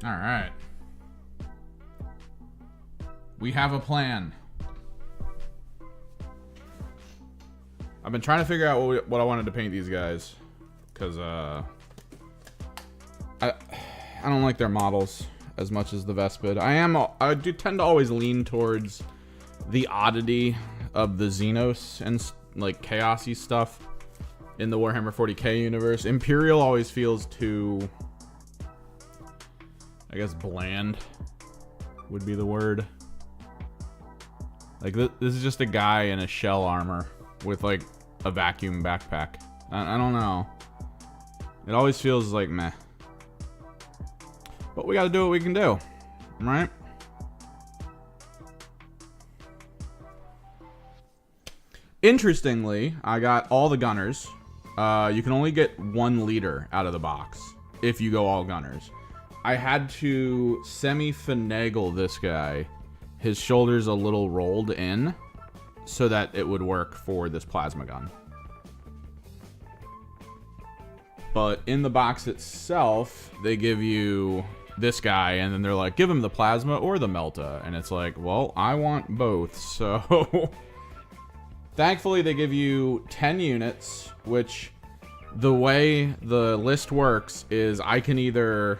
All right. We have a plan. I've been trying to figure out what I wanted to paint these guys, because I don't like their models as much as the Vespid. I do tend to always lean towards the oddity of the Xenos and like chaosy stuff in the Warhammer 40k universe. Imperial always feels too, I guess, bland would be the word. Like, this is just a guy in a shell armor with, like, a vacuum backpack. I don't know. It always feels like meh. But we gotta do what we can do, right? Interestingly, I got all the gunners. You can only get 1 leader out of the box if you go all gunners. I had to semi-finagle this guy. His shoulders a little rolled in so that it would work for this plasma gun. But in the box itself, they give you this guy, and then they're like, give him the plasma or the melta. And it's like, well, I want both. So thankfully, they give you 10 units, which the way the list works is I can either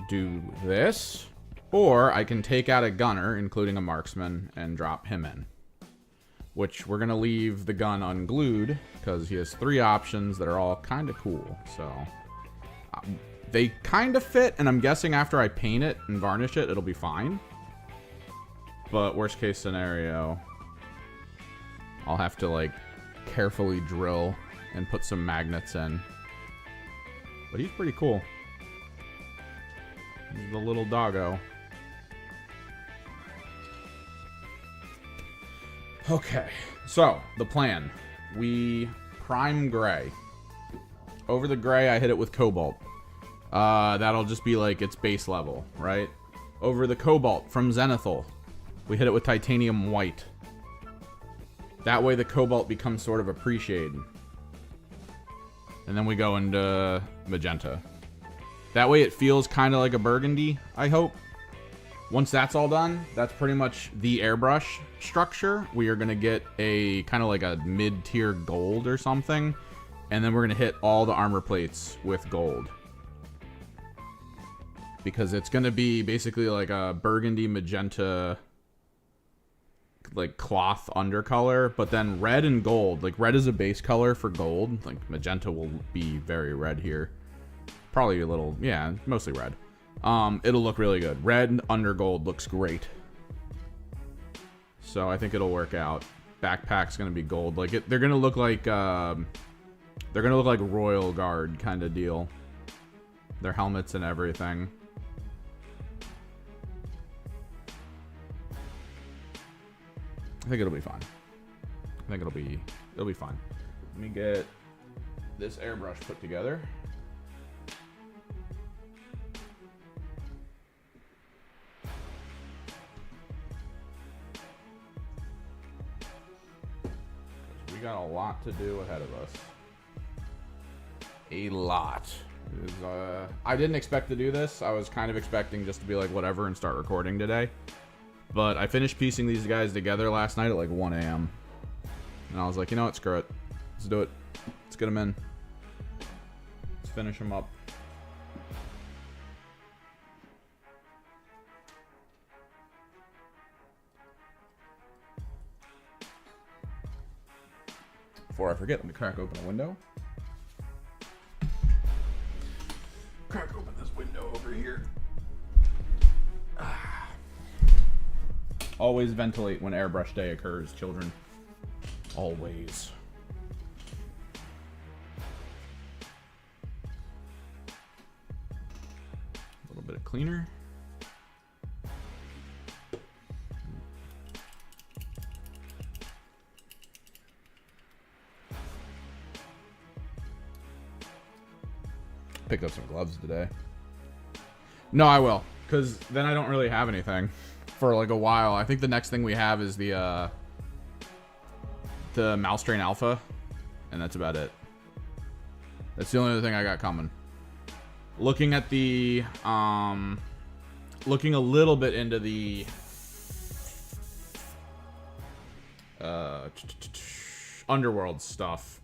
do this, or I can take out a gunner, including a marksman, and drop him in. Which we're going to leave the gun unglued, because he has 3 options that are all kind of cool. So they kind of fit, and I'm guessing after I paint it and varnish it, it'll be fine. But worst case scenario, I'll have to, like, carefully drill and put some magnets in. But he's pretty cool. He's the little doggo. Okay, so the plan. We prime gray. Over the gray, I hit it with cobalt. That'll just be like its base level, right? Over the cobalt from Zenithal, we hit it with titanium white. That way the cobalt becomes sort of appreciated. And then we go into magenta. That way it feels kind of like a burgundy, I hope. Once that's all done, that's pretty much the airbrush structure. We are going to get a kind of like a mid-tier gold or something. And then we're going to hit all the armor plates with gold. Because it's going to be basically like a burgundy magenta, like cloth undercolor. But then red and gold. Like red is a base color for gold. Like magenta will be very red here. Probably a little, yeah, mostly red. It'll look really good. Red under gold looks great. So I think it'll work out. Backpack's gonna be gold. Like they're gonna look like Royal Guard kind of deal. Their helmets and everything. I think it'll be fun. I think it'll be fun. Let me get this airbrush put together. We got a lot to do ahead of us. A lot. I didn't expect to do this. I was kind of expecting just to be like whatever and start recording today. But I finished piecing these guys together last night at like 1 a.m. And I was like, you know what, screw it. Let's do it. Let's get them in. Let's finish them up. Before I forget, let me crack open a window. Crack open this window over here. Always ventilate when airbrush day occurs, children. Always. A little bit of cleaner. Picked up some gloves today. No, I will, because then I don't really have anything for like a while. I think the next thing we have is the Malstrain Alpha, and that's about it. That's the only other thing I got coming. Looking at the looking a little bit into the Underworld stuff.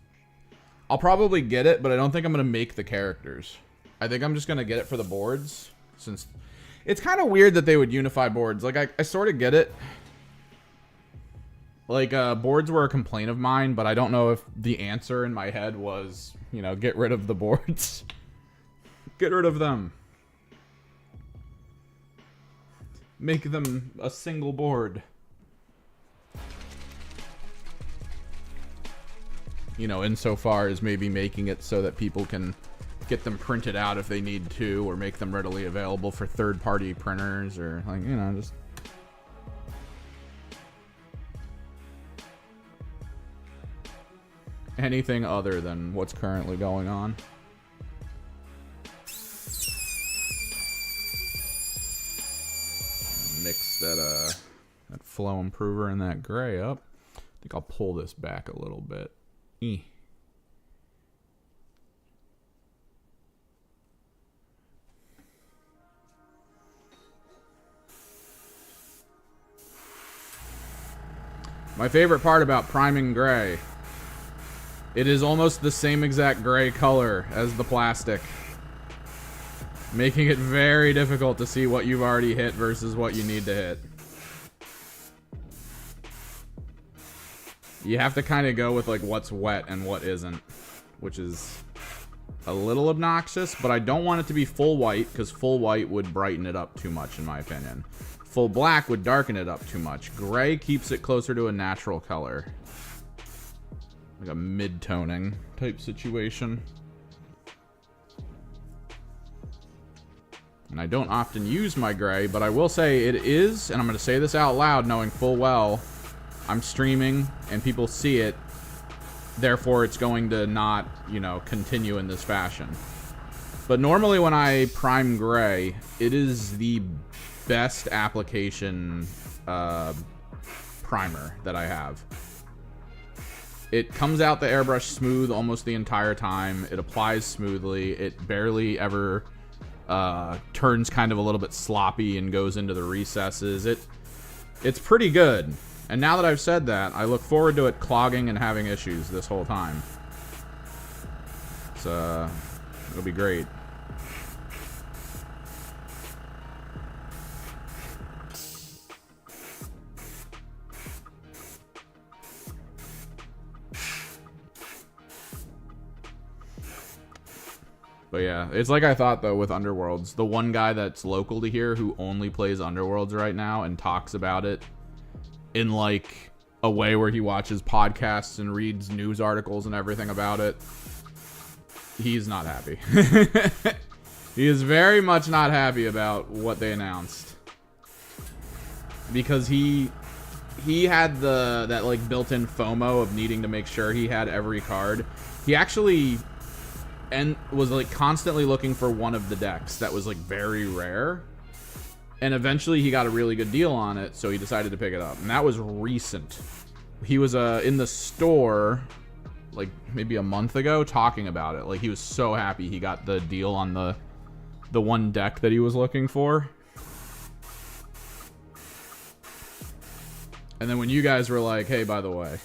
I'll probably get it, but I don't think I'm going to make the characters. I think I'm just going to get it for the boards, since it's kind of weird that they would unify boards. Like, I sort of get it. Like, boards were a complaint of mine, but I don't know if the answer in my head was, you know, get rid of the boards. Get rid of them. Make them a single board. You know, insofar as maybe making it so that people can get them printed out if they need to, or make them readily available for third-party printers, or, like, you know, just... anything other than what's currently going on. Mix that flow improver and that gray up. I think I'll pull this back a little bit. My favorite part about priming gray, it is almost the same exact gray color as the plastic, making it very difficult to see what you've already hit versus what you need to hit. You have to kind of go with like what's wet and what isn't, which is a little obnoxious, but I don't want it to be full white, because full white would brighten it up too much in my opinion. Full black would darken it up too much. Gray keeps it closer to a natural color. Like a mid-toning type situation. And I don't often use my gray, but I will say it is, and I'm going to say this out loud knowing full well I'm streaming and people see it, therefore it's going to not, you know, continue in this fashion. But normally when I prime gray, it is the best application primer that I have. It comes out the airbrush smooth almost the entire time. It applies smoothly. It barely ever turns kind of a little bit sloppy and goes into the recesses. It's pretty good. And now that I've said that, I look forward to it clogging and having issues this whole time. So it'll be great. But yeah, it's like I thought, though, with Underworlds. The one guy that's local to here who only plays Underworlds right now and talks about it in, like, a way where he watches podcasts and reads news articles and everything about it, he's not happy. He is very much not happy about what they announced. Because he had that, like, built-in FOMO of needing to make sure he had every card. He actually... and was like constantly looking for one of the decks that was like very rare, and eventually he got a really good deal on it, so he decided to pick it up. And that was recent. He was in the store like maybe a month ago talking about it. Like, he was so happy he got the deal on the one deck that he was looking for. And then when you guys were like, hey, by the way,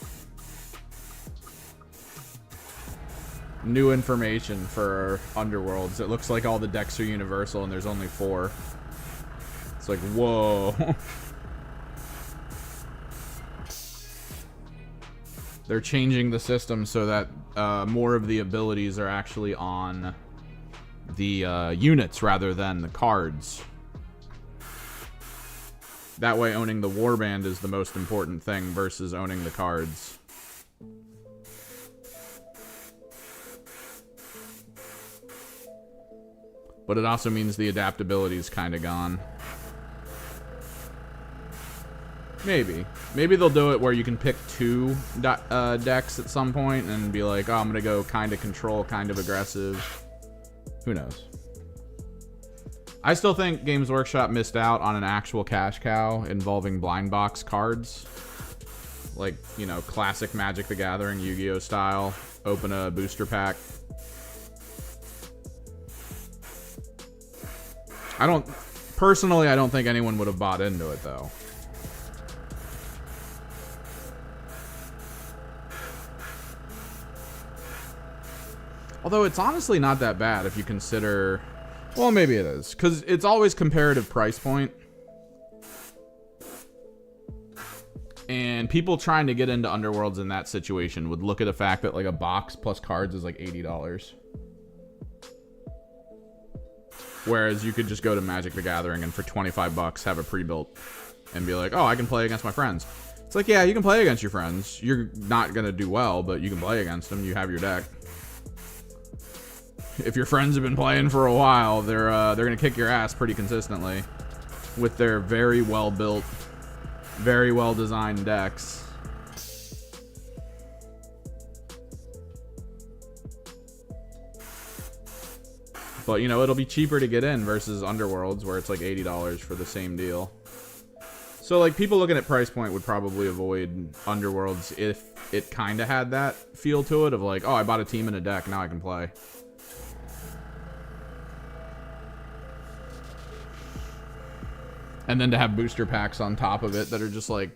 new information for Underworlds. It looks like all the decks are universal and there's only 4. It's like, whoa. They're changing the system so that more of the abilities are actually on the units rather than the cards. That way owning the warband is the most important thing versus owning the cards. But it also means the adaptability is kind of gone. Maybe. Maybe they'll do it where you can pick 2 decks at some point and be like, oh, I'm going to go kind of control, kind of aggressive. Who knows? I still think Games Workshop missed out on an actual cash cow involving blind box cards. Like, you know, classic Magic the Gathering, Yu-Gi-Oh style. Open a booster pack. Personally, I don't think anyone would have bought into it, though. Although it's honestly not that bad if you consider... Well, maybe it is. Because it's always comparative price point. And people trying to get into Underworlds in that situation would look at the fact that like a box plus cards is like $80. Whereas you could just go to Magic the Gathering and for 25 bucks have a pre-built and be like, oh, I can play against my friends. It's like, yeah, you can play against your friends. You're not going to do well, but you can play against them. You have your deck. If your friends have been playing for a while, they're going to kick your ass pretty consistently with their very well-built, very well-designed decks. But, you know, it'll be cheaper to get in versus Underworlds, where it's like $80 for the same deal. So, like, people looking at price point would probably avoid Underworlds if it kind of had that feel to it of like, oh, I bought a team and a deck, now I can play. And then to have booster packs on top of it that are just like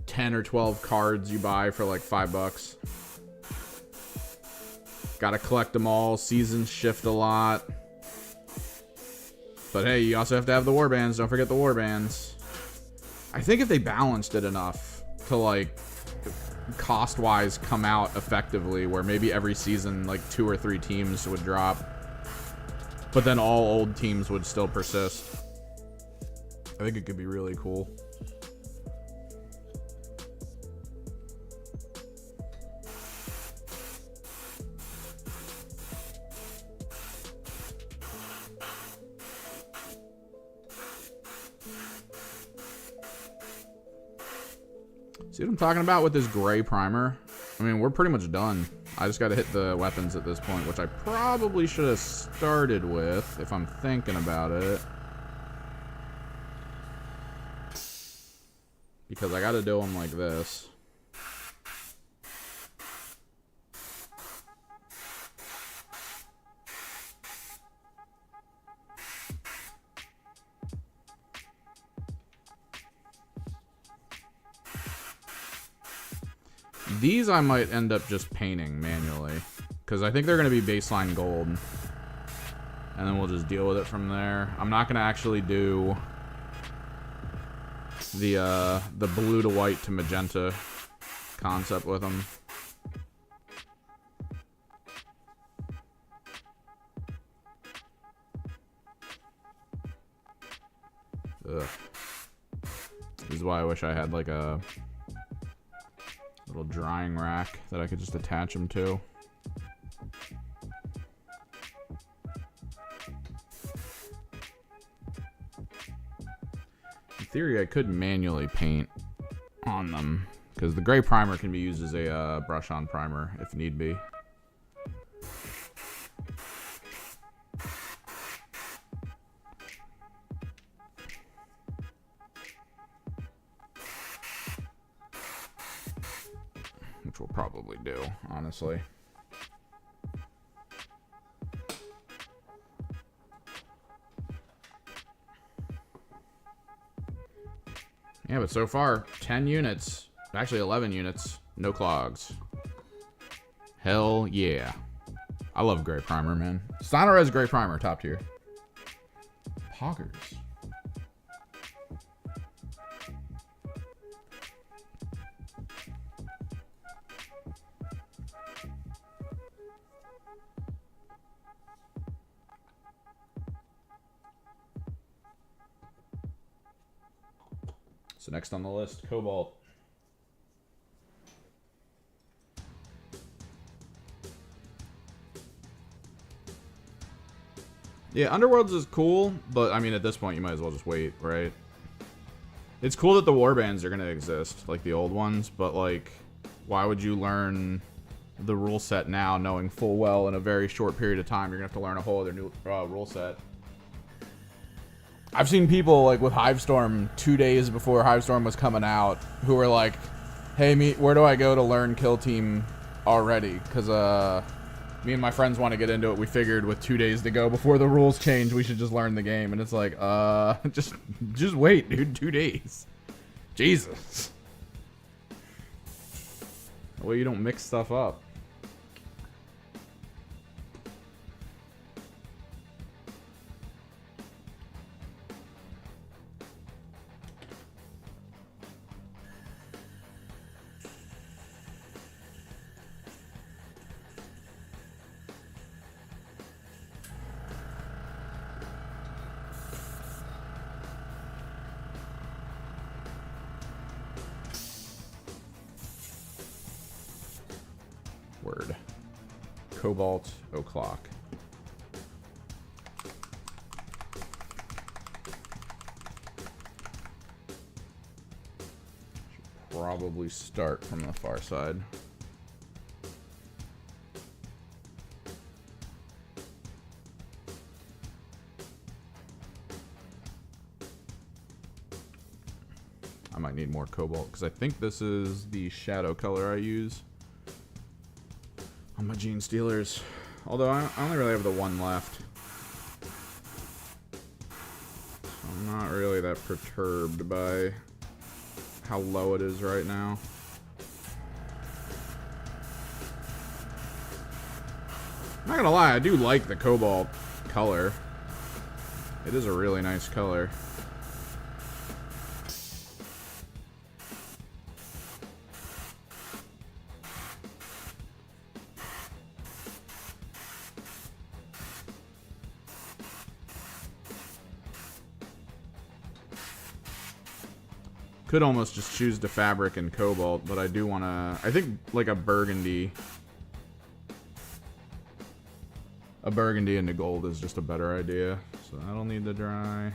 10 or 12 cards you buy for like $5. Gotta collect them all. Seasons shift a lot. But hey, you also have to have the warbands. Don't forget the warbands. I think if they balanced it enough to like cost-wise come out effectively, where maybe every season like 2 or 3 teams would drop, but then all old teams would still persist. I think it could be really cool. See what I'm talking about with this gray primer? I mean, we're pretty much done. I just got to hit the weapons at this point, which I probably should have started with if I'm thinking about it. Because I gotta do them like this. These I might end up just painting manually. Because I think they're going to be baseline gold. And then we'll just deal with it from there. I'm not going to actually do the blue to white to magenta concept with them. Ugh. This is why I wish I had like a little drying rack that I could just attach them to. In theory, I could manually paint on them, because the gray primer can be used as a brush-on primer if need be. Which we'll probably do, honestly. Yeah, but so far, 10 units. Actually, 11 units. No clogs. Hell yeah. I love gray primer, man. Sonorez gray primer, top tier. Poggers. So next on the list, Cobalt. Yeah, Underworlds is cool, but I mean at this point you might as well just wait, right? It's cool that the warbands are gonna exist, like the old ones, but like, why would you learn the rule set now, knowing full well in a very short period of time you're gonna have to learn a whole other new rule set? I've seen people like with Hivestorm 2 days before Hivestorm was coming out who were like, hey, where do I go to learn Kill Team already? Because Me and my friends want to get into it. We figured with 2 days to go before the rules change, we should just learn the game. And it's like, just wait, dude. 2 days. Jesus. Well, you don't mix stuff up. Word. Cobalt o'clock. Should probably start from the far side. I might need more cobalt because I think this is the shadow color I use on my Gene Stealers. Although I only really have the one left. So I'm not really that perturbed by how low it is right now. I'm not gonna lie, I do like the cobalt color. It is a really nice color. Could almost just choose the fabric and cobalt, but I do want to... I think like a burgundy into gold is just a better idea. So that'll need to dry.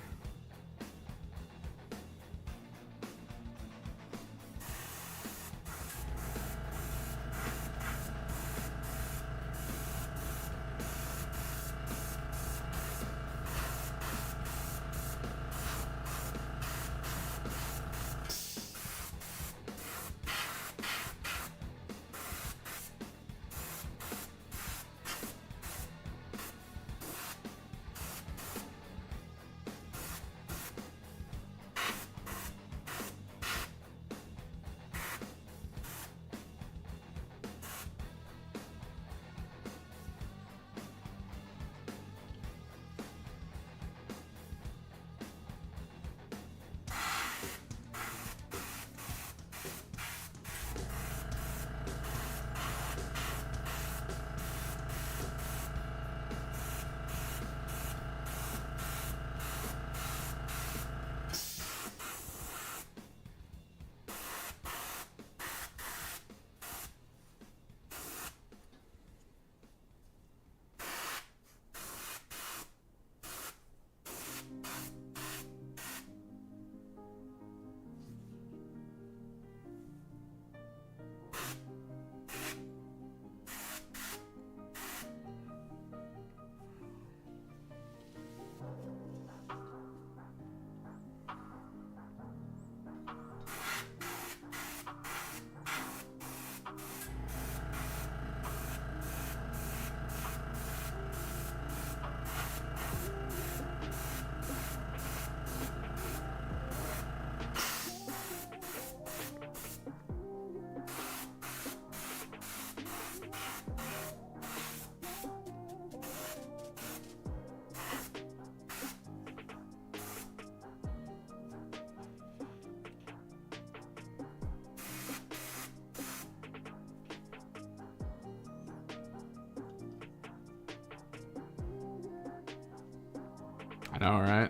I know, right?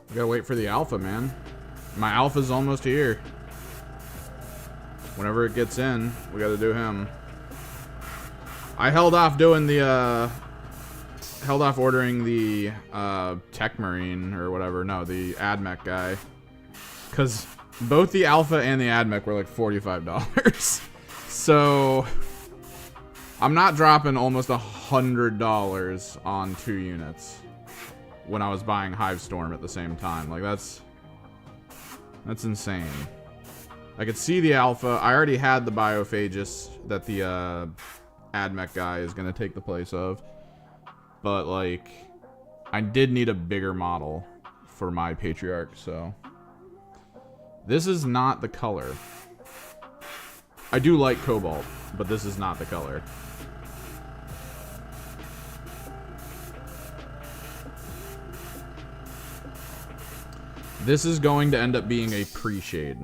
We gotta wait for the alpha, man. My alpha's almost here. Whenever it gets in, we gotta do him. I held off doing the, held off ordering the, Tech Marine, or whatever. No, the AdMech guy. Because both the alpha and the AdMech were like $45. So... I'm not dropping almost $100 on 2 units when I was buying Hivestorm at the same time. Like, that's insane. I could see the alpha. I already had the Biophagist that the AdMech guy is going to take the place of. But, like, I did need a bigger model for my Patriarch, so... This is not the color. I do like Cobalt, but this is not the color. This is going to end up being a pre-shade.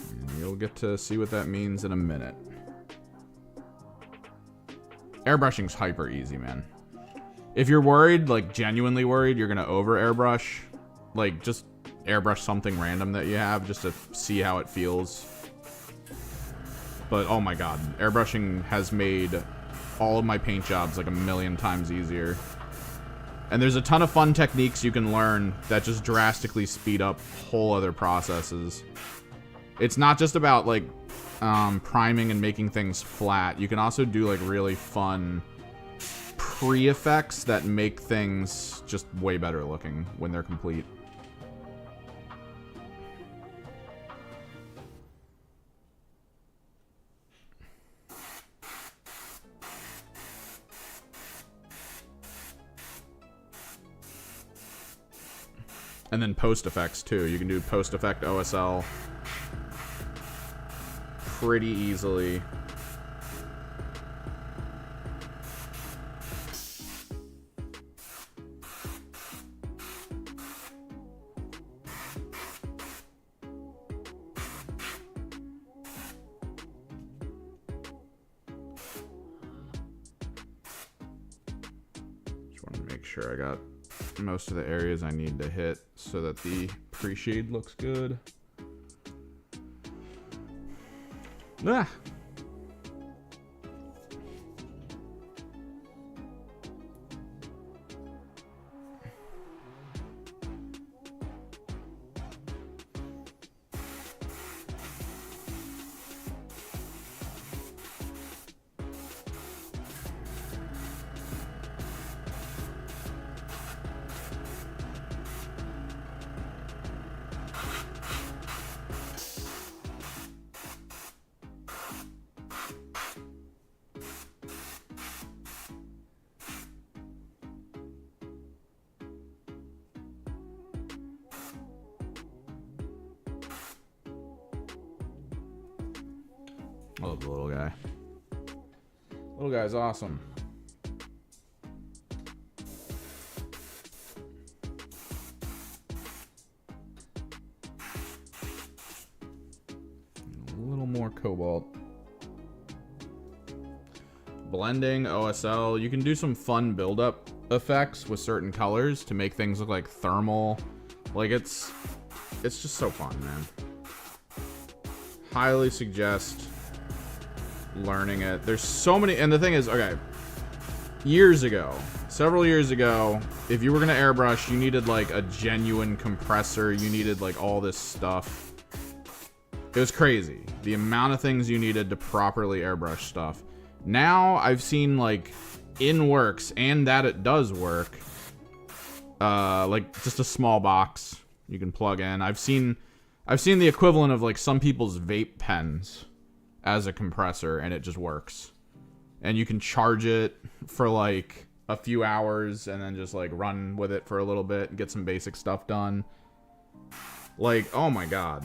And you'll get to see what that means in a minute. Airbrushing's hyper easy, man. If you're worried, like genuinely worried, you're gonna over airbrush, like just airbrush something random that you have just to see how it feels. But oh my god, airbrushing has made all of my paint jobs like a million times easier. And there's a ton of fun techniques you can learn that just drastically speed up whole other processes. It's not just about like priming and making things flat. You can also do like really fun pre-effects that make things just way better looking when they're complete. And then post effects too. You can do post effect OSL pretty easily. Just want to make sure I got most of the areas I need to hit so that the pre-shade looks good. Ah. I love the little guy. Little guy's awesome. A little more cobalt. Blending, OSL. You can do some fun buildup effects with certain colors to make things look like thermal. Like it's just so fun, man. Highly suggest learning it. There's so many, and the thing is, okay, several years ago, if you were gonna airbrush, you needed like a genuine compressor, you needed like all this stuff. It was crazy, the amount of things you needed to properly airbrush stuff. Now, I've seen like in works, and that it does work, like just a small box you can plug in. I've seen the equivalent of like some people's vape pens as a compressor, and it just works. And you can charge it for like a few hours and then just like run with it for a little bit and get some basic stuff done. Like, oh my god.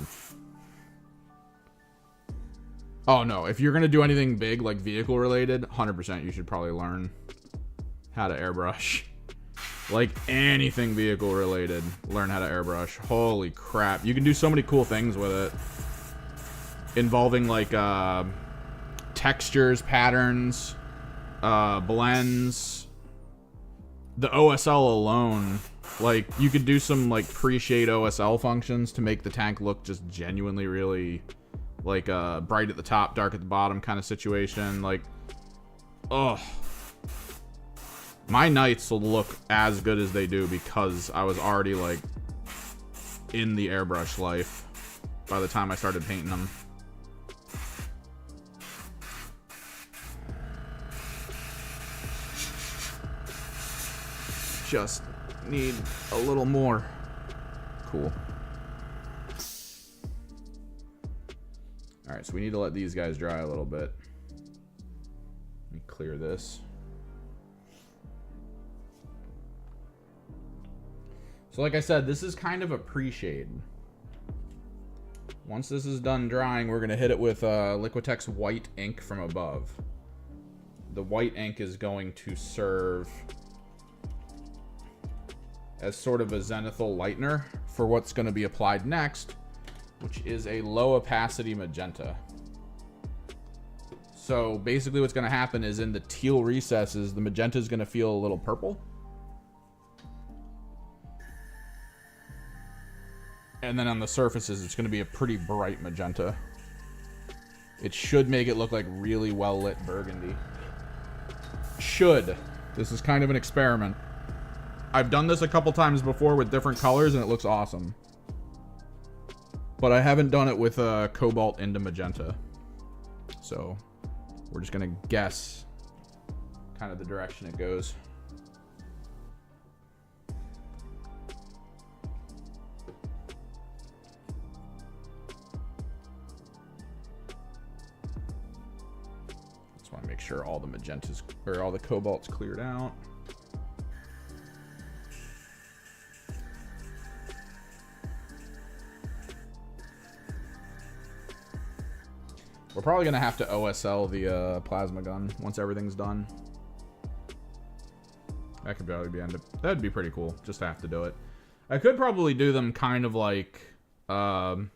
Oh no, if you're gonna do anything big like vehicle related, 100% you should probably learn how to airbrush. Like anything vehicle related, learn how to airbrush. Holy crap, you can do so many cool things with it. Involving like textures, patterns, blends. The OSL alone, like you could do some like pre-shade OSL functions to make the tank look just genuinely really like bright at the top, dark at the bottom kind of situation. Like, oh, my nights will look as good as they do because I was already like in the airbrush life by the time I started painting them. just need a little more. Cool. All right, so we need to let these guys dry a little bit. Let me clear this. So like I said, this is kind of a pre-shade. Once this is done drying, we're going to hit it with Liquitex white ink from above. The white ink is going to serve as sort of a zenithal lightener for what's going to be applied next, which is a low opacity magenta. So basically what's going to happen is in the teal recesses, the magenta is going to feel a little purple. And then on the surfaces, it's going to be a pretty bright magenta. It should make it look like really well-lit burgundy. Should. This is kind of an experiment. I've done this a couple times before with different colors, and it looks awesome. But I haven't done it with cobalt into magenta. So we're just going to guess kind of the direction it goes. Want to make sure all the magentas or all the cobalt's cleared out. We're probably gonna have to OSL the plasma gun once everything's done. That could probably be that'd be pretty cool just to have to do it. I could probably do them kind of like my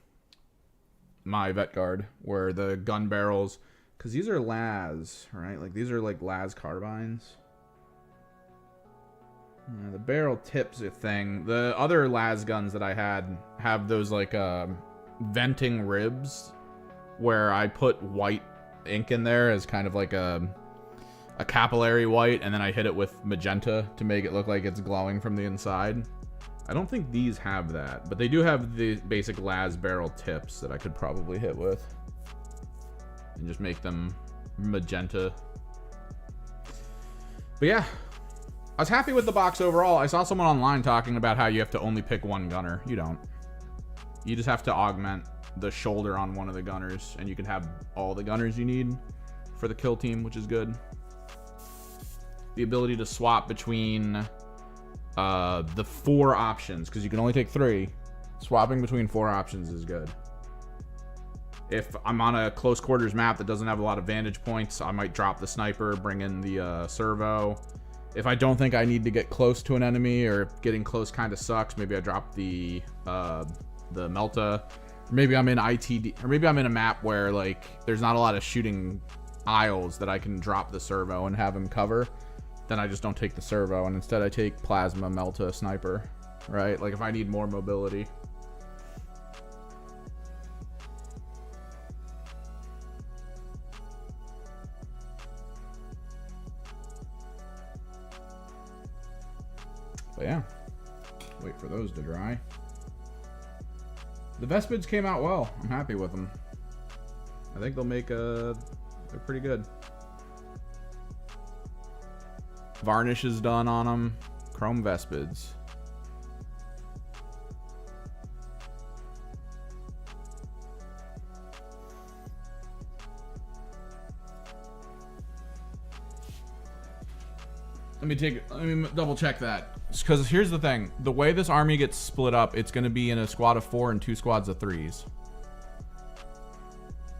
vet guard, where the gun barrels, because these are las, right? Like these are like las carbines. Yeah, the barrel tips a thing. The other las guns that I had have those like venting ribs where I put white ink in there as kind of like a capillary white, and then I hit it with magenta to make it look like it's glowing from the inside. I don't think these have that, but they do have the basic las barrel tips that I could probably hit with and just make them magenta. But yeah, I was happy with the box overall. I saw someone online talking about how you have to only pick one gunner. You don't. You just have to augment the shoulder on one of the gunners, and you can have all the gunners you need for the kill team, which is good. The ability to swap between the 4 options, because you can only take 3. Swapping between 4 options is good. If I'm on a close quarters map that doesn't have a lot of vantage points, I might drop the sniper, bring in the servo. If I don't think I need to get close to an enemy, or getting close kind of sucks, maybe I drop the Melta. Maybe I'm in ITD, or maybe I'm in a map where like there's not a lot of shooting aisles that I can drop the servo and have him cover. Then I just don't take the servo, and instead I take plasma, Melta, sniper, right? Like if I need more mobility. But yeah, wait for those to dry. The Vespids came out well. I'm happy with them. I think they'll make they're pretty good. Varnish is done on them. Chrome Vespids. Let me double check that. Because here's the thing. The way this army gets split up, it's going to be in a squad of 4 and 2 squads of 3s.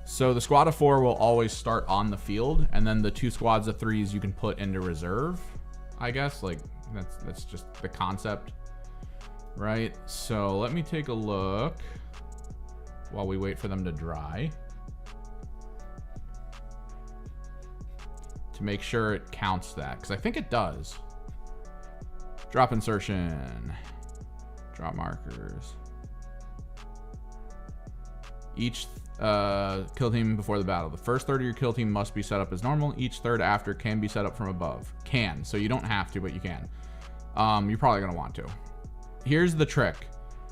So the squad of 4 will always start on the field, and then the 2 squads of 3s you can put into reserve, I guess. Like, that's just the concept, right? So let me take a look while we wait for them to dry, to make sure it counts that, because I think it does. Drop insertion, drop markers. Each kill team before the battle. The first third of your kill team must be set up as normal. Each third after can be set up from above. Can, so you don't have to, but you can. You're probably gonna want to. Here's the trick.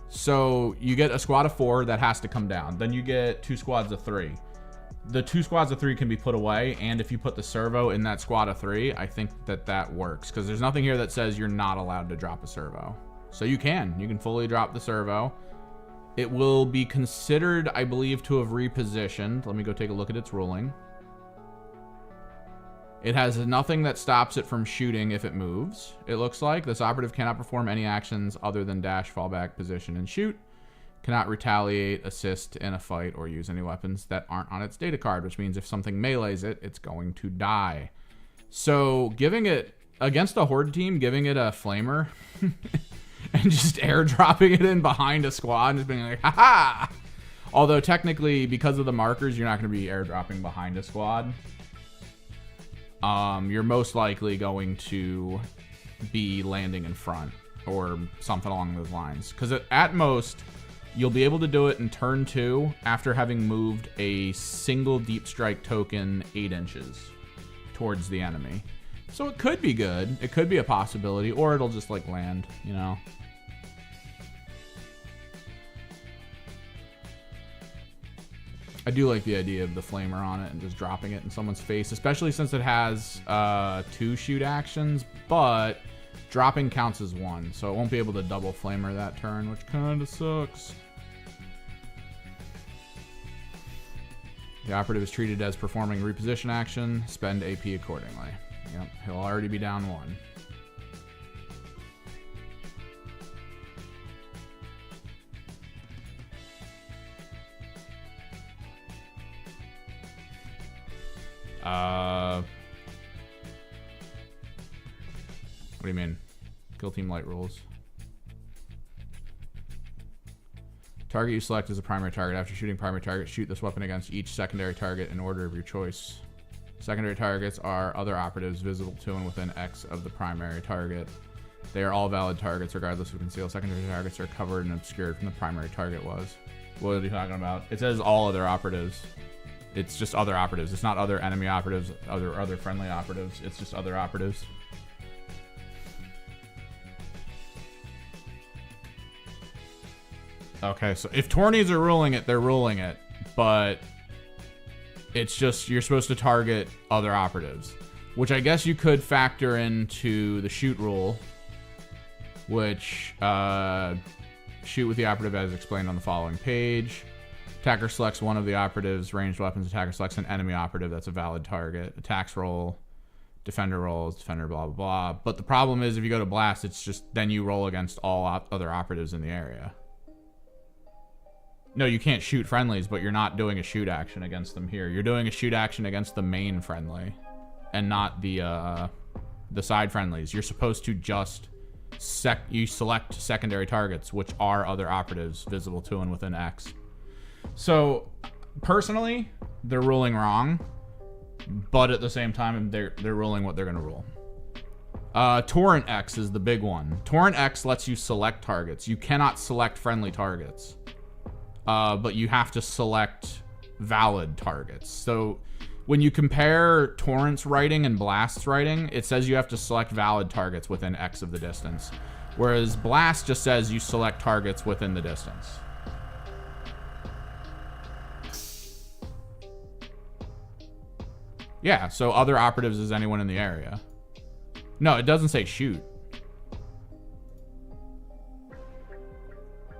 So you get a squad of 4 that has to come down. Then you get 2 squads of 3. the 2 squads of 3 can be put away, and if you put the servo in that squad of 3, I think that works, because there's nothing here that says you're not allowed to drop a servo. So you can fully drop the servo. It will be considered, I believe, to have repositioned. Let me go take a look at its ruling. It has nothing that stops it from shooting if it moves. It looks like this operative cannot perform any actions other than dash, fall back, position, and shoot. Cannot retaliate, assist in a fight, or use any weapons that aren't on its data card, which means if something melees it, it's going to die. So giving it, against a horde team, giving it a flamer and just airdropping it in behind a squad and just being like, haha! Although technically, because of the markers, you're not going to be airdropping behind a squad. You're most likely going to be landing in front or something along those lines. Because at most, you'll be able to do it in turn 2 after having moved a single deep strike token 8 inches towards the enemy. So it could be good. It could be a possibility, or it'll just like land, you know. I do like the idea of the flamer on it and just dropping it in someone's face, especially since it has 2 shoot actions, but dropping counts as 1, so it won't be able to double flamer that turn, which kind of sucks. The operative is treated as performing reposition action. Spend AP accordingly. Yep, he'll already be down 1. What do you mean? Kill team light rules. Target you select is a primary target. After shooting primary target, shoot this weapon against each secondary target in order of your choice. Secondary targets are other operatives visible to and within X of the primary target. They are all valid targets regardless of conceal. Secondary targets are covered and obscured from the primary target was. What are you talking about? It says all other operatives. It's just other operatives. It's not other enemy operatives, other friendly operatives. It's just other operatives. Okay, so if tourneys are ruling it, they're ruling it, but it's just you're supposed to target other operatives, which I guess you could factor into the shoot rule, which shoot with the operative as explained on the following page. Attacker selects one of the operatives, ranged weapons. Attacker selects an enemy operative that's a valid target. Attacks roll, defender rolls, defender blah blah blah. But the problem is if you go to blast, it's just then you roll against all other operatives in the area. No, you can't shoot friendlies, but you're not doing a shoot action against them here. You're doing a shoot action against the main friendly and not the side friendlies. You're supposed to just you select secondary targets, which are other operatives visible to and within X. So, personally, they're ruling wrong, but at the same time, they're ruling what they're going to rule. Torrent X is the big one. Torrent X lets you select targets. You cannot select friendly targets. But you have to select valid targets. So when you compare Torrent's writing and Blast's writing, it says you have to select valid targets within X of the distance. Whereas Blast just says you select targets within the distance. Yeah, so other operatives is anyone in the area. No, it doesn't say shoot.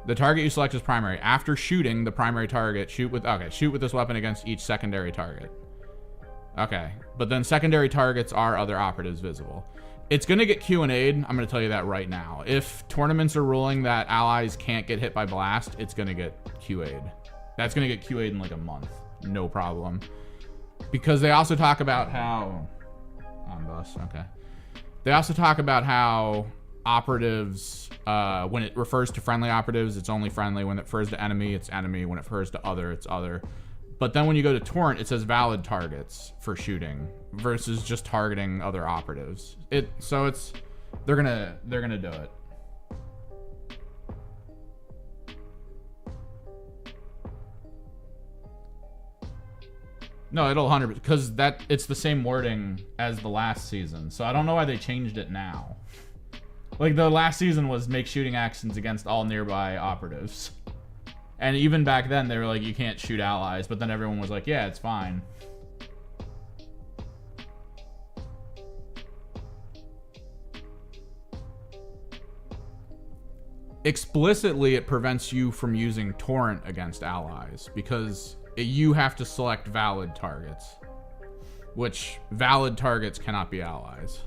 The target you select is primary. After shooting the primary target, shoot with this weapon against each secondary target. Okay, but then secondary targets are other operatives visible. It's going to get Q&A'd. I'm going to tell you that right now. If tournaments are ruling that allies can't get hit by blast, it's going to get QA'd. That's going to get QA'd in like a month. No problem. Because they also talk about how... On bus, okay. They also talk about how operatives, when it refers to friendly operatives, it's only friendly. When it refers to enemy, it's enemy. When it refers to other, it's other. But then when you go to torrent, it says valid targets for shooting versus just targeting other operatives. So it's they're gonna do it. No, it'll 100% because it's the same wording as the last season. So I don't know why they changed it now. Like the last season was make shooting actions against all nearby operatives. And even back then, they were like, you can't shoot allies. But then everyone was like, yeah, it's fine. Explicitly, it prevents you from using torrent against allies because you have to select valid targets, which valid targets cannot be allies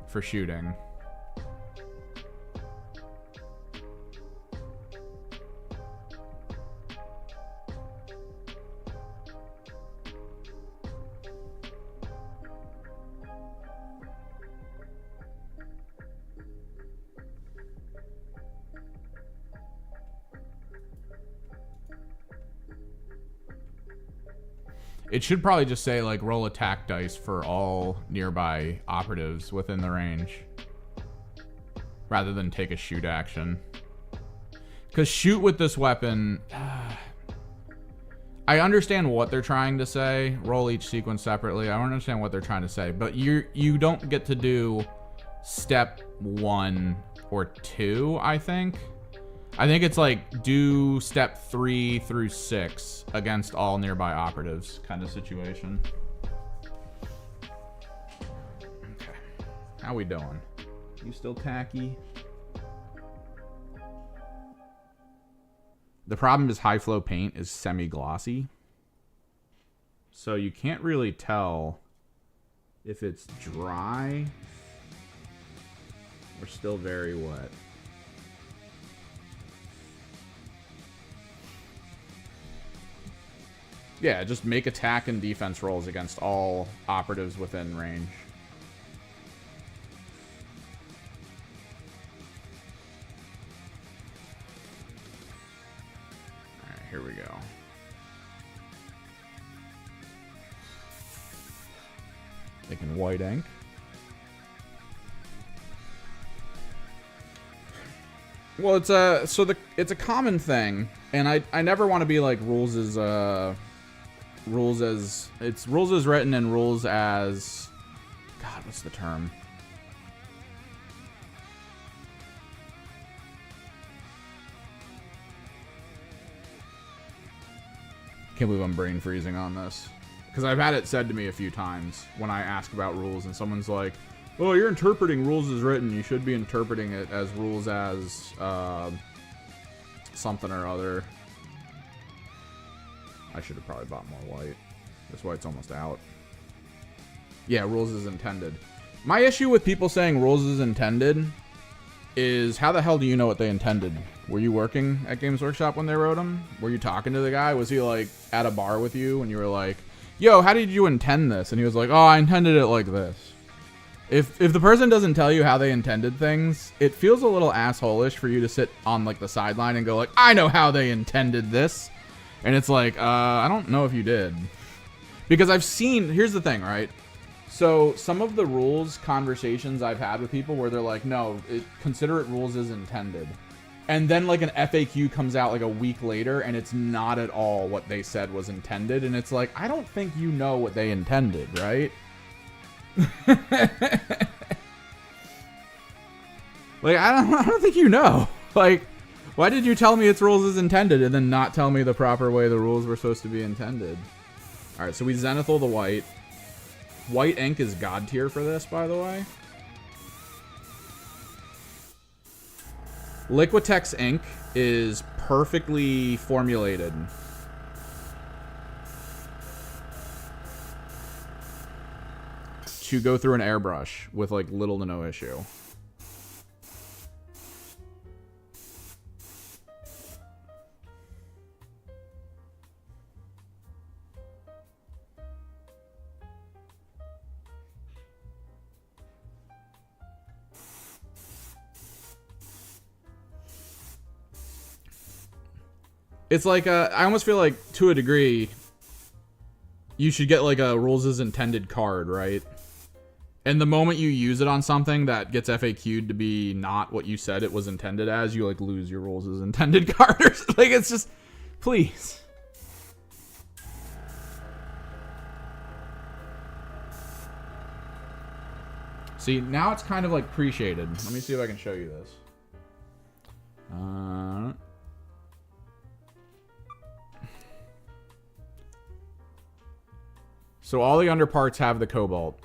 for shooting. It should probably just say, like, roll attack dice for all nearby operatives within the range. Rather than take a shoot action. Because shoot with this weapon... I understand what they're trying to say. Roll each sequence separately. I don't understand what they're trying to say. But you don't get to do step 1 or 2, I think. I think it's like do step 3 through 6 against all nearby operatives kind of situation. Okay. How we doing? You still tacky? The problem is high flow paint is semi-glossy. So you can't really tell if it's dry or still very wet. Yeah, just make attack and defense rolls against all operatives within range. Alright, here we go. Taking white ink. Well, it's a common thing, and I never want to be like rules as written and rules as, God, what's the term? Can't believe I'm brain freezing on this. Because I've had it said to me a few times when I ask about rules and someone's like, oh, you're interpreting rules as written. You should be interpreting it as rules as something or other. I should have probably bought more white. This white's almost out. Yeah, rules as intended. My issue with people saying rules as intended is how the hell do you know what they intended? Were you working at Games Workshop when they wrote them? Were you talking to the guy? Was he like at a bar with you and you were like, yo, how did you intend this? And he was like, oh, I intended it like this. If the person doesn't tell you how they intended things, it feels a little asshole-ish for you to sit on like the sideline and go like, I know how they intended this. And it's like, I don't know if you did. Because I've seen, here's the thing, right? So some of the rules conversations I've had with people where they're like, no, consider it rules as intended. And then like an FAQ comes out like a week later and it's not at all what they said was intended. And it's like, I don't think you know what they intended, right? Like, I don't think you know. Like, why did you tell me it's rules as intended and then not tell me the proper way the rules were supposed to be intended? Alright, so we zenithal the white. White ink is god tier for this, by the way. Liquitex ink is perfectly formulated. To go through an airbrush with like little to no issue. It's like, I almost feel like, to a degree, you should get like a rules as intended card, right? And the moment you use it on something that gets FAQ'd to be not what you said it was intended as, you like lose your rules as intended card. Like, it's just, please. See, now it's kind of like pre-shaded. Let me see if I can show you this. So all the underparts have the cobalt.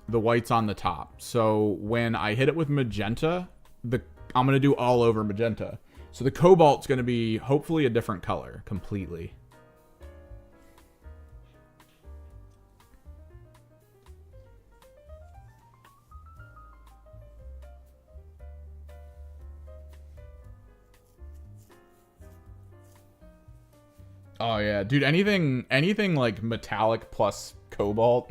The white's on the top. So when I hit it with magenta, I'm going to do all over magenta. So the cobalt's going to be hopefully a different color completely. Oh yeah, dude, anything like metallic plus cobalt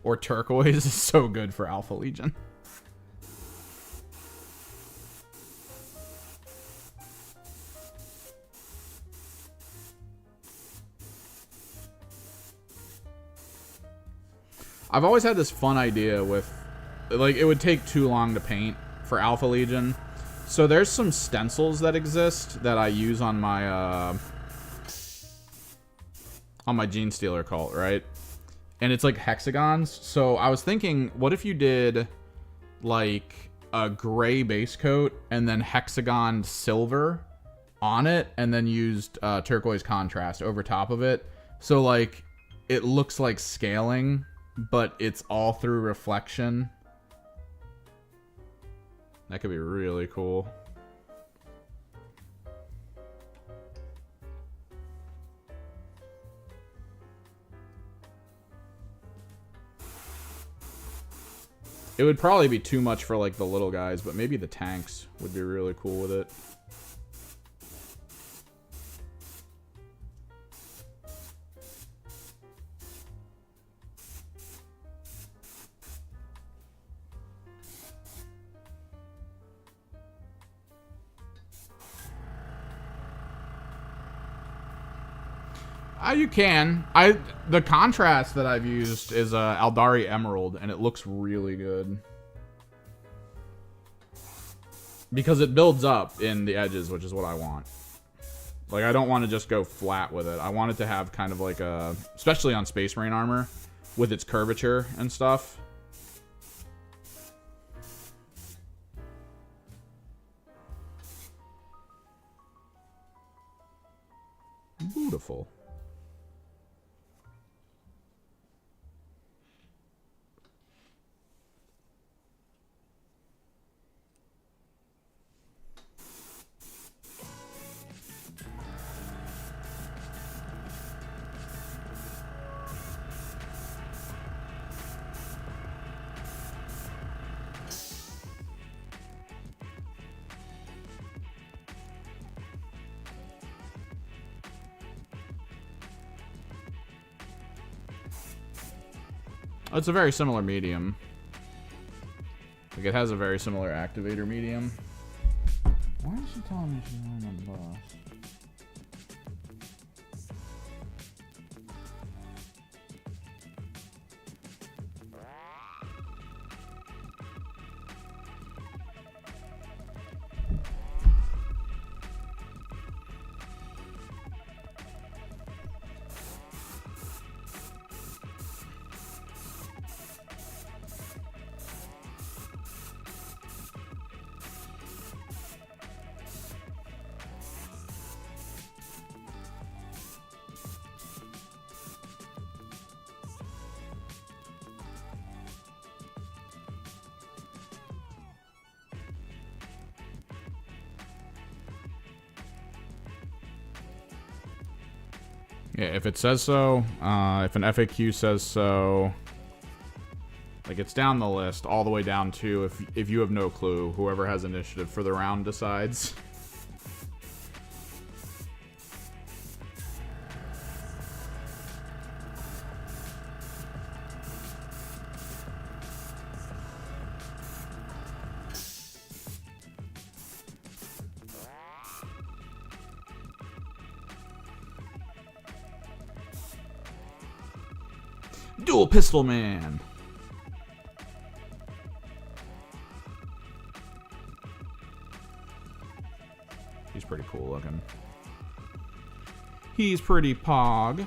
or turquoise is so good for Alpha Legion. I've always had this fun idea with, like, it would take too long to paint for Alpha Legion. So there's some stencils that exist that I use on my Gene Stealer cult, right? And it's like hexagons. So I was thinking, what if you did like a gray base coat and then hexagon silver on it, and then used turquoise contrast over top of it, so like it looks like scaling, but it's all through reflection. That could be really cool. It would probably be too much for like the little guys, but maybe the tanks would be really cool with it. You can. The contrast that I've used is Aldari Emerald, and it looks really good. Because it builds up in the edges, which is what I want. Like, I don't want to just go flat with it. I want it to have kind of like a... Especially on Space Marine armor, with its curvature and stuff. Beautiful. It's a very similar medium. Like, it has a very similar activator medium. Why is she telling me she's on the bus? Yeah, if it says so, if an FAQ says so, like, it's down the list, all the way down to if you have no clue, whoever has initiative for the round decides. Dual Pistol Man. He's pretty cool looking. He's pretty pog.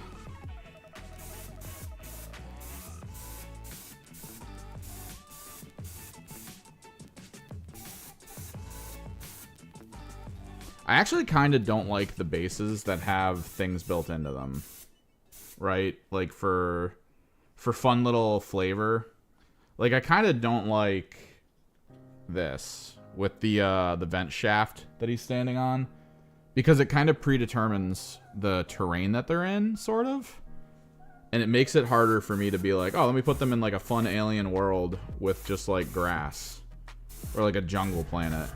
I actually kind of don't like the bases that have things built into them. Right? Like for for fun little flavor. Like, I kind of don't like this with the vent shaft that he's standing on, because it kind of predetermines the terrain that they're in, sort of. And it makes it harder for me to be like, oh, let me put them in like a fun alien world with just like grass or like a jungle planet.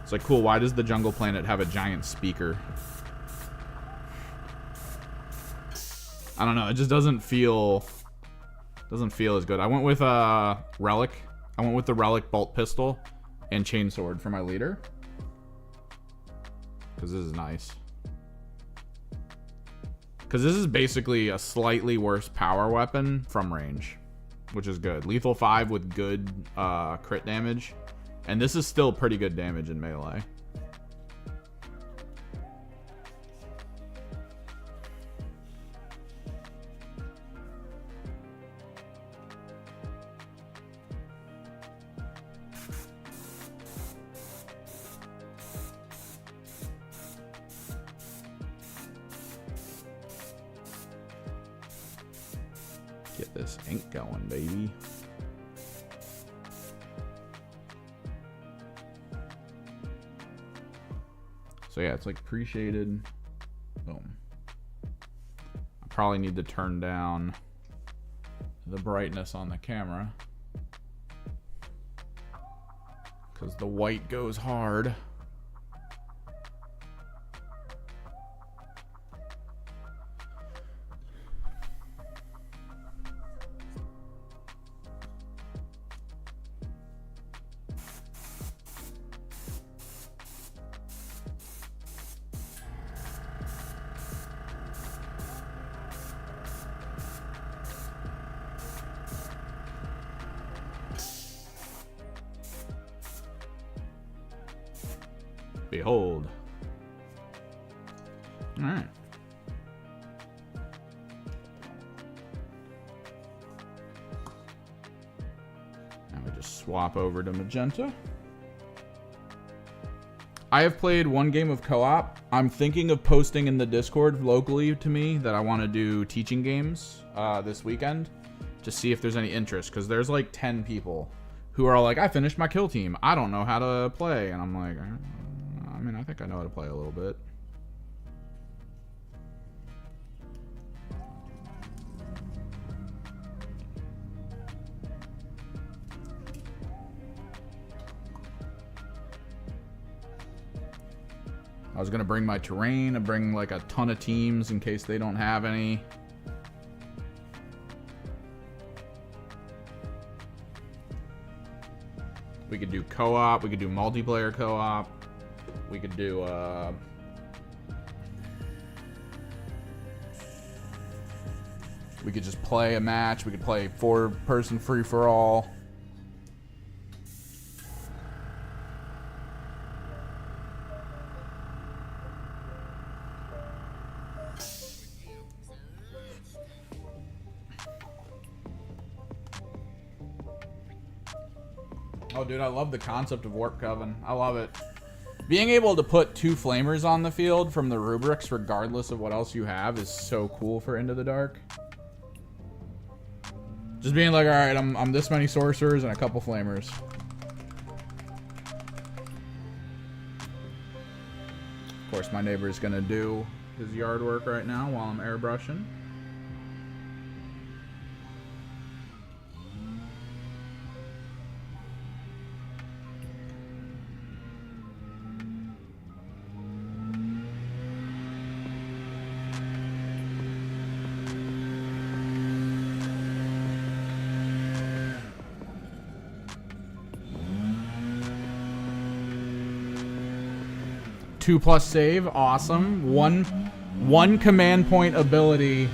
It's like, cool, why does the jungle planet have a giant speaker? I don't know, it just doesn't feel as good. I went with Relic. I went with the Relic bolt pistol and chainsword for my leader, because this is nice. Because this is basically a slightly worse power weapon from range, which is good. Lethal 5 with good crit damage. And this is still pretty good damage in melee. Get this ink going, baby. So yeah, it's like pre-shaded. Boom. I probably need to turn down the brightness on the camera, because the white goes hard. Behold. All right. Now we just swap over to magenta. I have played one game of co-op. I'm thinking of posting in the Discord locally to me that I want to do teaching games this weekend to see if there's any interest, because there's like 10 people who are all like, I finished my kill team, I don't know how to play. And I'm like, I mean, I think I know how to play a little bit. I was gonna bring my terrain and bring like a ton of teams in case they don't have any. We could do co-op, we could do multiplayer co-op. We could do, we could just play a match. We could play 4-person free-for-all. Oh, dude, I love the concept of Warp Coven. I love it. Being able to put 2 flamers on the field from the rubrics, regardless of what else you have, is so cool for Into the Dark. Just being like, all right, I'm this many sorcerers and a couple flamers. Of course, my neighbor's gonna do his yard work right now while I'm airbrushing. Two plus save, awesome. One command point ability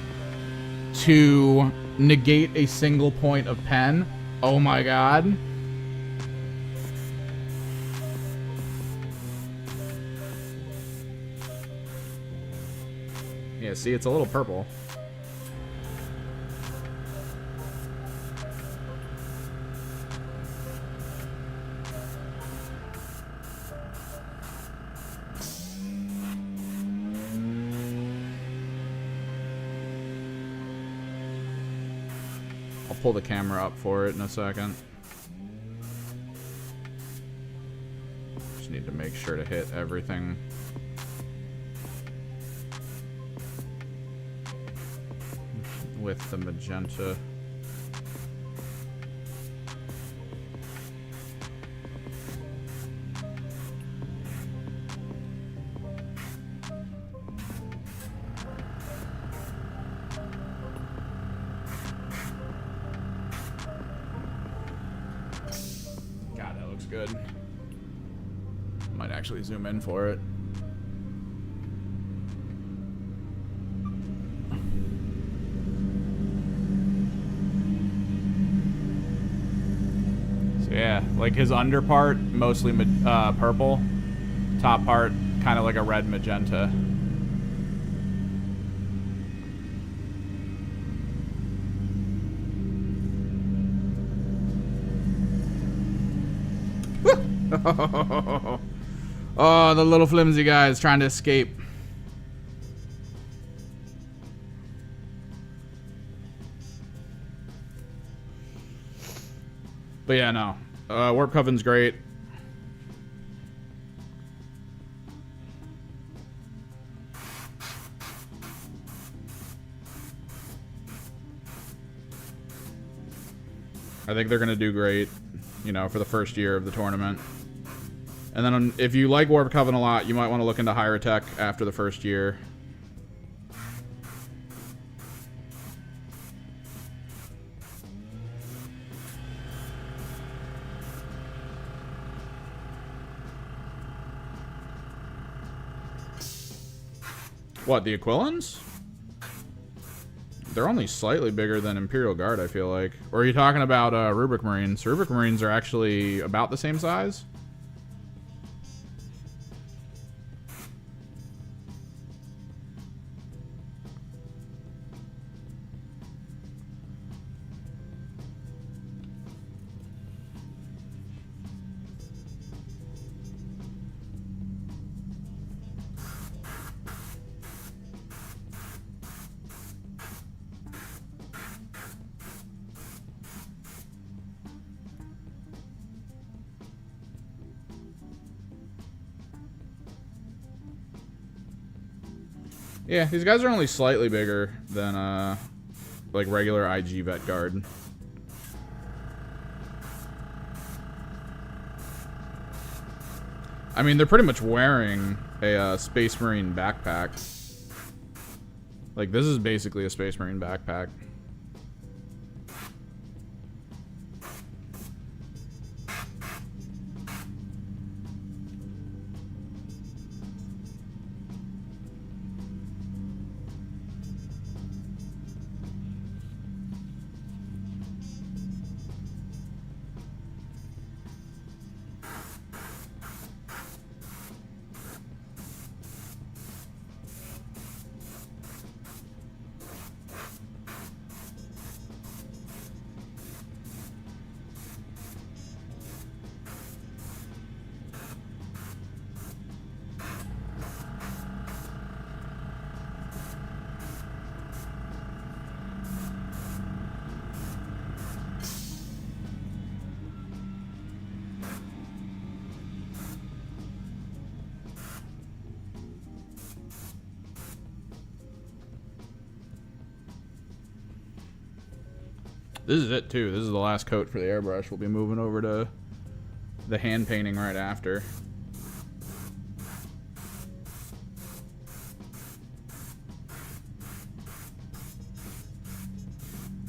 to negate a single point of pen. Oh my god. Yeah, see, it's a little purple. pull the camera up for it in a second. Just need to make sure to hit everything. With the magenta. God, that looks good. Might actually zoom in for it. Yeah, like his under part, mostly purple. Top part, kind of like a red magenta. Oh, the little flimsy guy is trying to escape. But yeah, no. Warp Coven's great. I think they're going to do great, you know, for the first year of the tournament. And then if you like Warp Coven a lot, you might want to look into higher tech after the first year. What, the Aquilons? They're only slightly bigger than Imperial Guard, I feel like. Or are you talking about Rubric Marines? Rubric Marines are actually about the same size. Yeah, these guys are only slightly bigger than, like, regular IG Vet Guard. I mean, they're pretty much wearing a Space Marine backpack. Like, this is basically a Space Marine backpack. This is it, too. This is the last coat for the airbrush. We'll be moving over to the hand painting right after.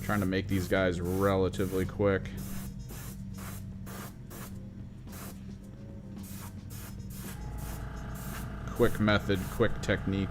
Trying to make these guys relatively quick. Quick method, quick technique.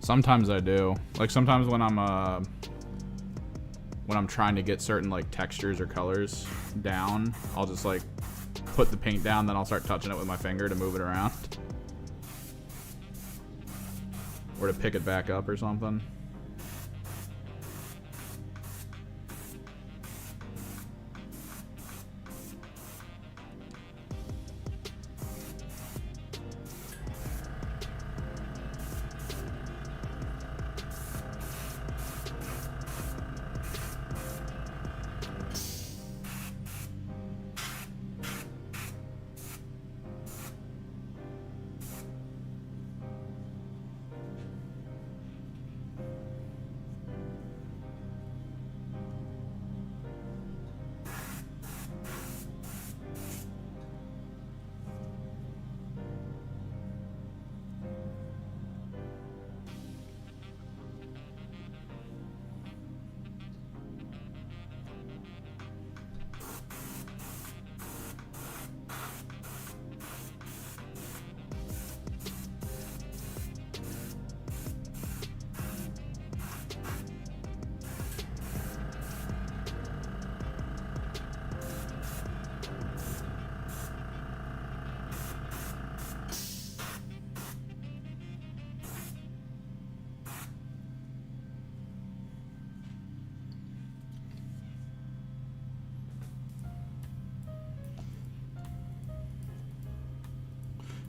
Sometimes I do. Like sometimes when I'm trying to get certain like textures or colors down, I'll just like put the paint down, then I'll start touching it with my finger to move it around. Or to pick it back up or something.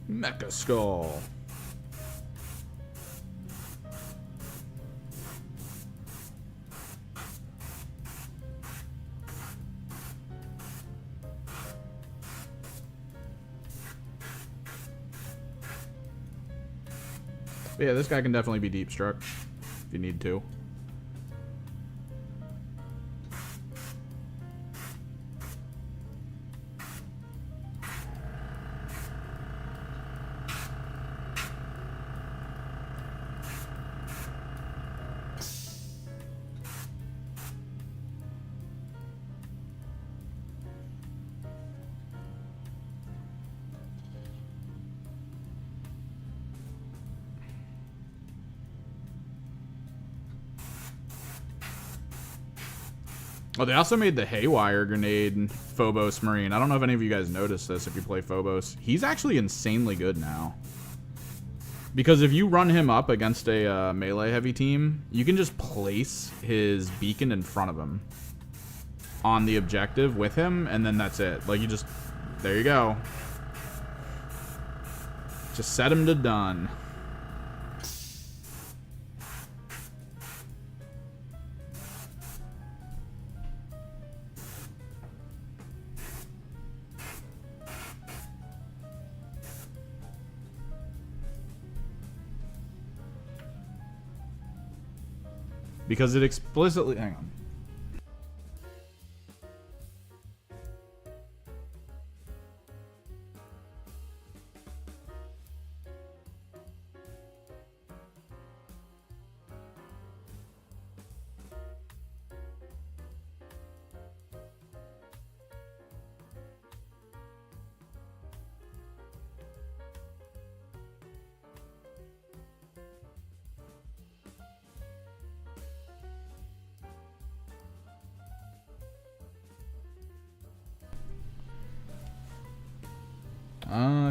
Mecha Skull. But yeah, this guy can definitely be deep struck if you need to. Oh, they also made the Haywire grenade in Phobos Marine. I don't know if any of you guys noticed this if you play Phobos. He's actually insanely good now. Because if you run him up against a melee heavy team, you can just place his beacon in front of him on the objective with him, and then that's it. Like, you just... There you go. Just set him to done. Because it explicitly... Hang on.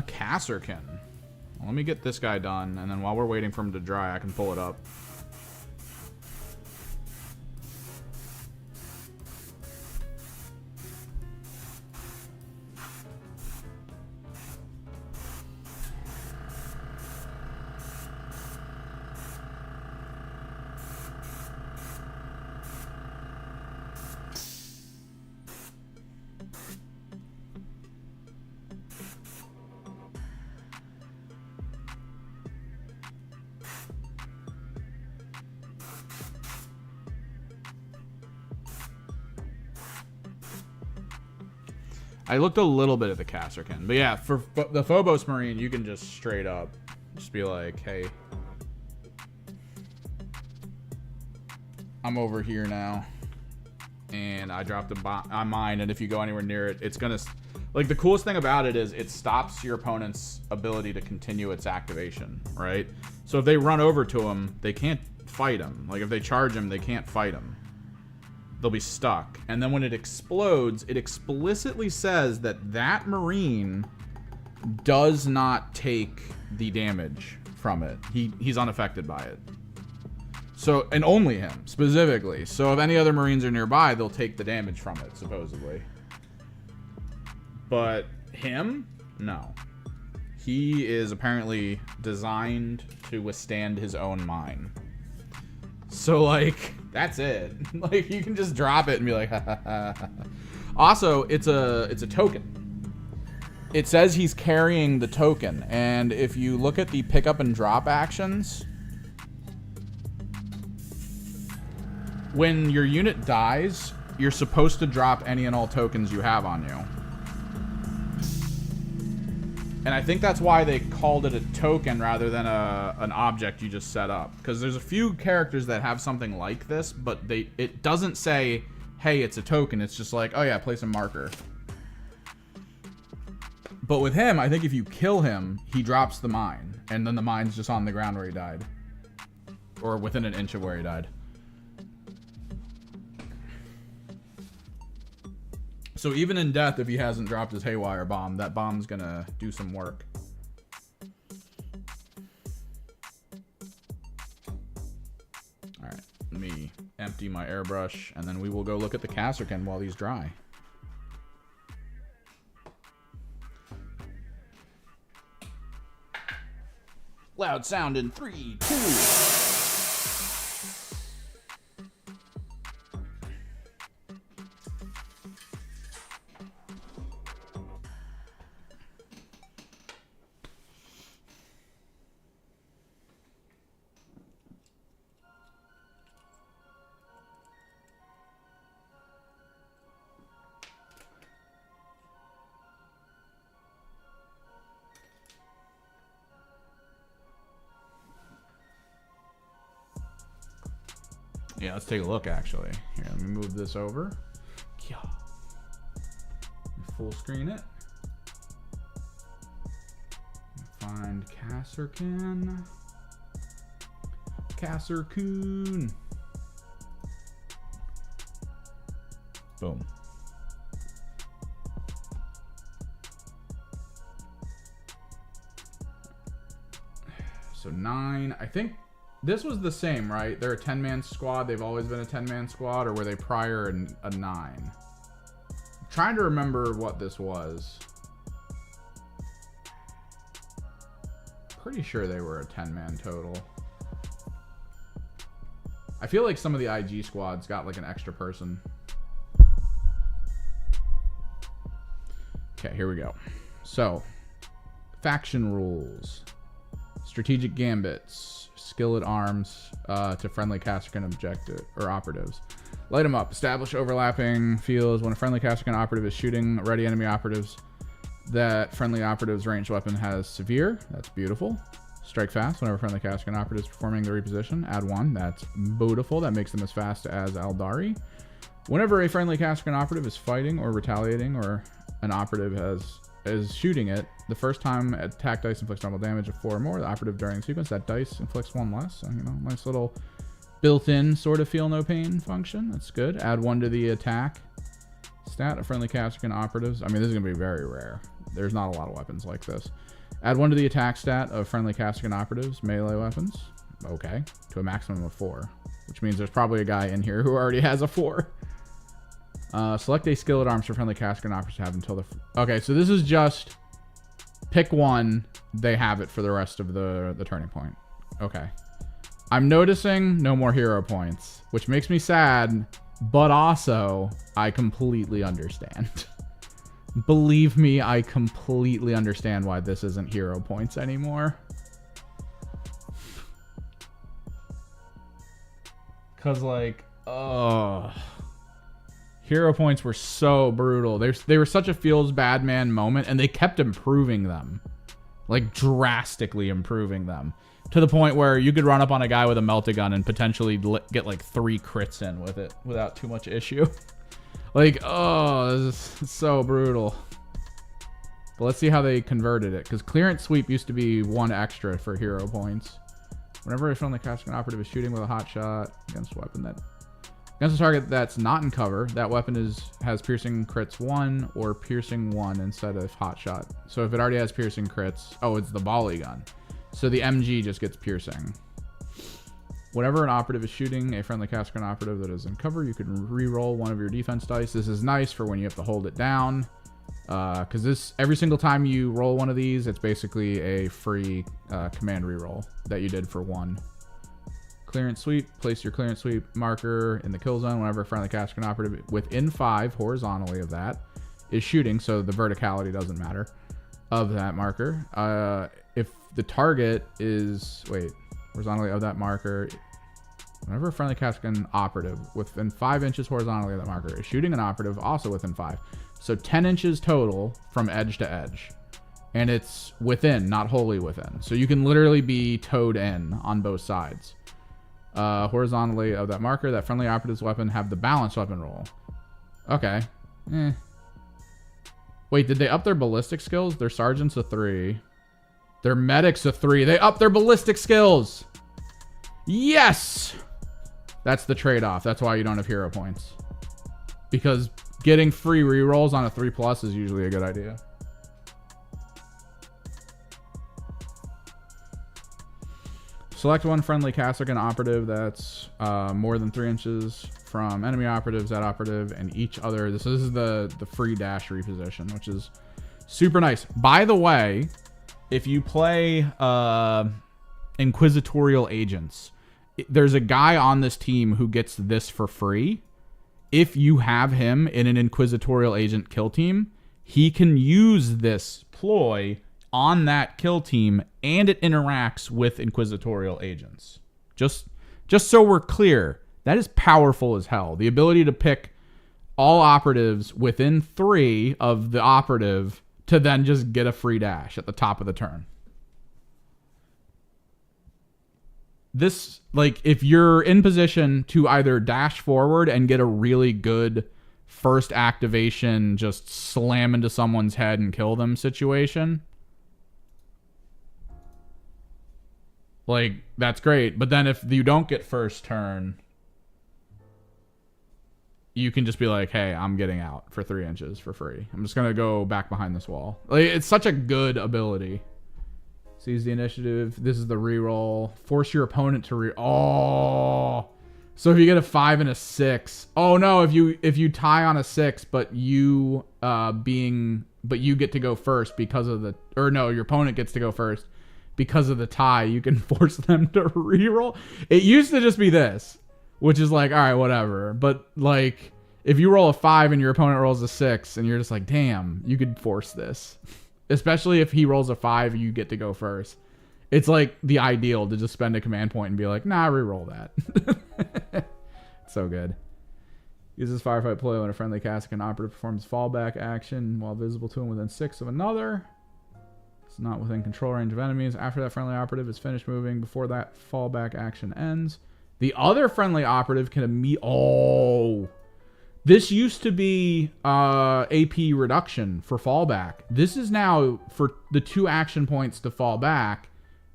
Kasserkin. Well, let me get this guy done, and then while we're waiting for him to dry, I can pull it up. I looked a little bit at the Kasserkin, but yeah, for the Phobos Marine, you can just straight up just be like, hey, I'm over here now, and I dropped a mine, and if you go anywhere near it, it's gonna, like, the coolest thing about it is it stops your opponent's ability to continue its activation, right? So if they run over to him, they can't fight him. Like if they charge him, they can't fight him. They'll be stuck. And then when it explodes, it explicitly says that that Marine does not take the damage from it. He's unaffected by it. So, and only him, specifically. So if any other Marines are nearby, they'll take the damage from it, supposedly. But him? No. He is apparently designed to withstand his own mine. So, like, that's it. Like, you can just drop it and be like, ha, ha, ha, ha. Also, it's a token. It says he's carrying the token. And if you look at the pick up and drop actions, when your unit dies, you're supposed to drop any and all tokens you have on you. And I think that's why they called it a token rather than an object you just set up. Because there's a few characters that have something like this, but it doesn't say, hey, it's a token. It's just like, oh yeah, place a marker. But with him, I think if you kill him, he drops the mine. And then the mine's just on the ground where he died. Or within an inch of where he died. So even in death, if he hasn't dropped his haywire bomb, that bomb's gonna do some work. All right, let me empty my airbrush, and then we will go look at the Kasserkin while these dry. Loud sound in 3, 2. Yeah, let's take a look, actually. Here, let me move this over. Yeah. Full screen it. Find Kasserkin. Kasserkin. Boom. So 9, I think. This was the same, right? They're a 10-man squad. They've always been a 10-man squad, or were they prior a 9? I'm trying to remember what this was. Pretty sure they were a 10-man total. I feel like some of the IG squads got like an extra person. Okay, here we go. So, faction rules. Strategic gambits. Skillet arms to friendly Kasserkin objective or operatives. Light them up. Establish overlapping fields. When a friendly Kasserkin operative is shooting ready enemy operatives, that friendly operative's ranged weapon has severe. That's beautiful. Strike fast. Whenever friendly Kasserkin operatives performing the reposition, add 1. That's beautiful. That makes them as fast as Aldari. Whenever a friendly Kasserkin operative is fighting or retaliating, or an operative is shooting it, the first time attack dice inflicts normal damage of 4 or more, the operative during the sequence, that dice inflicts 1 less. So, you know, nice little built-in sort of feel no pain function. That's good. Add 1 to the attack stat of friendly Kasserkin operatives. I mean, this is going to be very rare. There's not a lot of weapons like this. Add 1 to the attack stat of friendly Kasserkin operatives, melee weapons. Okay. To a maximum of 4, which means there's probably a guy in here who already has a 4. Select a skill at arms for friendly Kasserkin operatives to have until the... Okay, so this is just... Pick 1, they have it for the rest of the turning point. Okay. I'm noticing no more hero points, which makes me sad, but also I completely understand. Believe me, I completely understand why this isn't hero points anymore. Because, like, hero points were so brutal. They were such a feels bad man moment, and they kept improving them. Like, drastically improving them. To the point where you could run up on a guy with a melta-gun and potentially get like 3 crits in with it without too much issue. Like, oh, this is so brutal. But let's see how they converted it. Because clearance sweep used to be 1 extra for hero points. Whenever a friendly Cascan operative is shooting with a hot shot against a weapon that against a target that's not in cover, that weapon has piercing crits 1 or piercing 1 instead of hot shot. So if it already has piercing crits, oh, it's the volley gun. So the MG just gets piercing. Whenever an operative is shooting a friendly Cascan operative that is in cover, you can re-roll one of your defense dice. This is nice for when you have to hold it down. Because this, every single time you roll one of these, it's basically a free command reroll that you did for 1. Clearance sweep. Place your clearance sweep marker in the kill zone whenever a friendly Cascan operative within 5 horizontally of that is shooting, so the verticality doesn't matter, of that marker. If the target is, horizontally of that marker, whenever a friendly Cascan operative within 5 inches horizontally of that marker is shooting an operative also within 5. So 10 inches total from edge to edge. And it's within, not wholly within. So you can literally be towed in on both sides. Horizontally of that marker, that friendly operative's weapon have the balanced weapon roll. Okay. Wait, did they up their ballistic skills? Their sergeants a 3. Their medics a 3. They up their ballistic skills. Yes! That's the trade-off. That's why you don't have hero points. Because getting free rerolls on a 3+ is usually a good idea. Select one friendly Cascan operative that's more than 3 inches from enemy operatives, that operative, and each other. This is the free dash reposition, which is super nice. By the way, if you play Inquisitorial Agents, there's a guy on this team who gets this for free. If you have him in an Inquisitorial Agent kill team, he can use this ploy on that kill team, and it interacts with Inquisitorial Agents. Just so we're clear, that is powerful as hell. The ability to pick all operatives within 3 of the operative to then just get a free dash at the top of the turn. This, like, if you're in position to either dash forward and get a really good first activation, just slam into someone's head and kill them situation, like, that's great. But then if you don't get first turn, you can just be like, hey, I'm getting out for 3 inches for free. I'm just going to go back behind this wall. Like, it's such a good ability. Seize the initiative. This is the reroll. Force your opponent to oh. So if you get a 5 and a 6. Oh no, if you tie on a 6, but you get to go first because of the, or no, your opponent gets to go first because of the tie, you can force them to reroll. It used to just be this, which is like, all right, whatever. But like, if you roll a 5 and your opponent rolls a 6, and you're just like, damn, you could force this. Especially if he rolls a 5, you get to go first. It's like the ideal to just spend a command point and be like, nah, reroll that. So good. Uses firefight ploy when a friendly Cascan operative performs fallback action while visible to him within 6 of another. It's not within control range of enemies. After that friendly operative is finished moving, before that fallback action ends, the other friendly operative can immediately... This used to be AP reduction for fallback. This is now for the 2 action points to fall back.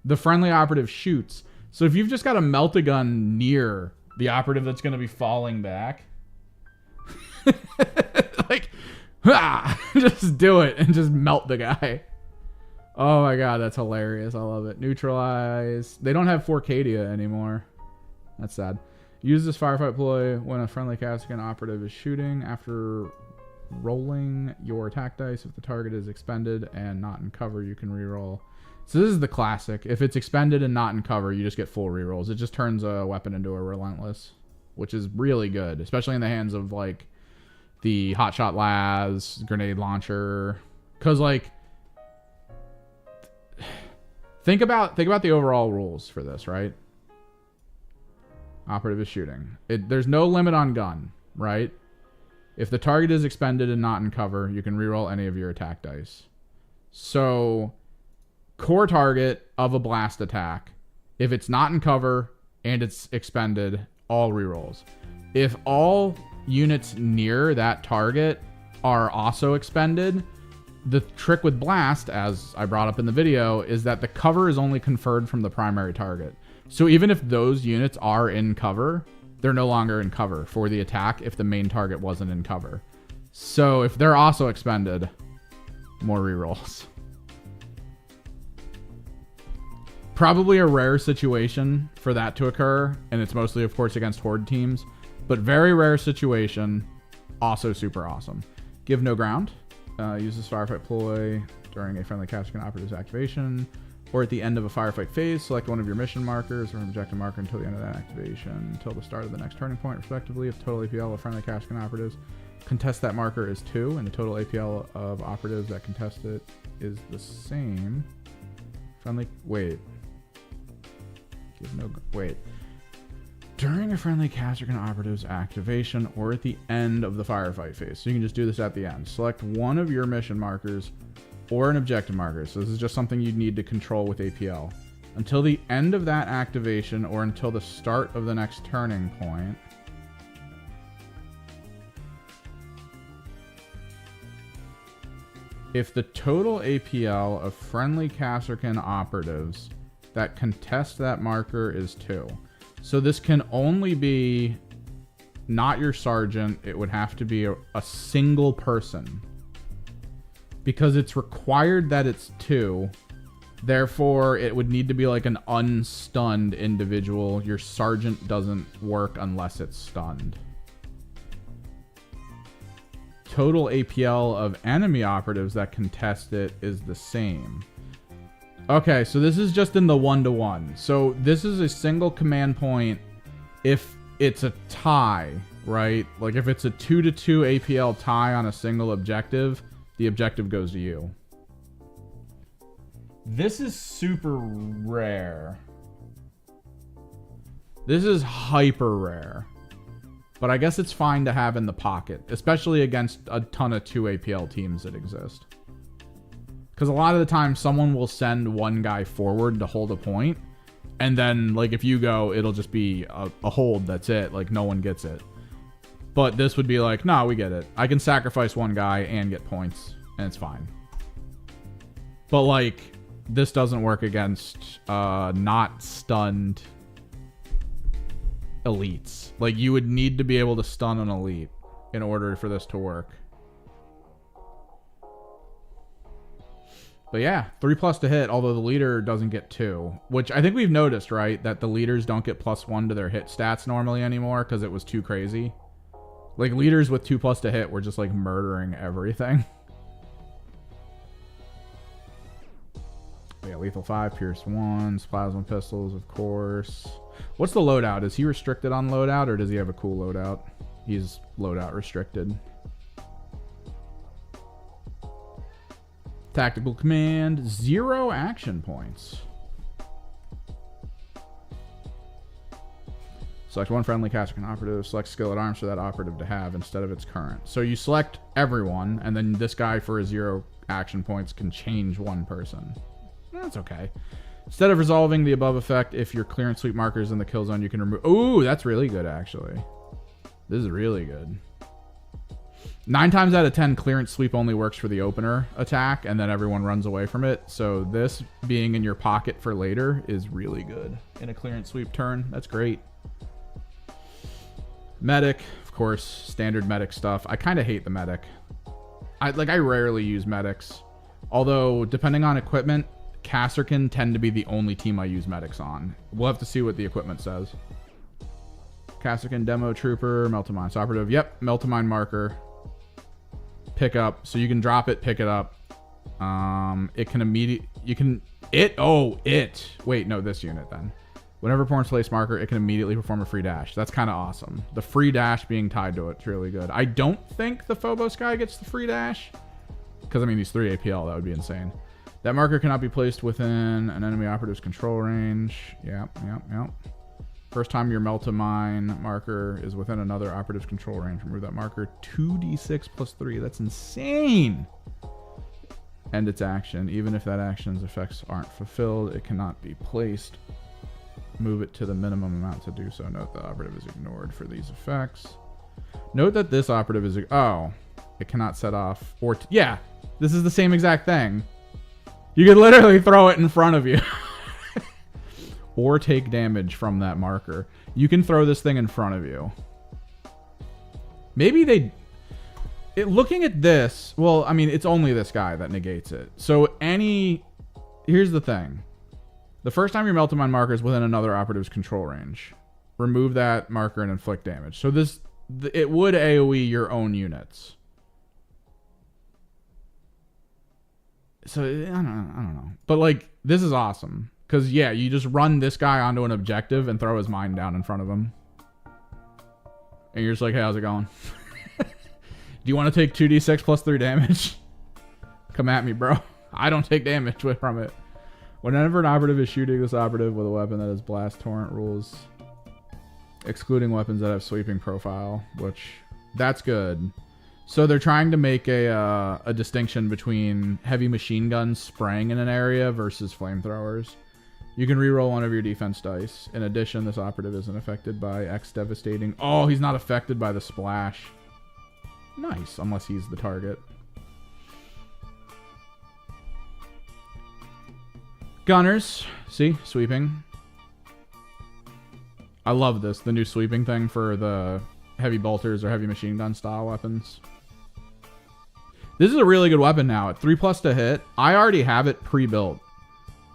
The friendly operative shoots. So if you've just got a melt-a-gun near the operative that's going to be falling back, like, just do it and just melt the guy. Oh my god, that's hilarious. I love it. Neutralize. They don't have 4Cadia anymore. That's sad. Use this firefight ploy when a friendly Cascan operative is shooting after rolling your attack dice. If the target is expended and not in cover, you can reroll. So this is the classic. If it's expended and not in cover, you just get full rerolls. It just turns a weapon into a relentless, which is really good, especially in the hands of like the hotshot las, grenade launcher. Because like, think about the overall rules for this, right? Operative is shooting. There's no limit on gun, right? If the target is expended and not in cover, you can reroll any of your attack dice. So, core target of a blast attack, if it's not in cover and it's expended, all rerolls. If all units near that target are also expended, the trick with blast, as I brought up in the video, is that the cover is only conferred from the primary target. So even if those units are in cover, they're no longer in cover for the attack if the main target wasn't in cover. So if they're also expended, more rerolls. Probably a rare situation for that to occur, and it's mostly, of course, against Horde teams. But very rare situation, also super awesome. Give no ground. Use this firefight ploy during a friendly Castrican operative's activation, or at the end of a firefight phase. Select one of your mission markers or an objective marker until the end of that activation, until the start of the next turning point, respectively. If total APL of friendly Castrican operatives contest that marker is 2, and the total APL of operatives that contest it is the same. Friendly. Wait. During a friendly Castrican operative's activation or at the end of the firefight phase. So you can just do this at the end. Select one of your mission markers or an objective marker. So this is just something you need to control with APL. Until the end of that activation or until the start of the next turning point. If the total APL of friendly Castrican operatives that contest that marker is 2. So this can only be not your sergeant. It would have to be a single person. Because it's required that it's 2. Therefore, it would need to be like an unstunned individual. Your sergeant doesn't work unless it's stunned. Total APL of enemy operatives that contest it is the same. Okay, so this is just in the 1-to-1. So this is a single command point if it's a tie, right? Like if it's a 2-to-2 APL tie on a single objective, the objective goes to you. This is super rare. This is hyper rare. But I guess it's fine to have in the pocket, especially against a ton of 2 APL teams that exist. Because a lot of the time, someone will send one guy forward to hold a point. And then, like, if you go, it'll just be a hold. That's it. Like, no one gets it. But this would be like, nah, we get it. I can sacrifice one guy and get points. And it's fine. But, like, this doesn't work against not stunned elites. Like, you would need to be able to stun an elite in order for this to work. But yeah, 3+ to hit, although the leader doesn't get 2. Which I think we've noticed, right? That the leaders don't get +1 to their hit stats normally anymore because it was too crazy. Like, leaders with 2+ to hit were just, like, murdering everything. But yeah, lethal 5, pierce 1, plasma pistols, of course. What's the loadout? Is he restricted on loadout, or does he have a cool loadout? He's loadout restricted. Tactical command, 0 action points. Select one friendly Castrican operative. Select skill at arms for that operative to have instead of its current. So you select everyone, and then this guy for a 0 action points can change one person. That's okay. Instead of resolving the above effect, if your clearance sweep marker is in the kill zone, you can remove... Ooh, that's really good, actually. This is really good. 9 times out of 10, clearance sweep only works for the opener attack, and then everyone runs away from it. So this being in your pocket for later is really good. In a clearance sweep turn, that's great. Medic, of course, standard medic stuff. I kind of hate the medic. I rarely use medics. Although, depending on equipment, Castrican tend to be the only team I use medics on. We'll have to see what the equipment says. Castrican demo trooper, melt-a-mine operative. Yep, melt-a-mine marker. Pick up, so you can drop it, pick it up. It can wait, no, this unit then. Whenever performs place marker, it can immediately perform a free dash. That's kind of awesome. The free dash being tied to it's really good. I don't think the Phobos guy gets the free dash, because I mean he's 3 APL, that would be insane. That marker cannot be placed within an enemy operative's control range. Yep. First time your melt-a-mine marker is within another operative's control range, remove that marker. 2d6 + 3. That's insane. End its action. Even if that action's effects aren't fulfilled, it cannot be placed. Move it to the minimum amount to do so. Note the operative is ignored for these effects. Note that this operative is... Oh. It cannot set off... yeah. This is the same exact thing. You could literally throw it in front of you. or take damage from that marker. You can throw this thing in front of you. Maybe they... looking at this... Well, I mean, it's only this guy that negates it. So any... Here's the thing. The first time your Meltamine marker is within another operative's control range. Remove that marker and inflict damage. So this... It would AoE your own units. So, I don't know. But, like, this is awesome. Because, yeah, you just run this guy onto an objective and throw his mine down in front of him. And you're just like, hey, how's it going? Do you want to take 2d6 plus 3 damage? Come at me, bro. I don't take damage from it. Whenever an operative is shooting this operative with a weapon that has blast torrent rules, excluding weapons that have sweeping profile, which, that's good. So they're trying to make a distinction between heavy machine guns spraying in an area versus flamethrowers. You can reroll one of your defense dice. In addition, this operative isn't affected by X devastating. Oh, he's not affected by the splash. Nice, unless he's the target. Gunners. See? Sweeping. I love this. The new sweeping thing for the heavy bolters or heavy machine gun style weapons. This is a really good weapon now. At 3+ to hit, I already have it pre-built.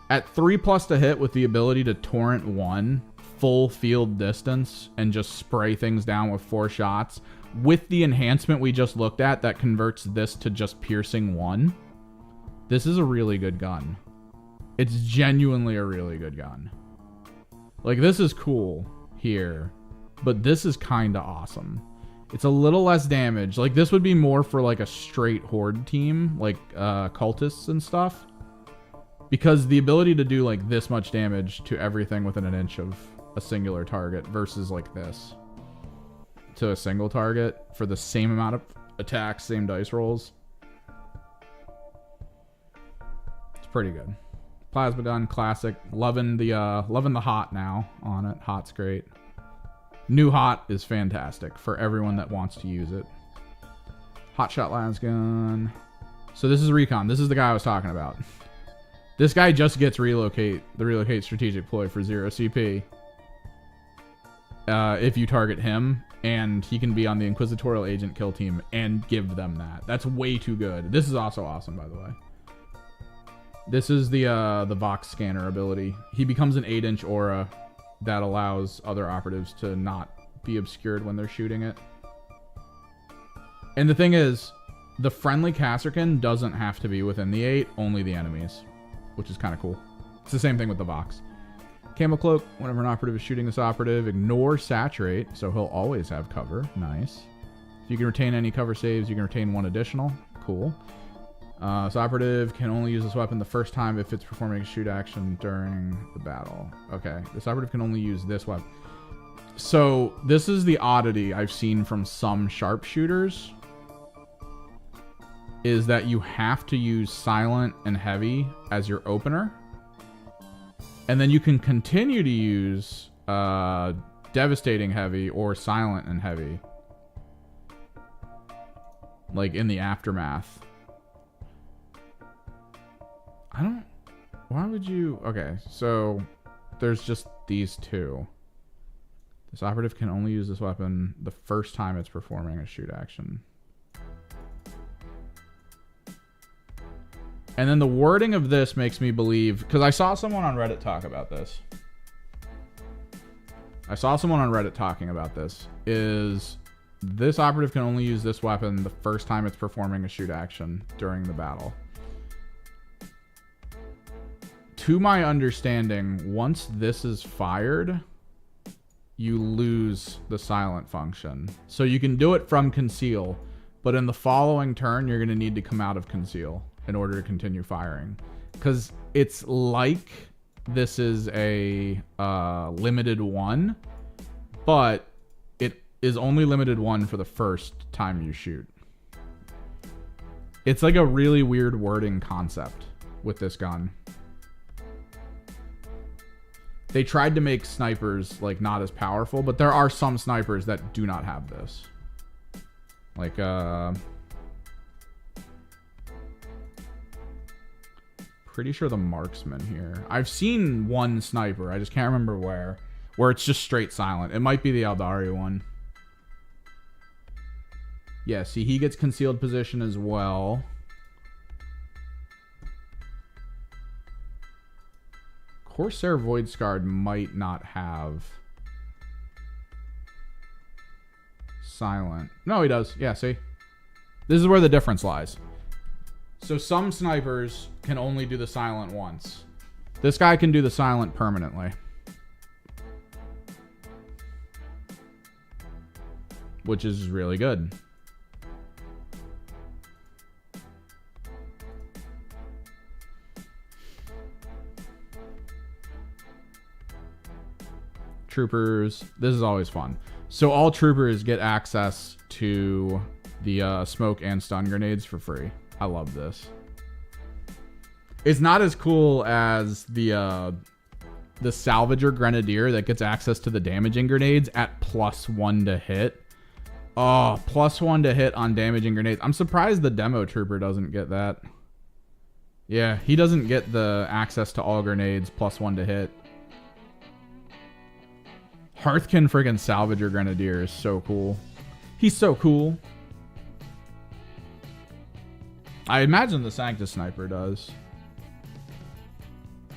At 3+ to hit with the ability to torrent 1 full field distance and just spray things down with 4 shots, with the enhancement we just looked at that converts this to just piercing 1, this is a really good gun. It's genuinely a really good gun. Like, this is cool here, but this is kind of awesome. It's a little less damage. Like, this would be more for, like, a straight horde team, like, cultists and stuff. Because the ability to do, like, this much damage to everything within an inch of a singular target versus, like, this. To a single target for the same amount of attacks, same dice rolls. It's pretty good. Plasma gun, classic. Loving the hot now on it. Hot's great. New hot is fantastic for everyone that wants to use it. Hot shot las gun. So this is recon. This is the guy I was talking about. This guy just gets the relocate strategic ploy for 0 CP. If you target him, and he can be on the Inquisitorial Agent kill team and give them that. That's way too good. This is also awesome, by the way. This is the Vox scanner ability. He becomes an 8-inch aura that allows other operatives to not be obscured when they're shooting it. And the thing is, the friendly Kasserkin doesn't have to be within the 8, only the enemies, which is kind of cool. It's the same thing with the Vox. Camo Cloak, whenever an operative is shooting this operative, ignore Saturate, so he'll always have cover. Nice. If you can retain any cover saves, you can retain 1 additional. Cool. This operative can only use this weapon the first time if it's performing a shoot action during the battle. Okay, this operative can only use this weapon. So, this is the oddity I've seen from some sharpshooters, is that you have to use silent and heavy as your opener. And then you can continue to use devastating heavy or silent and heavy. Like in the aftermath. Why would you... Okay, so there's just these two. This operative can only use this weapon the first time it's performing a shoot action. And then the wording of this makes me believe... Because I saw someone on Reddit talk about this. Is this operative can only use this weapon the first time it's performing a shoot action during the battle. To my understanding, once this is fired, you lose the silent function. So you can do it from conceal, but in the following turn, you're going to need to come out of conceal in order to continue firing. Because it's like this is a limited 1, but it is only limited 1 for the first time you shoot. It's like a really weird wording concept with this gun. They tried to make snipers like not as powerful, but there are some snipers that do not have this. Like pretty sure the marksman here. I've seen one sniper. I just can't remember where it's just straight silent. It might be the Aldari one. Yeah, see, he gets concealed position as well. Corsair Void Scarred might not have silent. No, he does. Yeah, see? This is where the difference lies. So some snipers can only do the silent once. This guy can do the silent permanently. Which is really good. Troopers. This is always fun. So all troopers get access to the smoke and stun grenades for free. I love this. It's not as cool as the Salvager Grenadier that gets access to the damaging grenades at +1 to hit. Oh, +1 to hit on damaging grenades. I'm surprised the demo trooper doesn't get that. Yeah, he doesn't get the access to all grenades +1 to hit. Hearthkin friggin' Salvager Grenadier is so cool. He's so cool. I imagine the Sanctus Sniper does.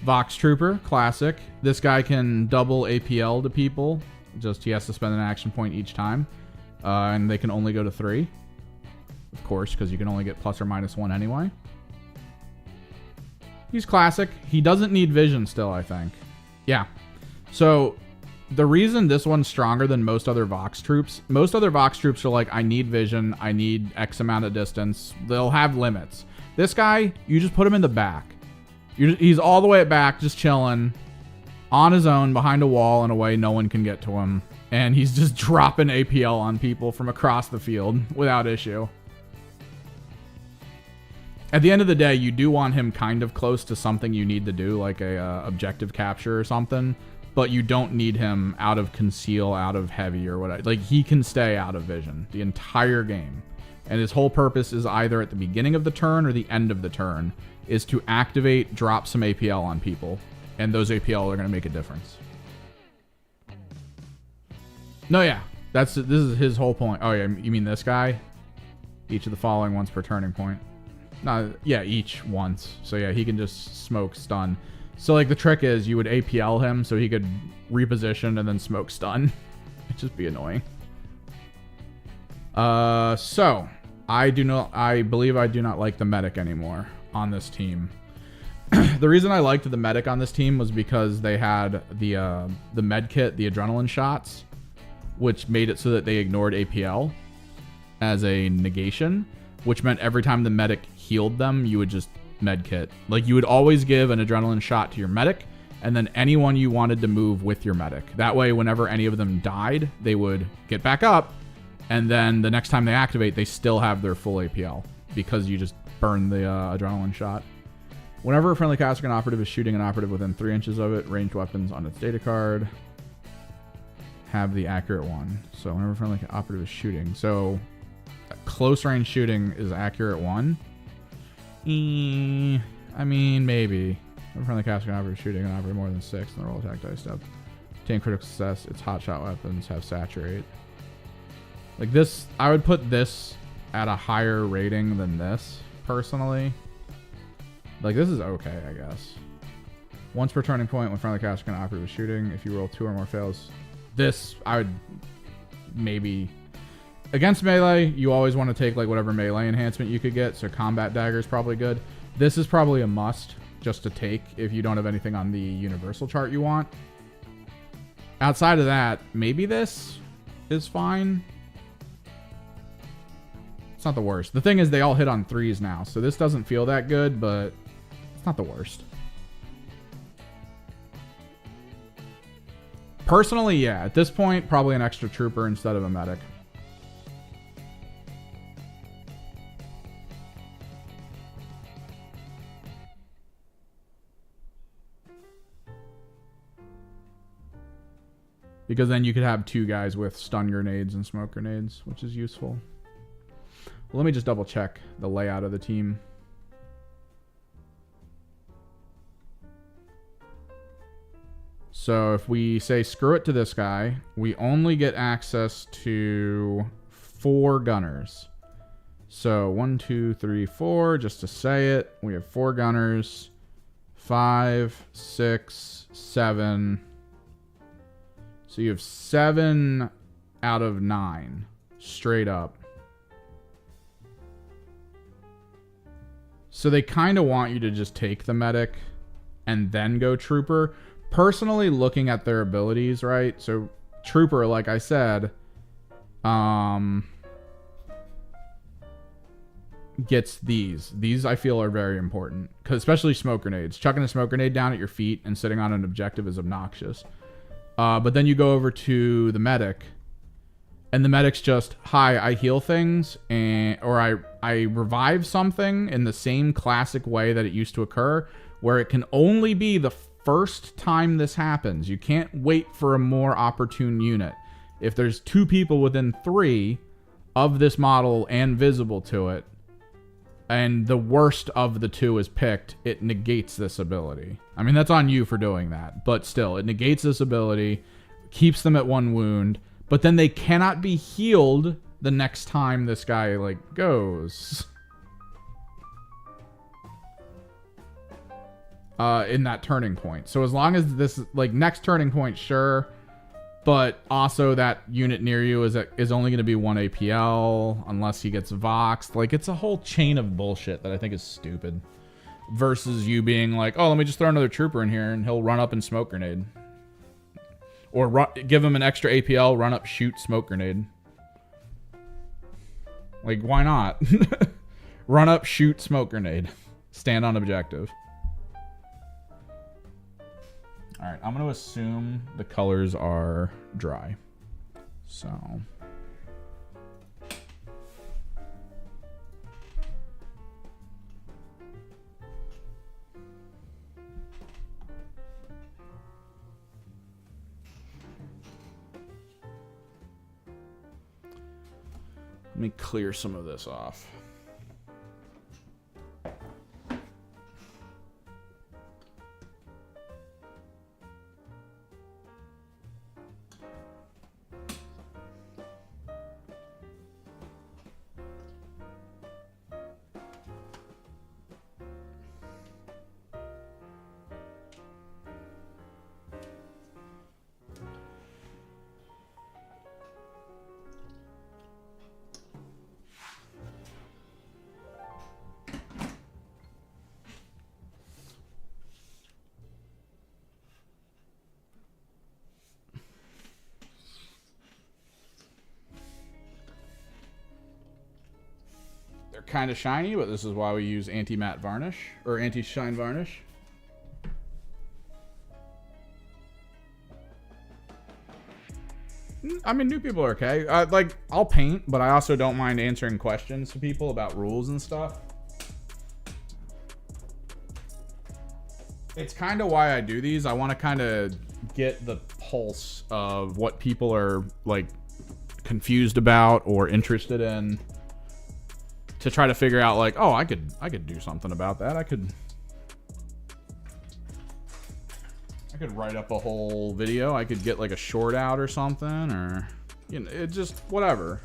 Vox Trooper, classic. This guy can double APL to people. Just he has to spend an action point each time. And they can only go to 3. Of course, because you can only get ±1 anyway. He's classic. He doesn't need vision still, I think. Yeah. So the reason this one's stronger than most other Vox troops are like, I need vision, I need X amount of distance. They'll have limits. This guy, you just put him in the back. He's all the way at back, just chilling, on his own, behind a wall in a way no one can get to him. And he's just dropping APL on people from across the field without issue. At the end of the day, you do want him kind of close to something you need to do, like a objective capture or something. But you don't need him out of conceal, out of heavy or whatever. Like, he can stay out of vision the entire game. And his whole purpose is either at the beginning of the turn or the end of the turn, is to activate, drop some APL on people. And those APL are going to make a difference. No, yeah. This is his whole point. Oh, yeah. You mean this guy? Each of the following once per turning point. No, yeah, each once. So, yeah, he can just smoke, stun. So, like, the trick is you would APL him so he could reposition and then smoke stun. It'd just be annoying. So, I believe I do not like the medic anymore on this team. The reason I liked the medic on this team was because they had the med kit, the adrenaline shots, which made it so that they ignored APL as a negation, which meant every time the medic healed them, you would just med kit. Like, you would always give an adrenaline shot to your medic, and then anyone you wanted to move with your medic. That way, whenever any of them died, they would get back up, and then the next time they activate, they still have their full APL because you just burned the adrenaline shot. Whenever a friendly caster operative is shooting an operative within 3 inches of it, ranged weapons on its data card have the accurate one. So whenever a friendly operative is shooting, so close range shooting is accurate 1. I mean, maybe. Whenever a friendly caster operative is shooting an operative more than 6 in the roll attack dice step, obtain critical success. Its hotshot weapons have saturate. Like this, I would put this at a higher rating than this personally. Like, this is okay, I guess. Once per turning point, when friendly caster operative is shooting, if you roll 2 or more fails, this I would maybe. Against melee, you always want to take like whatever melee enhancement you could get, so combat dagger is probably good. This is probably a must just to take if you don't have anything on the universal chart you want. Outside of that, maybe this is fine. It's not the worst. The thing is, they all hit on 3s now, so this doesn't feel that good, but it's not the worst. Personally, yeah. At this point, probably an extra trooper instead of a medic. Because then you could have 2 guys with stun grenades and smoke grenades, which is useful. Well, let me just double check the layout of the team. So if we say screw it to this guy, we only get access to 4 gunners. So 1, 2, 3, 4, just to say it, we have 4 gunners. 5, 6, 7. So you have 7 out of 9 straight up. So they kind of want you to just take the medic and then go trooper. Personally, looking at their abilities, right? So trooper, like I said, gets these. These I feel are very important, because especially smoke grenades. Chucking a smoke grenade down at your feet and sitting on an objective is obnoxious. But then you go over to the medic, and the medic's just, hi, I heal things, or I revive something in the same classic way that it used to occur, where it can only be the first time this happens. You can't wait for a more opportune unit. If there's 2 people within 3 of this model and visible to it, and the worst of the 2 is picked, it negates this ability. I mean, that's on you for doing that, but still, it negates this ability, keeps them at 1 wound, but then they cannot be healed the next time this guy, like, goes. In that turning point. So as long as this, like, next turning point, sure, but also that unit near you is only going to be 1 APL unless he gets voxed. Like, it's a whole chain of bullshit that I think is stupid. Versus you being like, oh, let me just throw another trooper in here and he'll run up and smoke grenade. Or give him an extra APL, run up, shoot, smoke grenade. Like, why not? Run up, shoot, smoke grenade. Stand on objective. Alright, I'm going to assume the colors are dry. So... let me clear some of this off. They're kind of shiny, but this is why we use anti-matte varnish, or anti-shine varnish. I mean, new people are okay. Like, I'll paint, but I also don't mind answering questions to people about rules and stuff. It's kind of why I do these. I want to kind of get the pulse of what people are, like, confused about or interested in, to try to figure out, like, oh, I could do something about that. I could write up a whole video. I could get like a short out or something, or, you know, it just, whatever.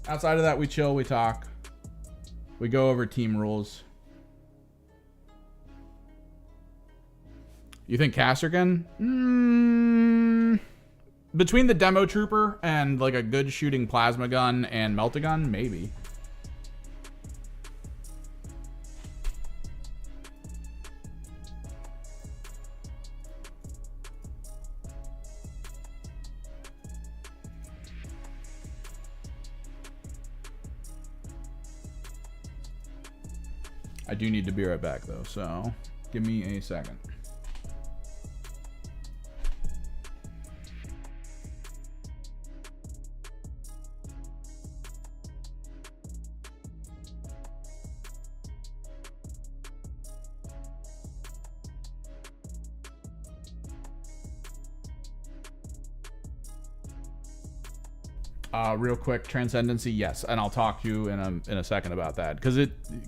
Outside of that, we chill, we talk, we go over team rules. You think Castergan? Between the demo trooper and like a good shooting plasma gun and melt-a-gun, maybe. I do need to be right back though, so give me a second. Real quick, transcendency, yes, and I'll talk to you in a second about that, because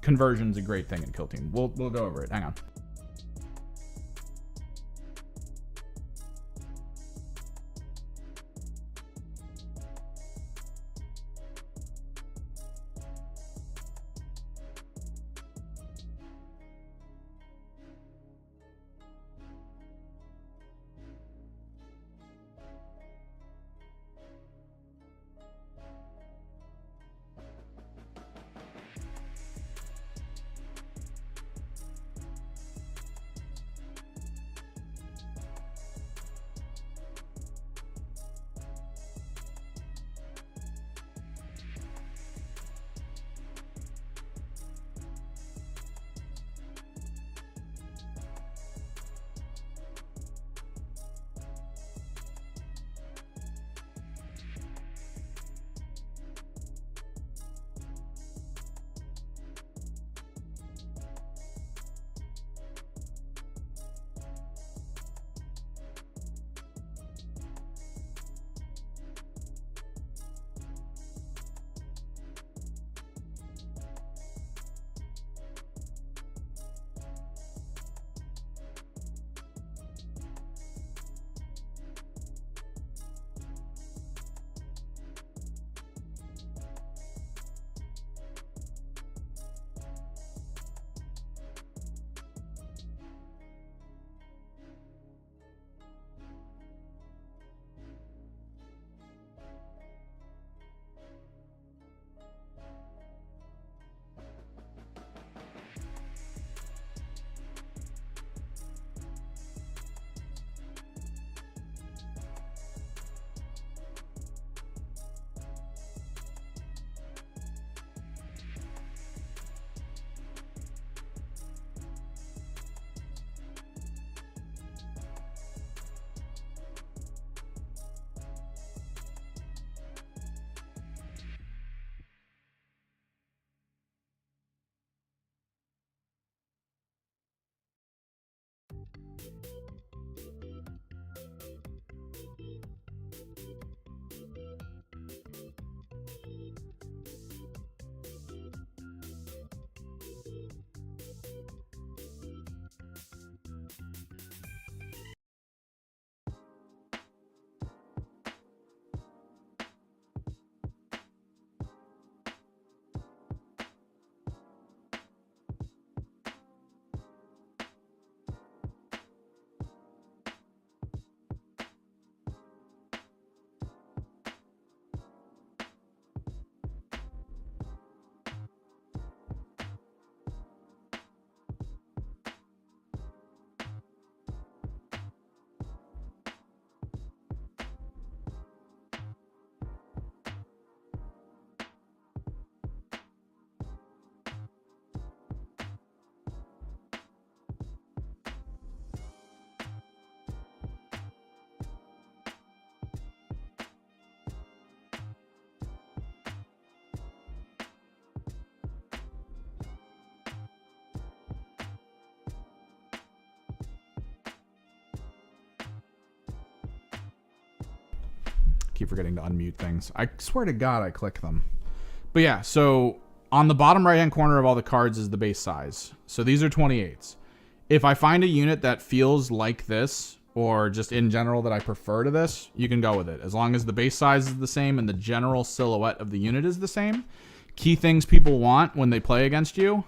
conversion's a great thing in Kill Team. We'll go over it. Hang on. keep forgetting to unmute things. I swear to God I click them. But yeah, so on the bottom right-hand corner of all the cards is the base size. So these are 28s. If I find a unit that feels like this, or just in general that I prefer to this, you can go with it. As long as the base size is the same and the general silhouette of the unit is the same. Key things people want when they play against you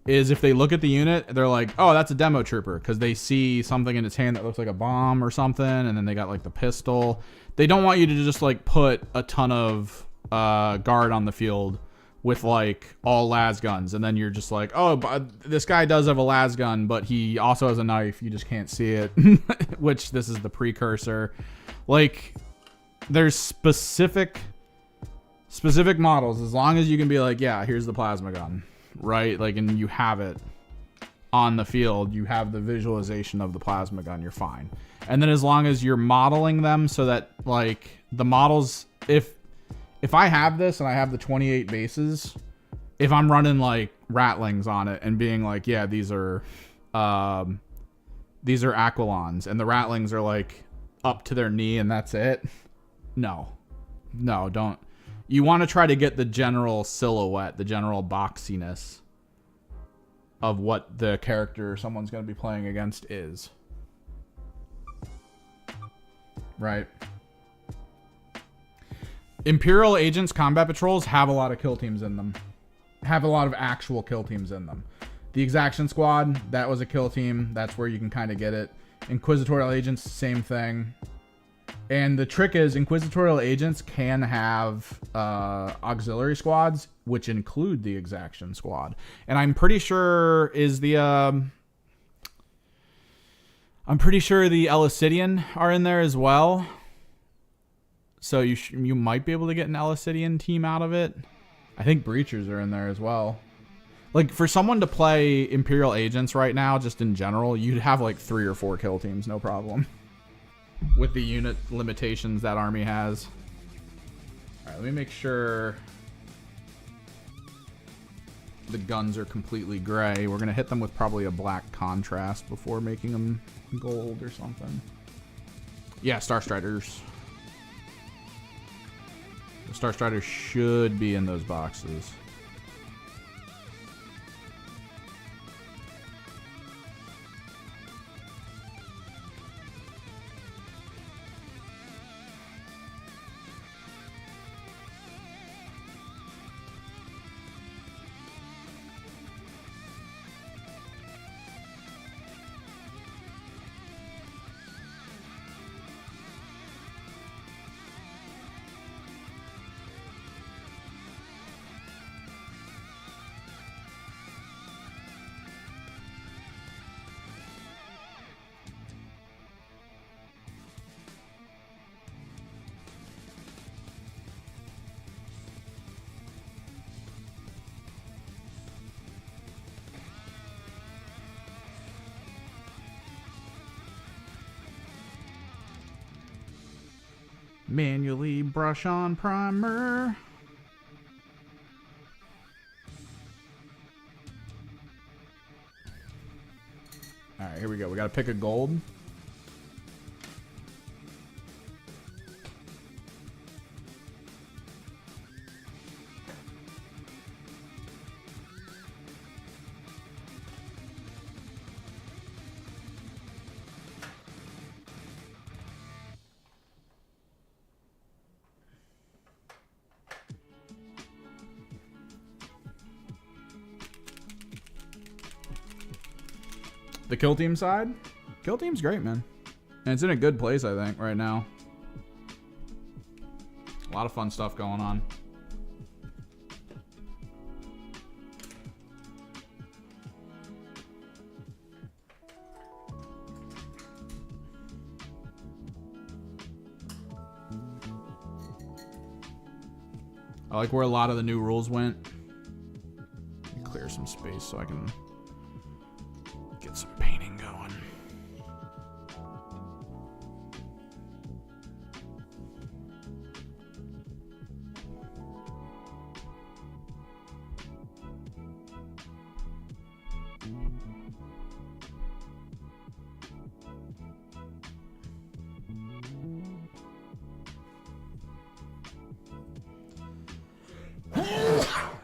is if they look at the unit, they're like, oh, that's a demo trooper, because they see something in its hand that looks like a bomb or something, and then they got like the pistol. They don't want you to just like put a ton of guard on the field with like all las guns, and then you're just like, oh, but this guy does have a las gun, but he also has a knife, you just can't see it. Which this is the precursor. Like, there's specific models, as long as you can be like, yeah, here's the plasma gun, right? Like, and you have it on the field, you have the visualization of the plasma gun, you're fine. And then as long as you're modeling them so that like the models, if I have this and I have the 28 bases, if I'm running like Ratlings on it and being like, yeah, these are Aquilons, and the Ratlings are like up to their knee and that's it. No, don't. You want to try to get the general silhouette, the general boxiness of what the character someone's going to be playing against is. Right. Imperial agents, combat patrols have a lot of kill teams in them. Have a lot of actual kill teams in them. The Exaction Squad, that was a kill team. That's where you can kind of get it. Inquisitorial agents, same thing. And the trick is Inquisitorial agents can have auxiliary squads, which include the Exaction Squad. And I'm pretty sure the Elicidian are in there as well. So you might be able to get an Elicidian team out of it. I think Breachers are in there as well. Like, for someone to play Imperial agents right now, just in general, you'd have like 3 or 4 kill teams, no problem. With the unit limitations that army has. Alright, let me make sure the guns are completely gray. We're going to hit them with probably a black contrast before making them gold or something. Yeah, Star Striders. The Star Striders should be in those boxes. Manually brush on primer. Alright, here we go. We gotta pick a gold. The kill team side? Kill team's great, man. And it's in a good place, I think, right now. A lot of fun stuff going on. I like where a lot of the new rules went. Clear some space so I can get some painting going.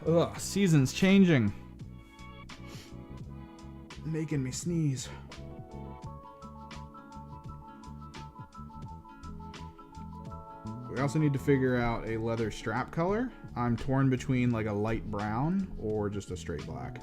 Ugh, season's changing. Making me sneeze. We also need to figure out a leather strap color. I'm torn between like a light brown or just a straight black.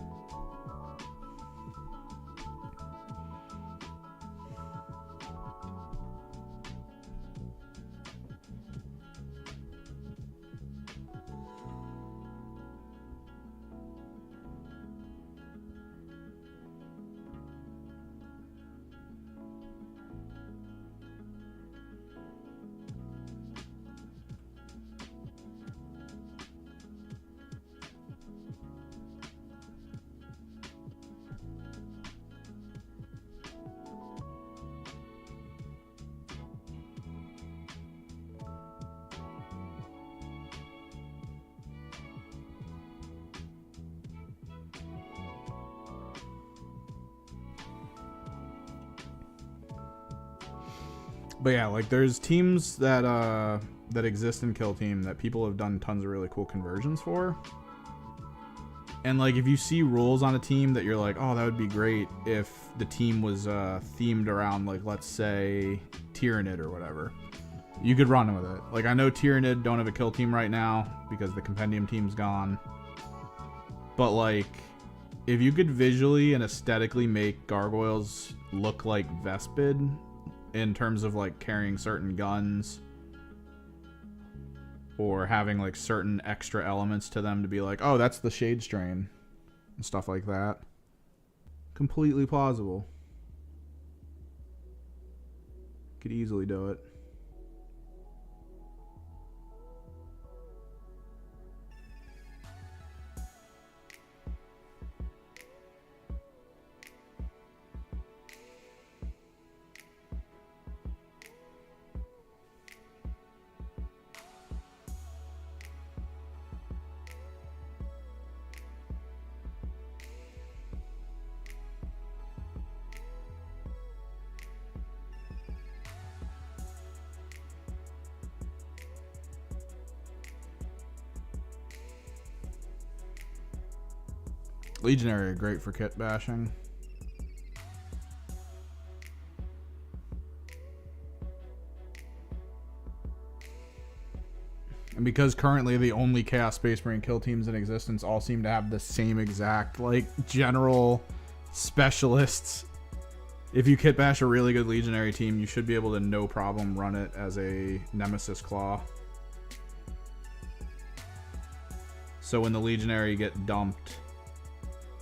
But yeah, like there's teams that that exist in Kill Team that people have done tons of really cool conversions for. And like if you see rules on a team that you're like, oh, that would be great if the team was themed around, like, let's say Tyrannid or whatever, you could run with it. Like I know Tyrannid don't have a Kill Team right now because the Compendium team's gone. But like if you could visually and aesthetically make gargoyles look like Vespid in terms of like carrying certain guns or having like certain extra elements to them to be like, oh, that's the Shade Strain and stuff like that. Completely plausible. Could easily do it. Legionary are great for kit bashing. And because currently the only Chaos Space Marine kill teams in existence all seem to have the same exact, like, general specialists, if you kit bash a really good Legionary team, you should be able to no problem run it as a Nemesis Claw. So when the Legionary get dumped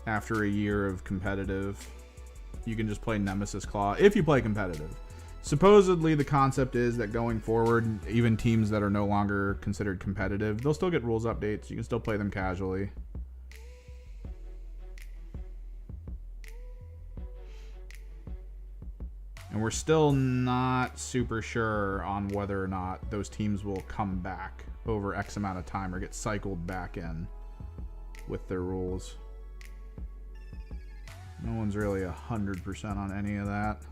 after a year of competitive, you can just play Nemesis Claw if you play competitive. Supposedly the concept is that going forward, even teams that are no longer considered competitive, they'll still get rules updates. You can still play them casually. And we're still not super sure on whether or not those teams will come back over X amount of time or get cycled back in with their rules. No one's really 100% on any of that.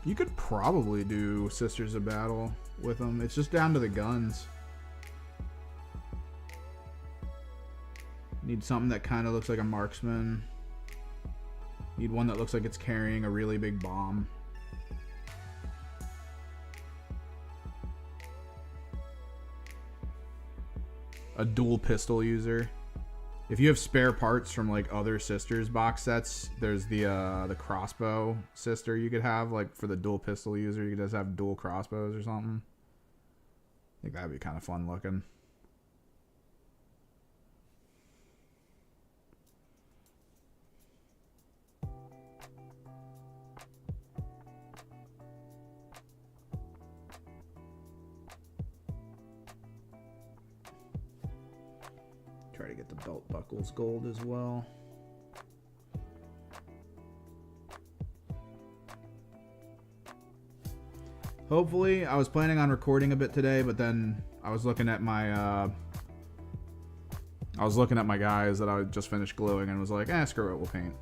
You could probably do Sisters of Battle with them. It's just down to the guns. Need something that kind of looks like a marksman. Need one that looks like it's carrying a really big bomb. A dual pistol user. If you have spare parts from like other Sisters box sets, there's the crossbow sister you could have, like for the dual pistol user. You could just have dual crossbows or something. I think that'd be kind of fun looking. Try to get the belt buckles gold as well. hopefully, I was planning on recording a bit today, but then I was looking at my guys that I just finished gluing and was like, screw it, we'll paint.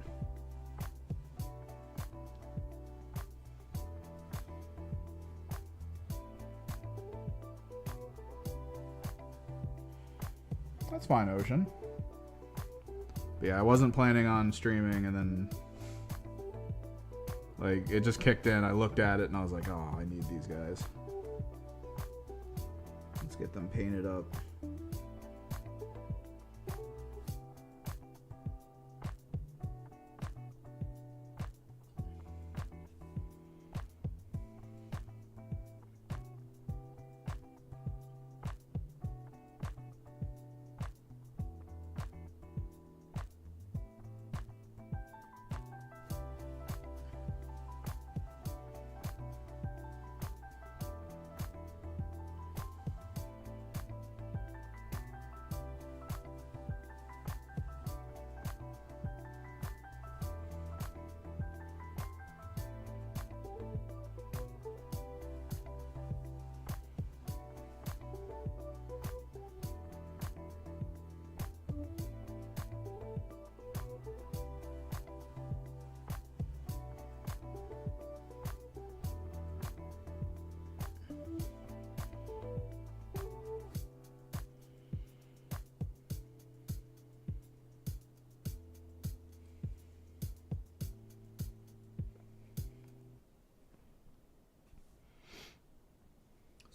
That's fine, Ocean. But yeah, I wasn't planning on streaming, and then like it just kicked in. I looked at it and I was like, oh, I need these guys. Let's get them painted up.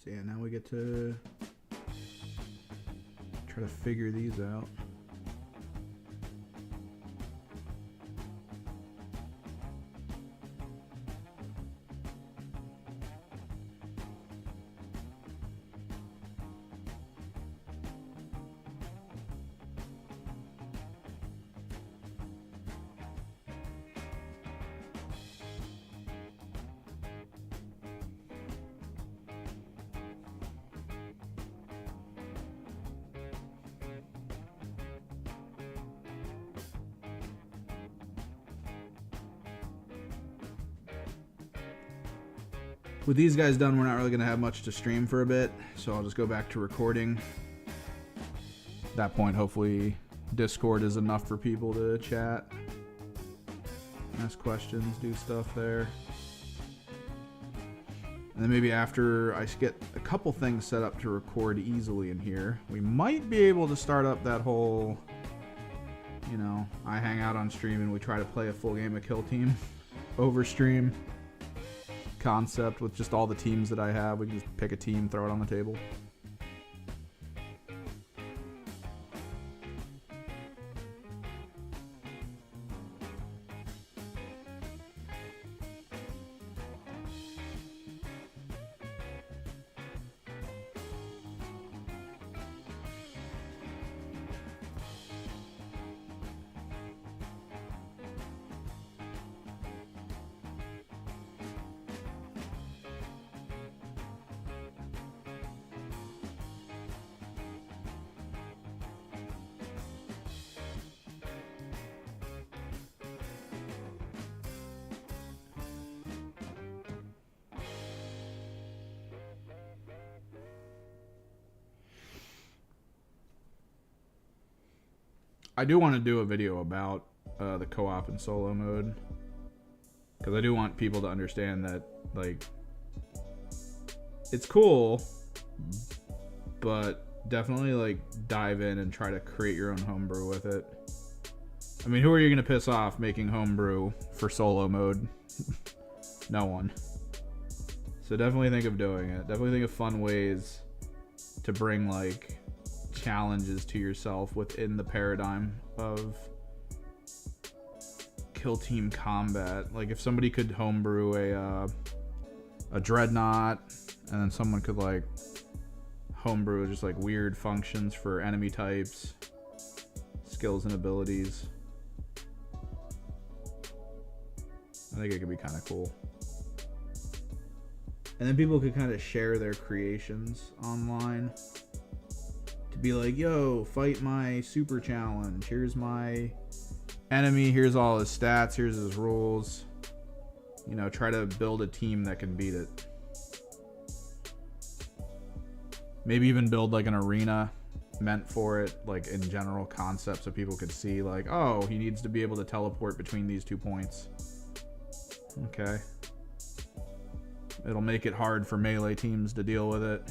So yeah, now we get to try to figure these out. With these guys done, we're not really going to have much to stream for a bit, so I'll just go back to recording. At that point, hopefully Discord is enough for people to chat, ask questions, do stuff there. And then maybe after I get a couple things set up to record easily in here, we might be able to start up that whole, you know, I hang out on stream and we try to play a full game of Kill Team over stream concept with just all the teams that I have. We can just pick a team, throw it on the table. I do want to do a video about the co-op and solo mode, because I do want people to understand that, like, it's cool, but definitely, like, dive in and try to create your own homebrew with it. I mean, who are you going to piss off making homebrew for solo mode? No one. So definitely think of doing it. Definitely think of fun ways to bring, like, challenges to yourself within the paradigm of kill team combat. Like, if somebody could homebrew a dreadnought, and then someone could, like, homebrew just, like, weird functions for enemy types, skills and abilities, I think it could be kind of cool. And then people could kind of share their creations online. To be like, yo, fight my super challenge. Here's my enemy. Here's all his stats. Here's his rules. You know, try to build a team that can beat it. Maybe even build like an arena meant for it, like in general concept, so people could see like, oh, he needs to be able to teleport between these 2 points. Okay. It'll make it hard for melee teams to deal with it.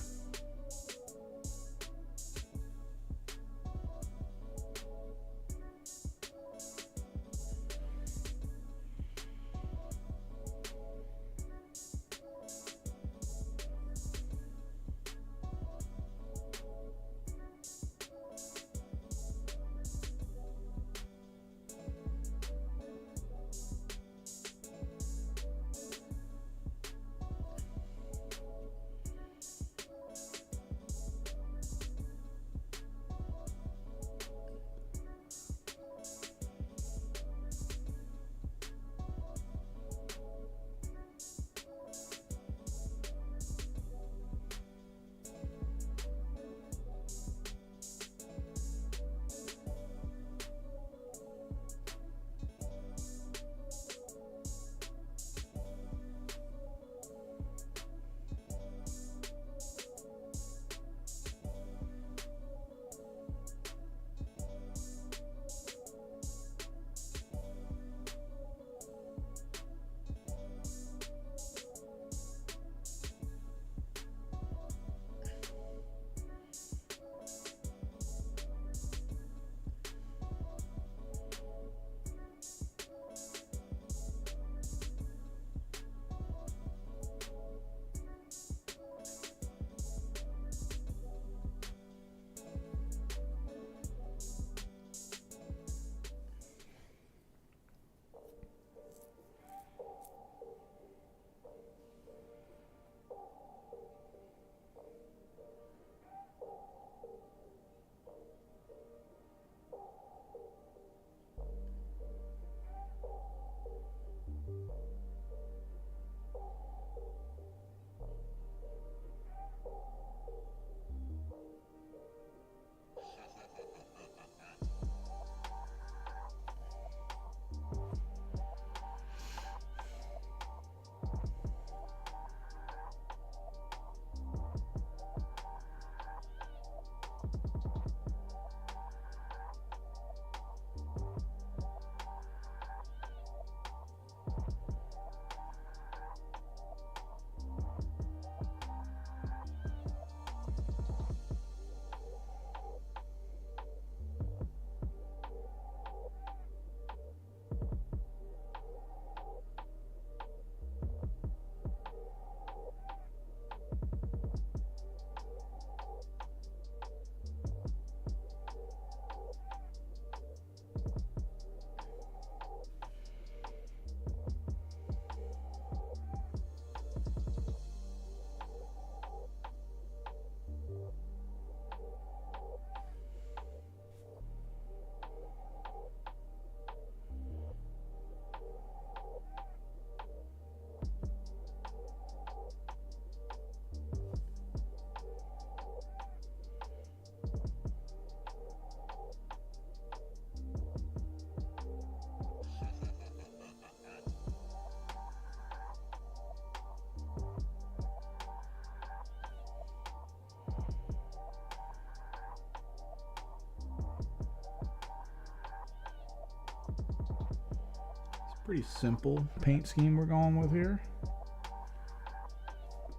Pretty simple paint scheme we're going with here.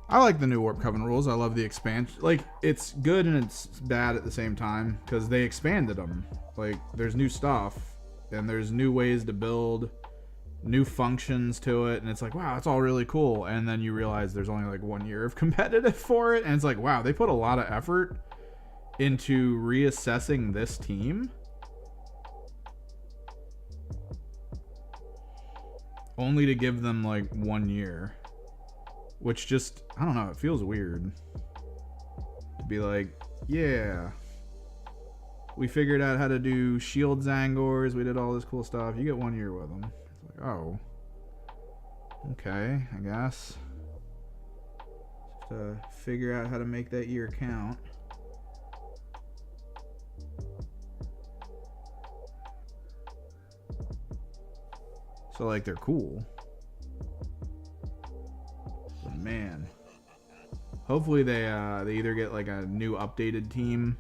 I like the new Warp Coven rules. I love the expansion. Like, it's good and it's bad at the same time because they expanded them. Like, there's new stuff and there's new ways to build, new functions to it, and it's like, wow, that's all really cool. And then you realize there's only like 1 year of competitive for it, and it's like, wow, they put a lot of effort into reassessing this team only to give them like 1 year, which just, I don't know, it feels weird to be like, yeah, we figured out how to do shield Zangors, we did all this cool stuff, you get 1 year with them. It's like, oh, okay, I guess just to figure out how to make that year count. So, like, they're cool. But man, Hopefully they either get like a new updated team,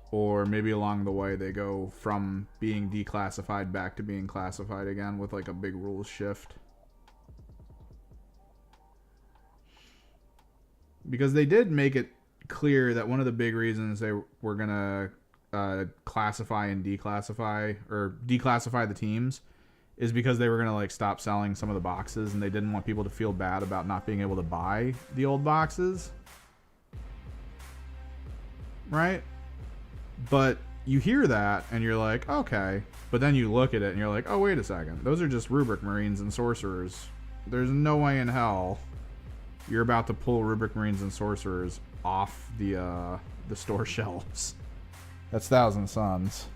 or maybe along the way they go from being declassified back to being classified again with like a big rules shift. Because they did make it clear that one of the big reasons they were gonna classify and declassify, or declassify the teams, is because they were gonna like stop selling some of the boxes, and they didn't want people to feel bad about not being able to buy the old boxes, right? But you hear that and you're like, okay, but then you look at it and you're like, oh, wait a second, those are just rubric marines and sorcerers. There's no way in hell you're about to pull rubric marines and sorcerers off the store shelves. That's Thousand Suns.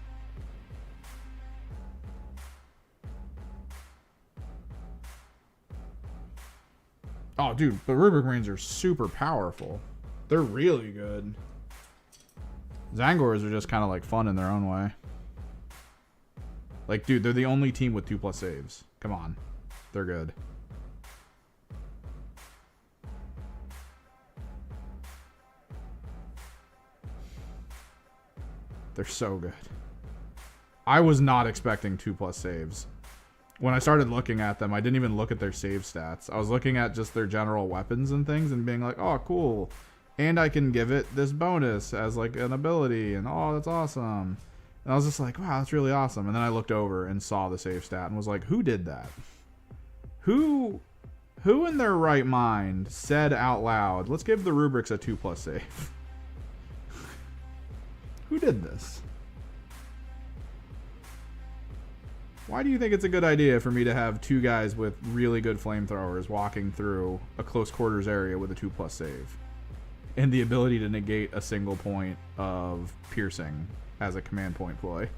Oh, dude, but rubric marines are super powerful. They're really good. Zangors are just kind of like fun in their own way. Like, dude, they're the only team with 2+ saves. Come on. They're good. They're so good. I was not expecting 2+ saves. When I started looking at them, I didn't even look at their save stats. I was looking at just their general weapons and things and being like, oh, cool. And I can give it this bonus as like an ability, and oh, that's awesome. And I was just like, wow, that's really awesome. And then I looked over and saw the save stat and was like, who did that? Who in their right mind said out loud, let's give the rubrics a 2+ save? Who did this? Why do you think it's a good idea for me to have two guys with really good flamethrowers walking through a close quarters area with a 2+ save? And the ability to negate a single point of piercing as a command point ploy.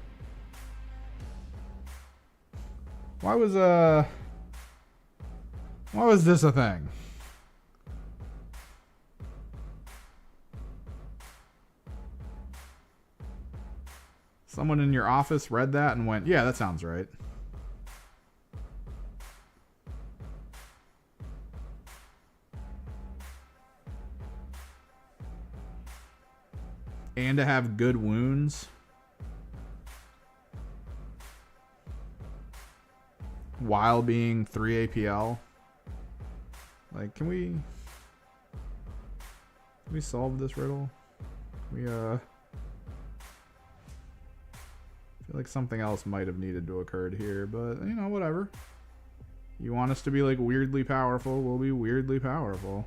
Why was this a thing? Someone in your office read that and went, yeah, that sounds right. And to have good wounds while being 3 APL. Like, can we solve this riddle? I feel like something else might have needed to occur here, but you know, whatever. You want us to be like weirdly powerful, we'll be weirdly powerful.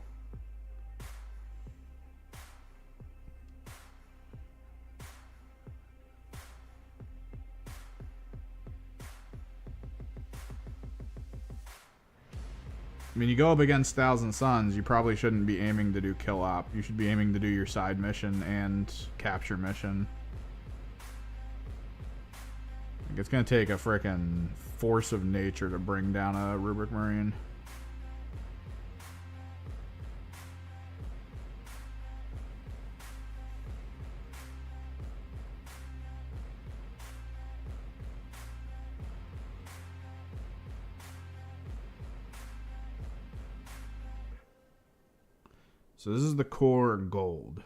I mean, you go up against Thousand Suns, you probably shouldn't be aiming to do kill op. You should be aiming to do your side mission and capture mission. Like, it's going to take a frickin' force of nature to bring down a rubric marine. So this is the core gold.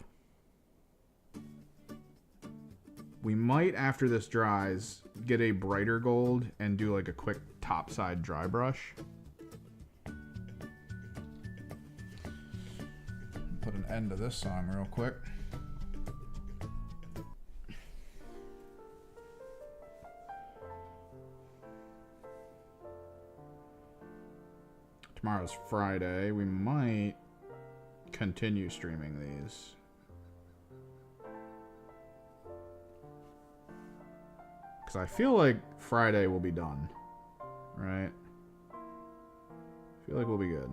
We might, after this dries, get a brighter gold and do like a quick topside dry brush. Put an end to this song real quick. Tomorrow's Friday. We might continue streaming these. Because I feel like Friday will be done. Right? I feel like we'll be good.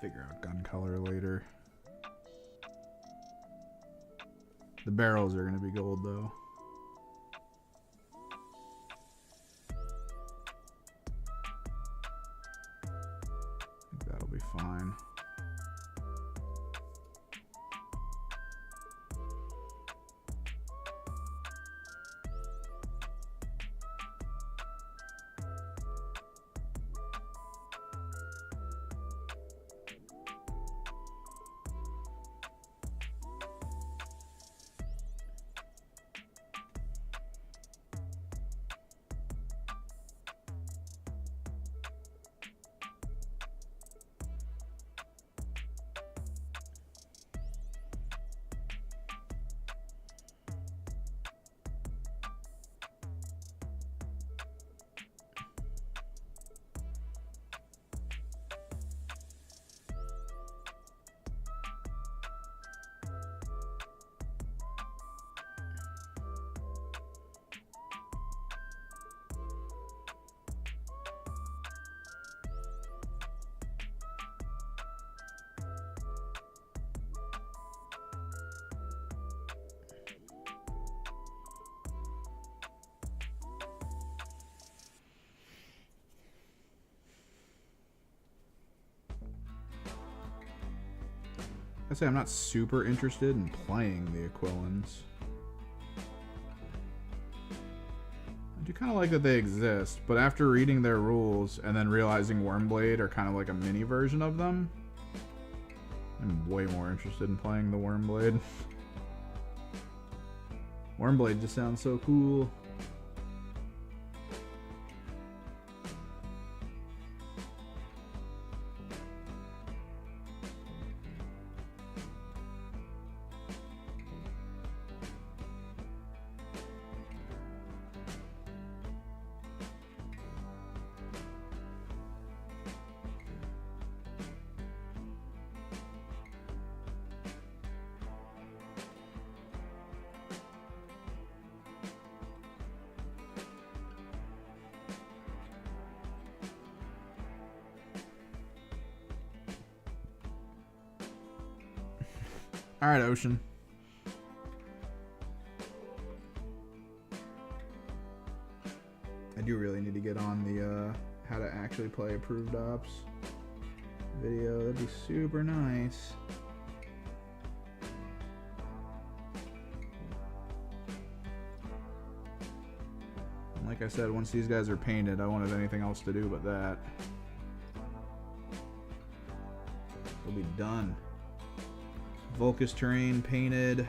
Figure out gun color later. The barrels are going to be gold, though. I think that'll be fine. I say I'm not super interested in playing the Aquilons. I do kind of like that they exist, but after reading their rules and then realizing Wormblade are kind of like a mini version of them, I'm way more interested in playing the Wormblade. Wormblade just sounds so cool. Alright, Ocean. I do really need to get on the how to actually play approved ops video. That'd be super nice. And like I said, once these guys are painted, I won't have anything else to do but that. We'll be done. Vulcus terrain painted.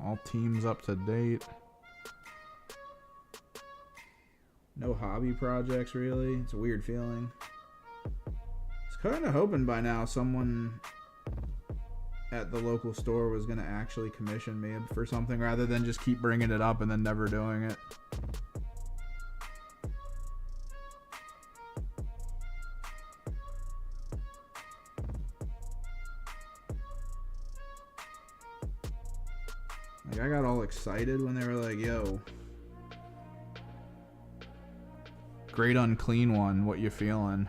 All teams up to date. No hobby projects, really. It's a weird feeling. I was kind of hoping by now someone at the local store was going to actually commission me for something rather than just keep bringing it up and then never doing it. Like, I got all excited when they were like, yo, great unclean one, what you feeling?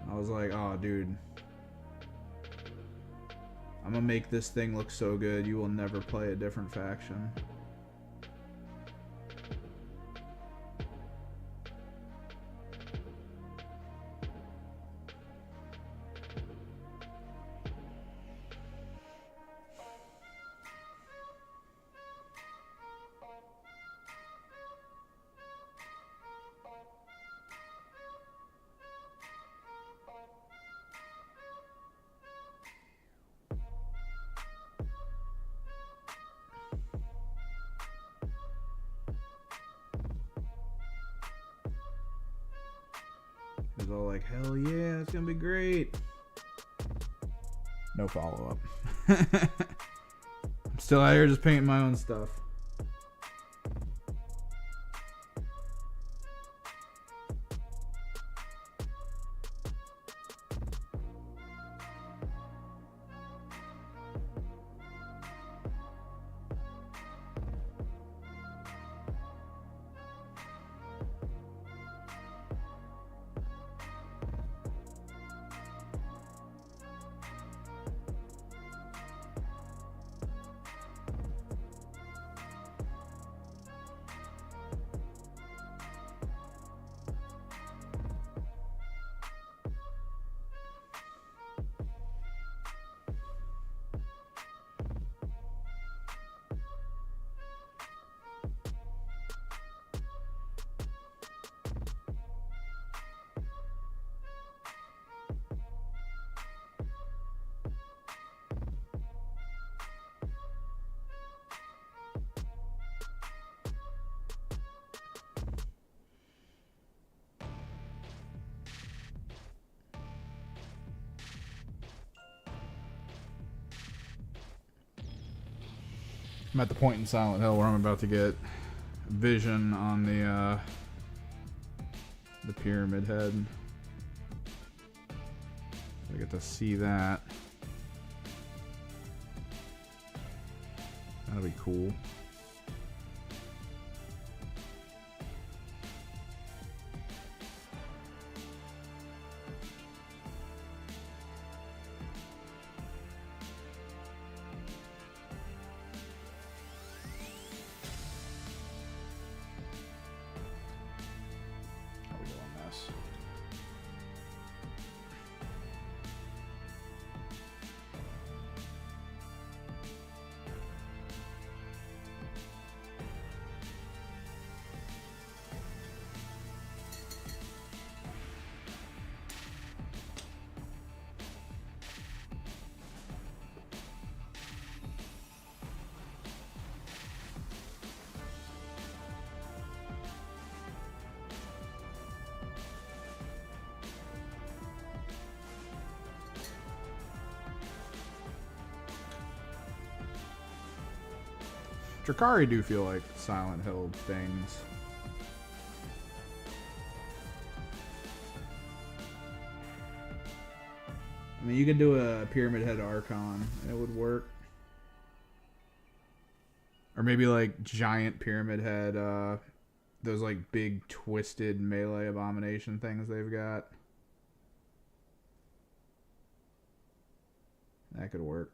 I was like, oh, dude, I'm gonna make this thing look so good, you will never play a different faction. all like, hell yeah, it's gonna be great. No follow-up. I'm still out here just painting my own stuff. I'm at the point in Silent Hill where I'm about to get vision on the pyramid head. I get to see that. That'll be cool. Drakari do feel like Silent Hill things. I mean, you could do a Pyramid Head Archon. It would work. Or maybe like giant Pyramid Head, those like big twisted melee abomination things they've got. That could work.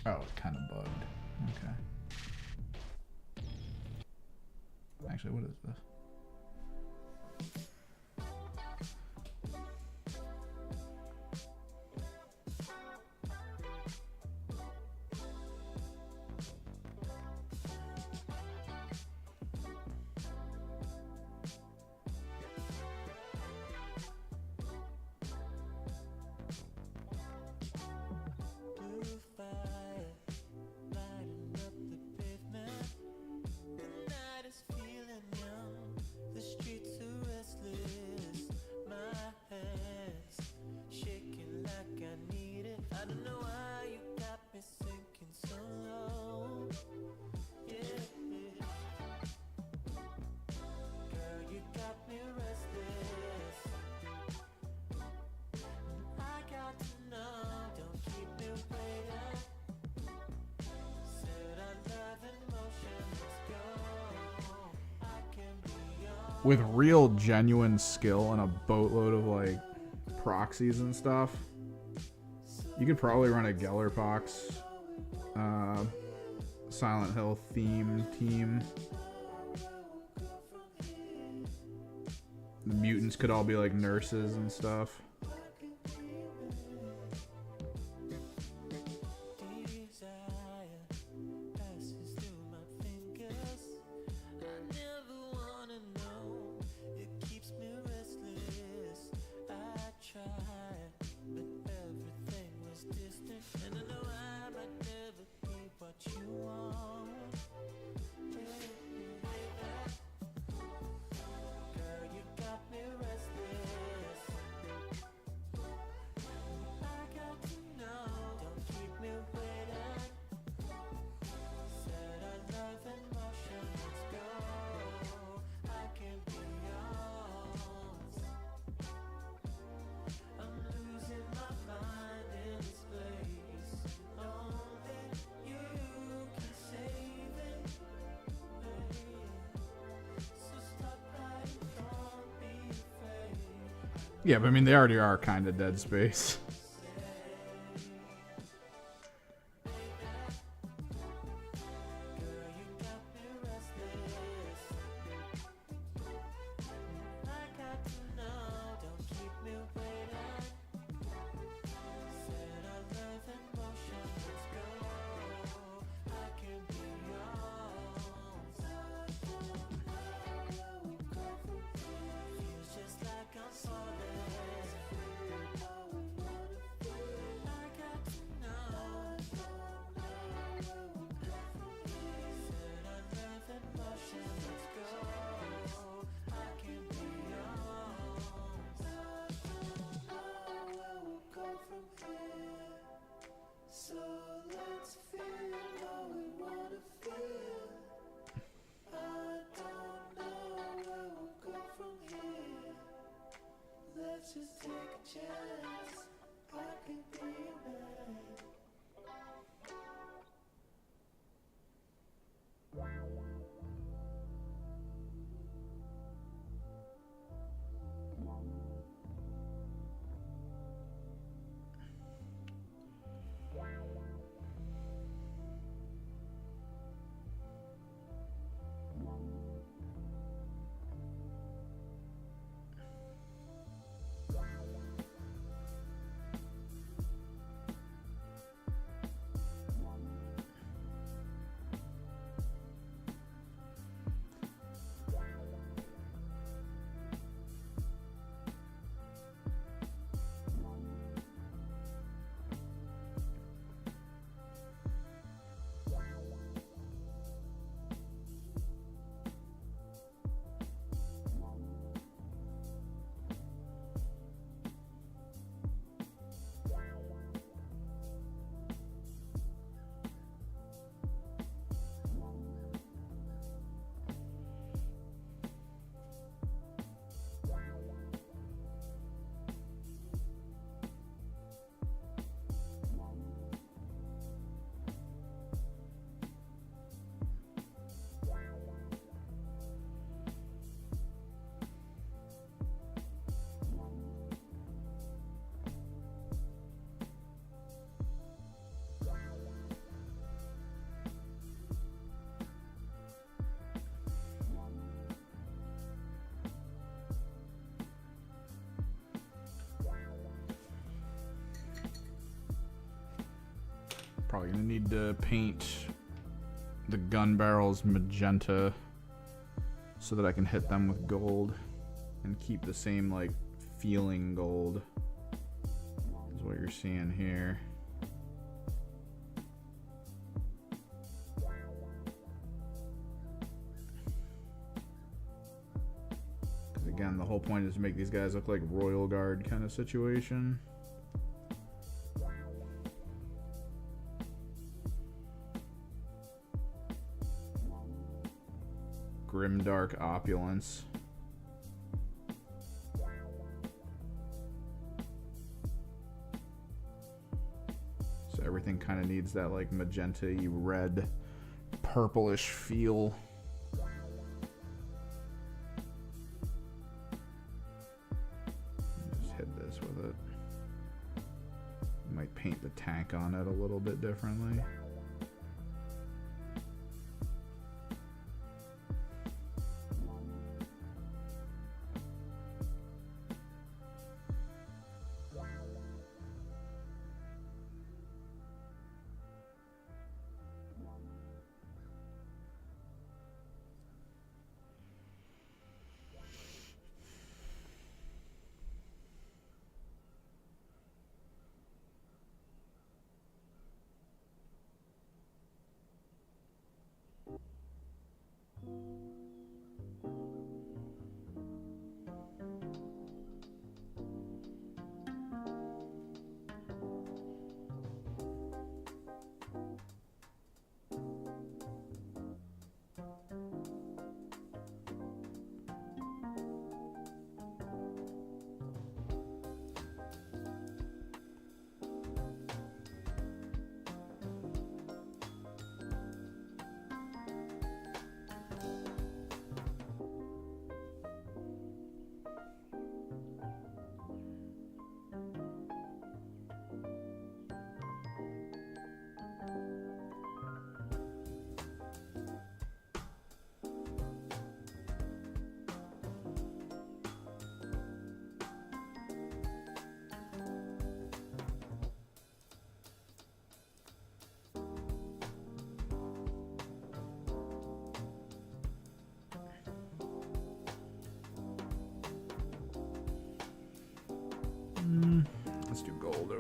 Oh, it kind of bugged. Okay. Actually, what is this? With real genuine skill and a boatload of like proxies and stuff, you could probably run a Gellerpox Silent Hill theme team. The mutants could all be like nurses and stuff. Yeah, but I mean, they already are kind of Dead Space. Just take a chance. I can be a man. Probably gonna need to paint the gun barrels magenta so that I can hit them with gold and keep the same like feeling gold is what you're seeing here. Because again, the whole point is to make these guys look like Royal Guard kind of situation. Grimdark Opulence. So everything kind of needs that like magenta-y red, purplish feel. Just hit this with it. Might paint the tank on it a little bit differently.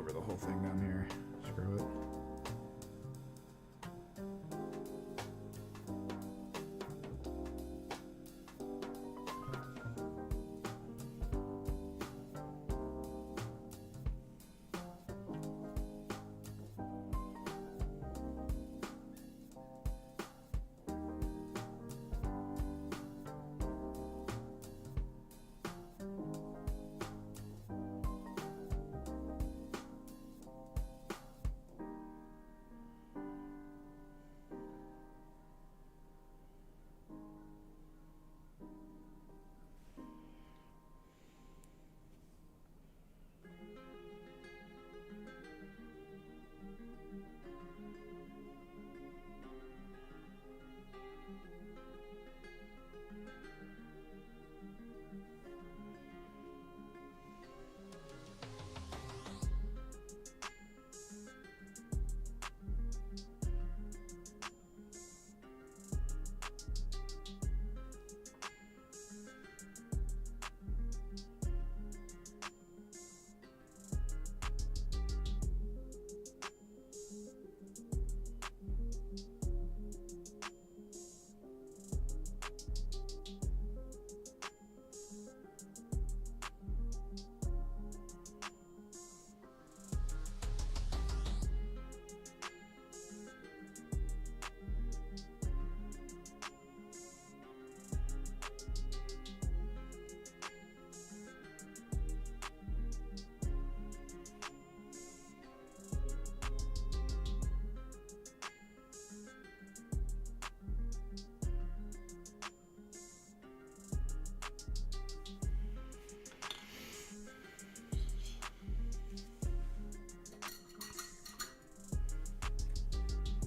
over the whole thing down here. Screw it.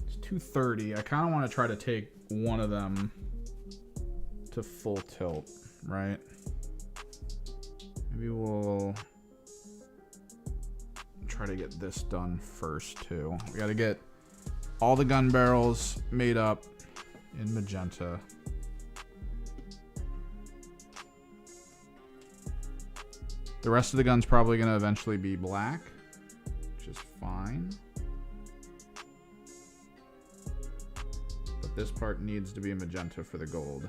It's 230. I kind of want to try to take one of them to full tilt, right? Maybe we'll try to get this done first too. We got to get all the gun barrels made up in magenta. The rest of the gun's probably going to eventually be black, which is fine. But this part needs to be magenta for the gold.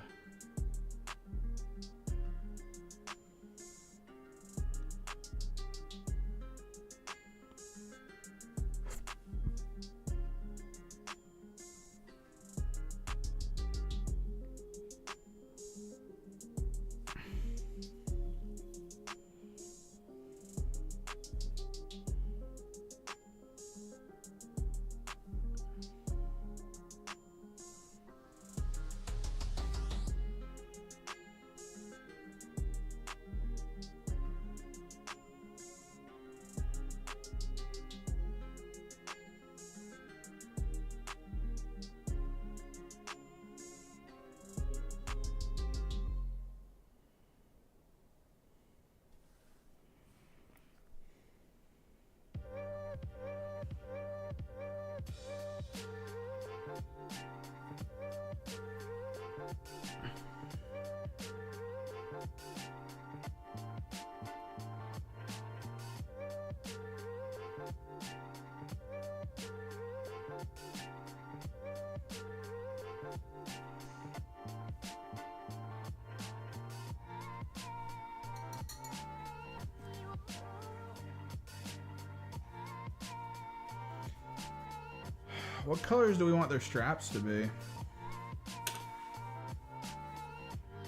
What colors do we want their straps to be? I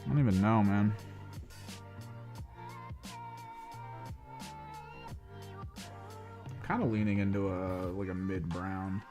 don't even know, man. I'm kind of leaning into like a mid-brown.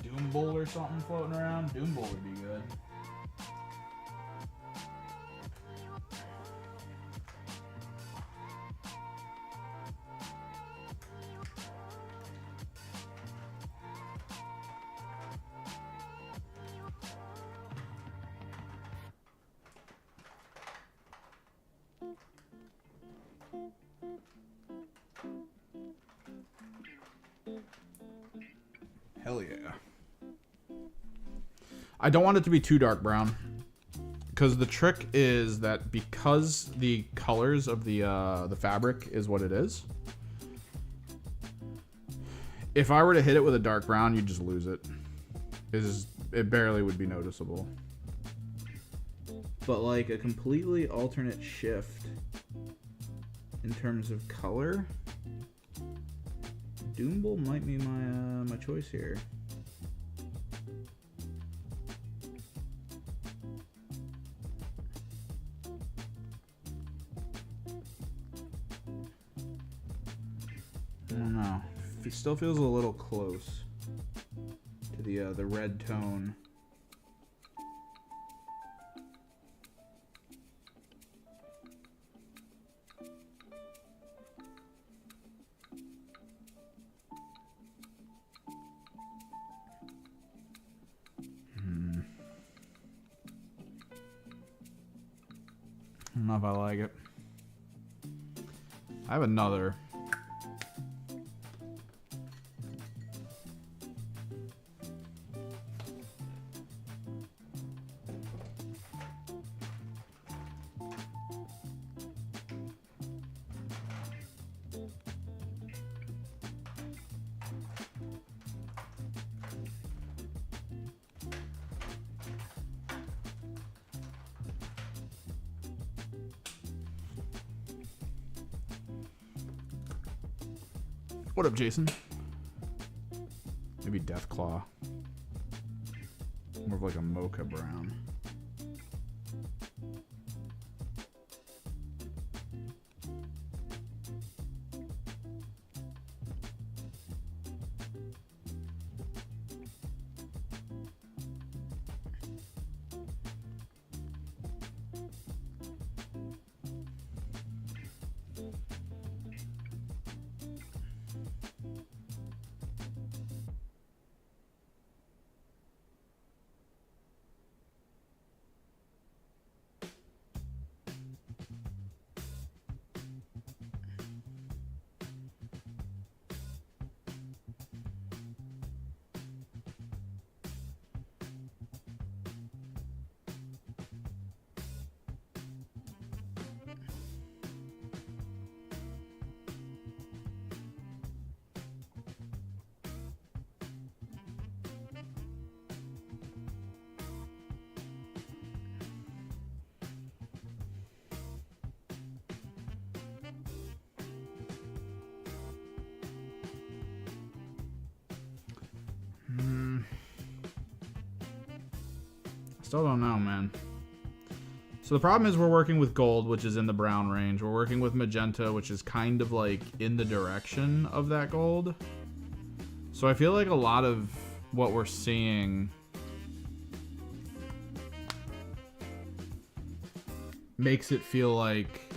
Doom Bowl or something floating around? Doom Bowl would be good. Hell yeah. I don't want it to be too dark brown. Because the trick is that because the colors of the fabric is what it is, if I were to hit it with a dark brown, you'd just lose it. It barely would be noticeable. But like a completely alternate shift in terms of color, Doomble might be my choice here. I don't know. It still feels a little close to the red tone. I don't know if I like it. I have another. What up, Jason? Maybe Deathclaw. More of like a mocha brown. Still don't know, man. So the problem is we're working with gold, which is in the brown range. We're working with magenta, which is kind of like in the direction of that gold. So I feel like a lot of what we're seeing makes it feel like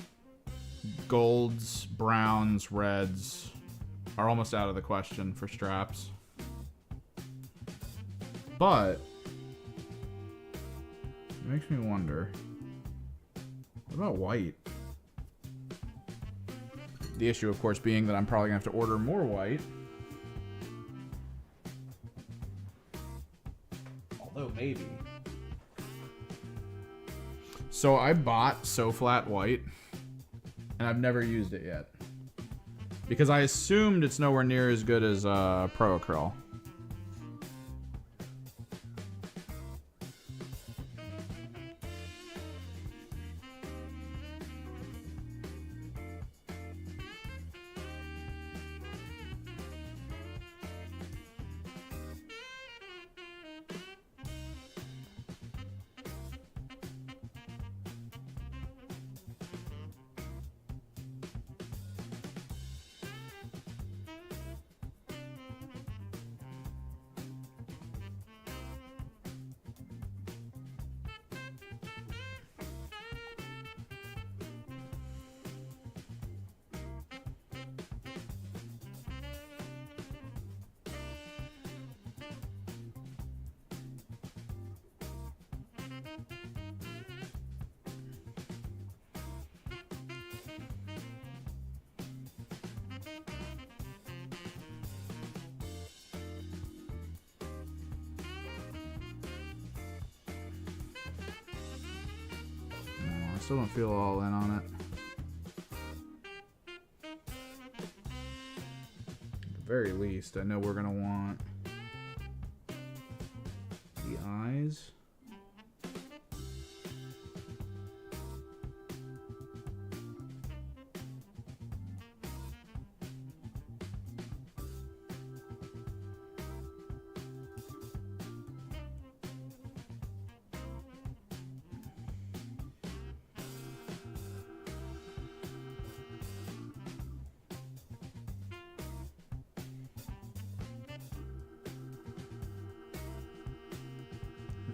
golds, browns, reds are almost out of the question for straps. But it makes me wonder, what about white? The issue, of course, being that I'm probably going to have to order more white. Although, maybe. So I bought So Flat White, and I've never used it yet. Because I assumed it's nowhere near as good as Pro Acryl. still don't feel all in on it. At the very least, I know we're gonna want the eyes.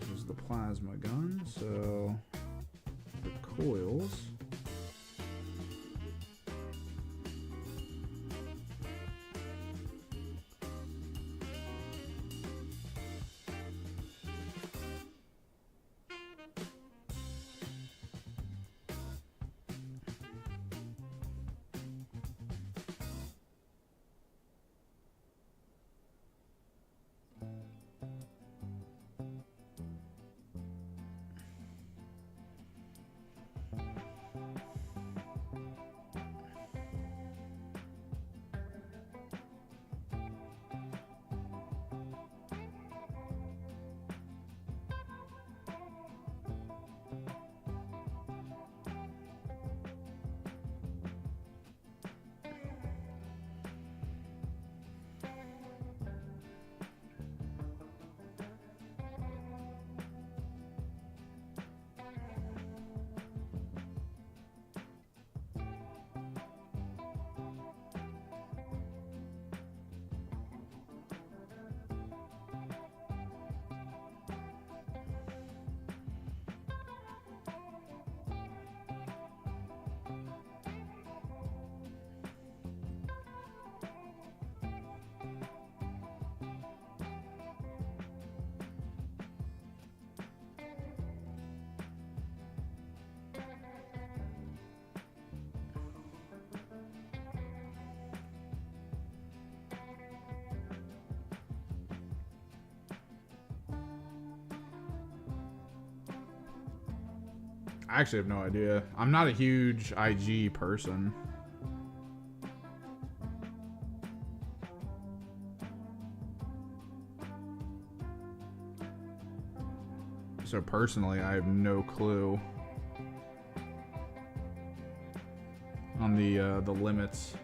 This is the plasma gun, so the coils. I actually have no idea. I'm not a huge IG person. So personally, I have no clue on the limits.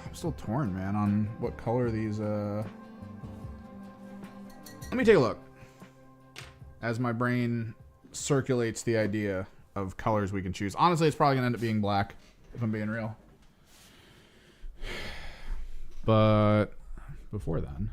I'm still torn, man, on what color these, Let me take a look. As my brain circulates the idea of colors we can choose. Honestly, it's probably going to end up being black, if I'm being real. But before then...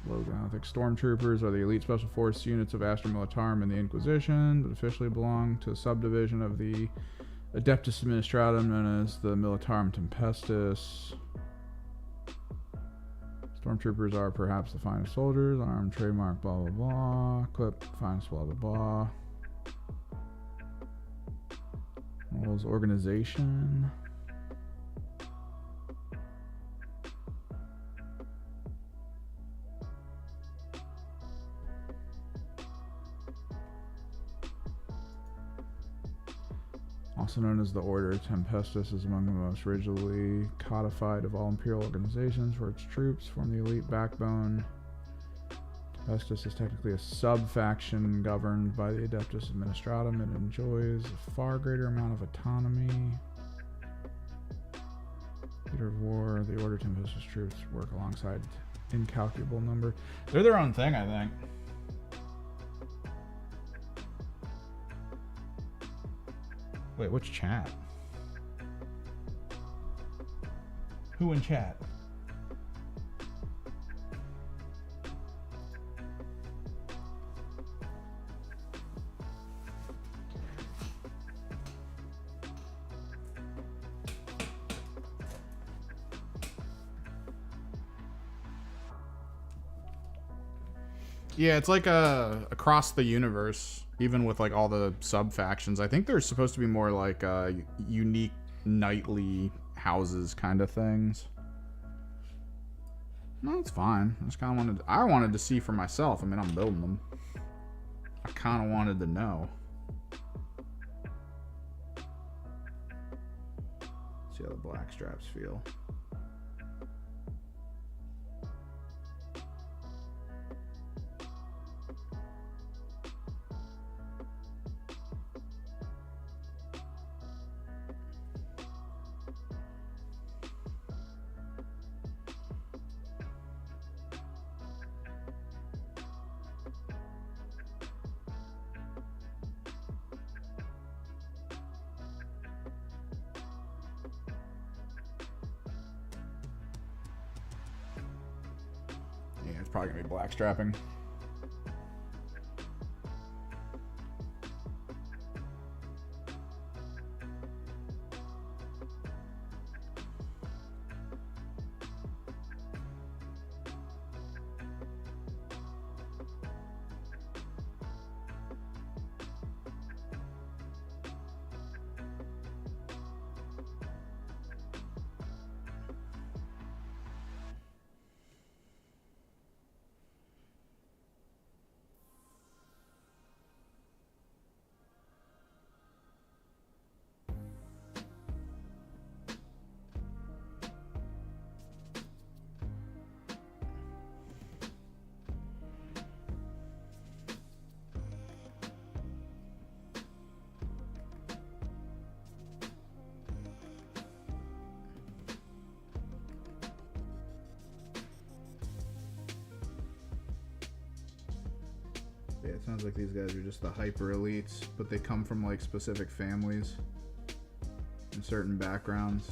Logothic stormtroopers are the elite special force units of Astra Militarum and the Inquisition, but officially belong to a subdivision of the Adeptus Administratum known as the Militarum Tempestus. Stormtroopers are perhaps the finest soldiers, armed, trademark, blah blah blah, equip, finest, blah blah blah. Roles, organization. Also known as the Order, Tempestus is among the most rigidly codified of all Imperial organizations for its troops, form the elite backbone. Tempestus is technically a sub-faction governed by the Adeptus Administratum and enjoys a far greater amount of autonomy. Leader of war, the Order Tempestus troops work alongside incalculable number. They're their own thing, I think. Wait, what's chat? Who in chat? Yeah, it's like across the universe, even with like all the sub factions. I think there's supposed to be more like unique nightly houses kind of things. No, it's fine. I just kind of wanted to see for myself. I mean, I'm building them. I kind of wanted to know. See how the black straps feel. Yeah, it's probably gonna be black strapping. Yeah, it sounds like these guys are just the hyper elites, but they come from like specific families and certain backgrounds.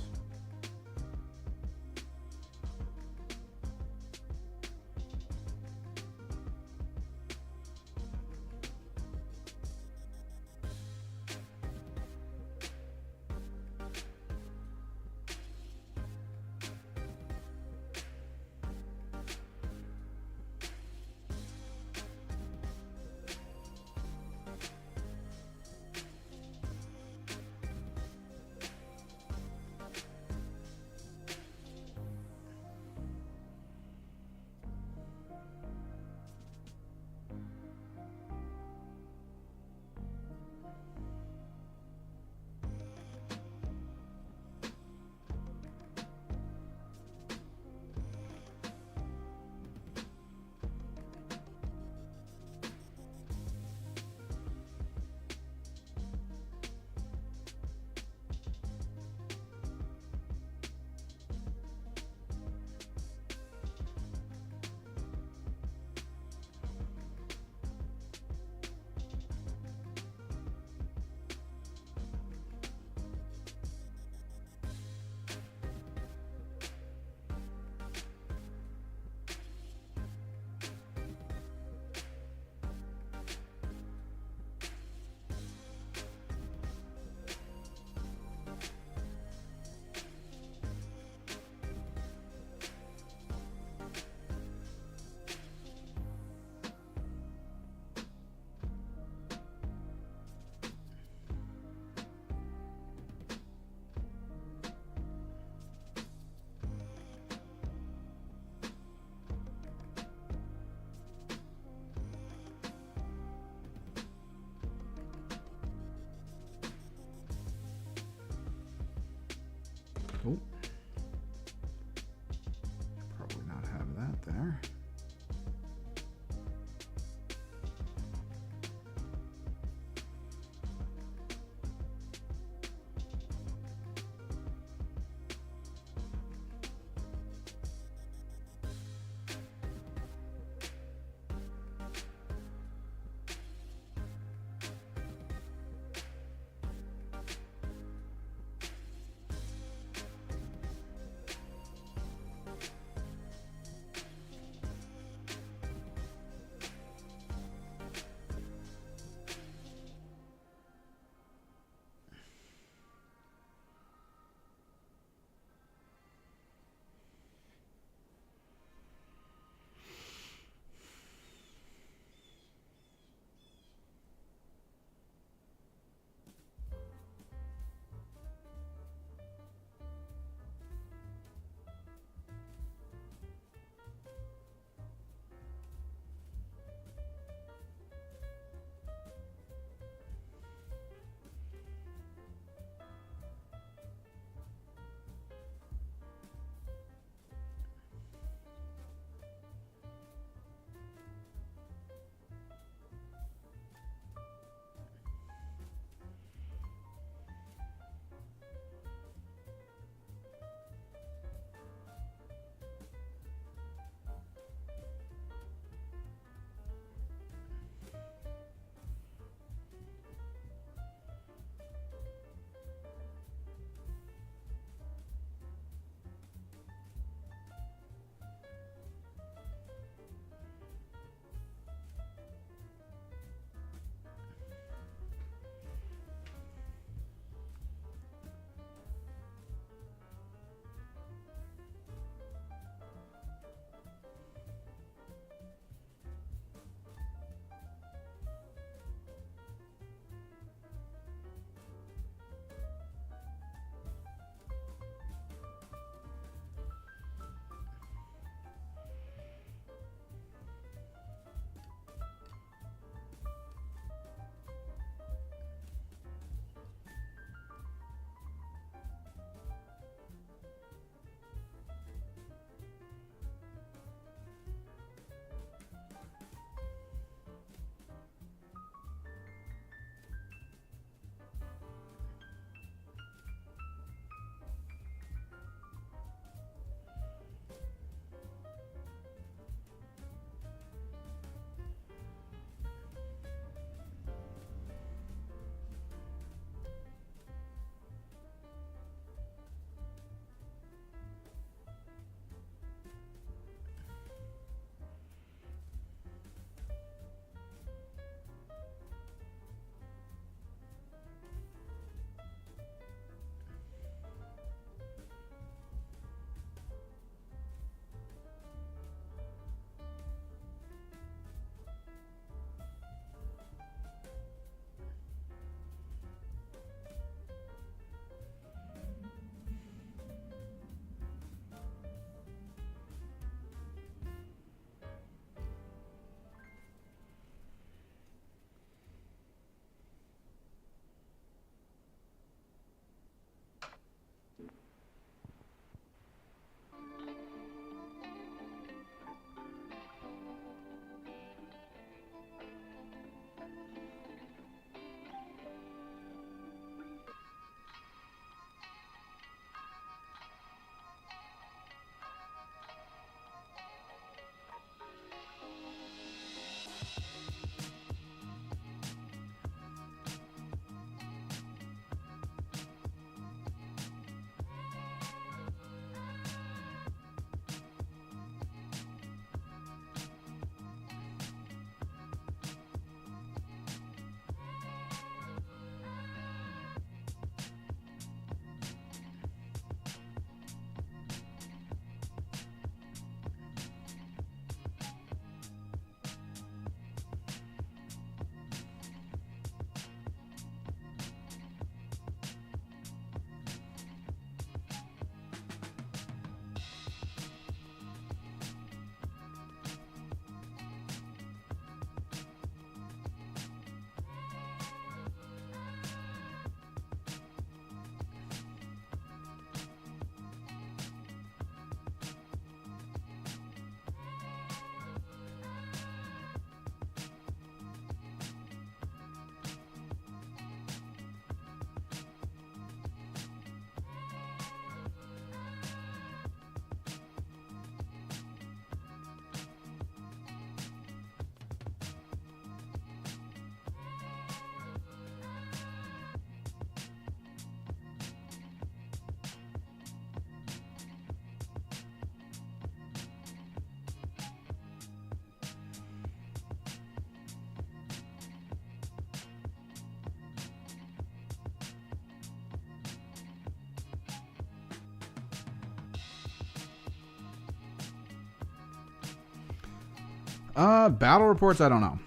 Battle reports, I don't know.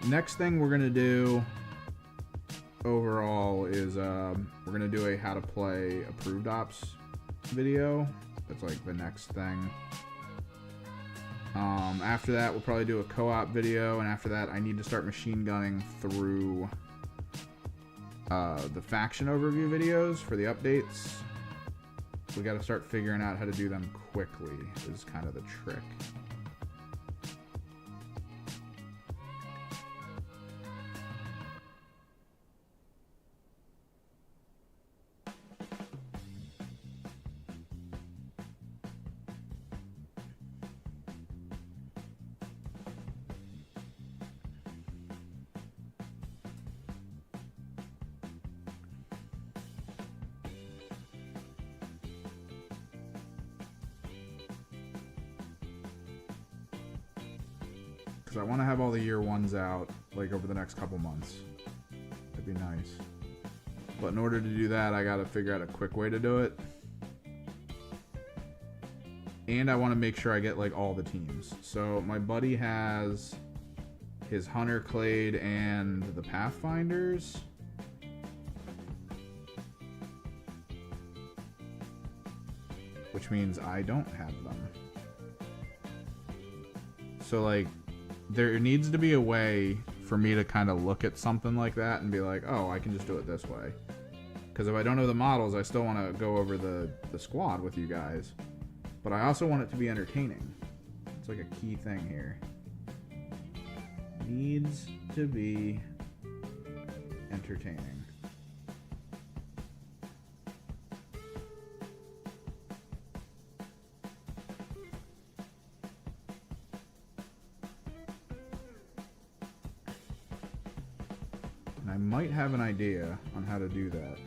Next thing we're gonna do overall is we're gonna do a how to play approved ops video. That's like the next thing. After that, we'll probably do a co-op video, and after that, I need to start machine gunning through the faction overview videos for the updates. We got to start figuring out how to do them quickly, is kind of the trick. I want to have all the year ones out like over the next couple months. That'd be nice. But in order to do that, I got to figure out a quick way to do it. And I want to make sure I get like all the teams. So my buddy has his Hunter Clade and the Pathfinders. Which means I don't have them. So like there needs to be a way for me to kind of look at something like that and be like, oh, I can just do it this way. Because if I don't know the models, I still want to go over the squad with you guys. But I also want it to be entertaining. It's like a key thing here. Needs to be entertaining. I might have an idea on how to do that.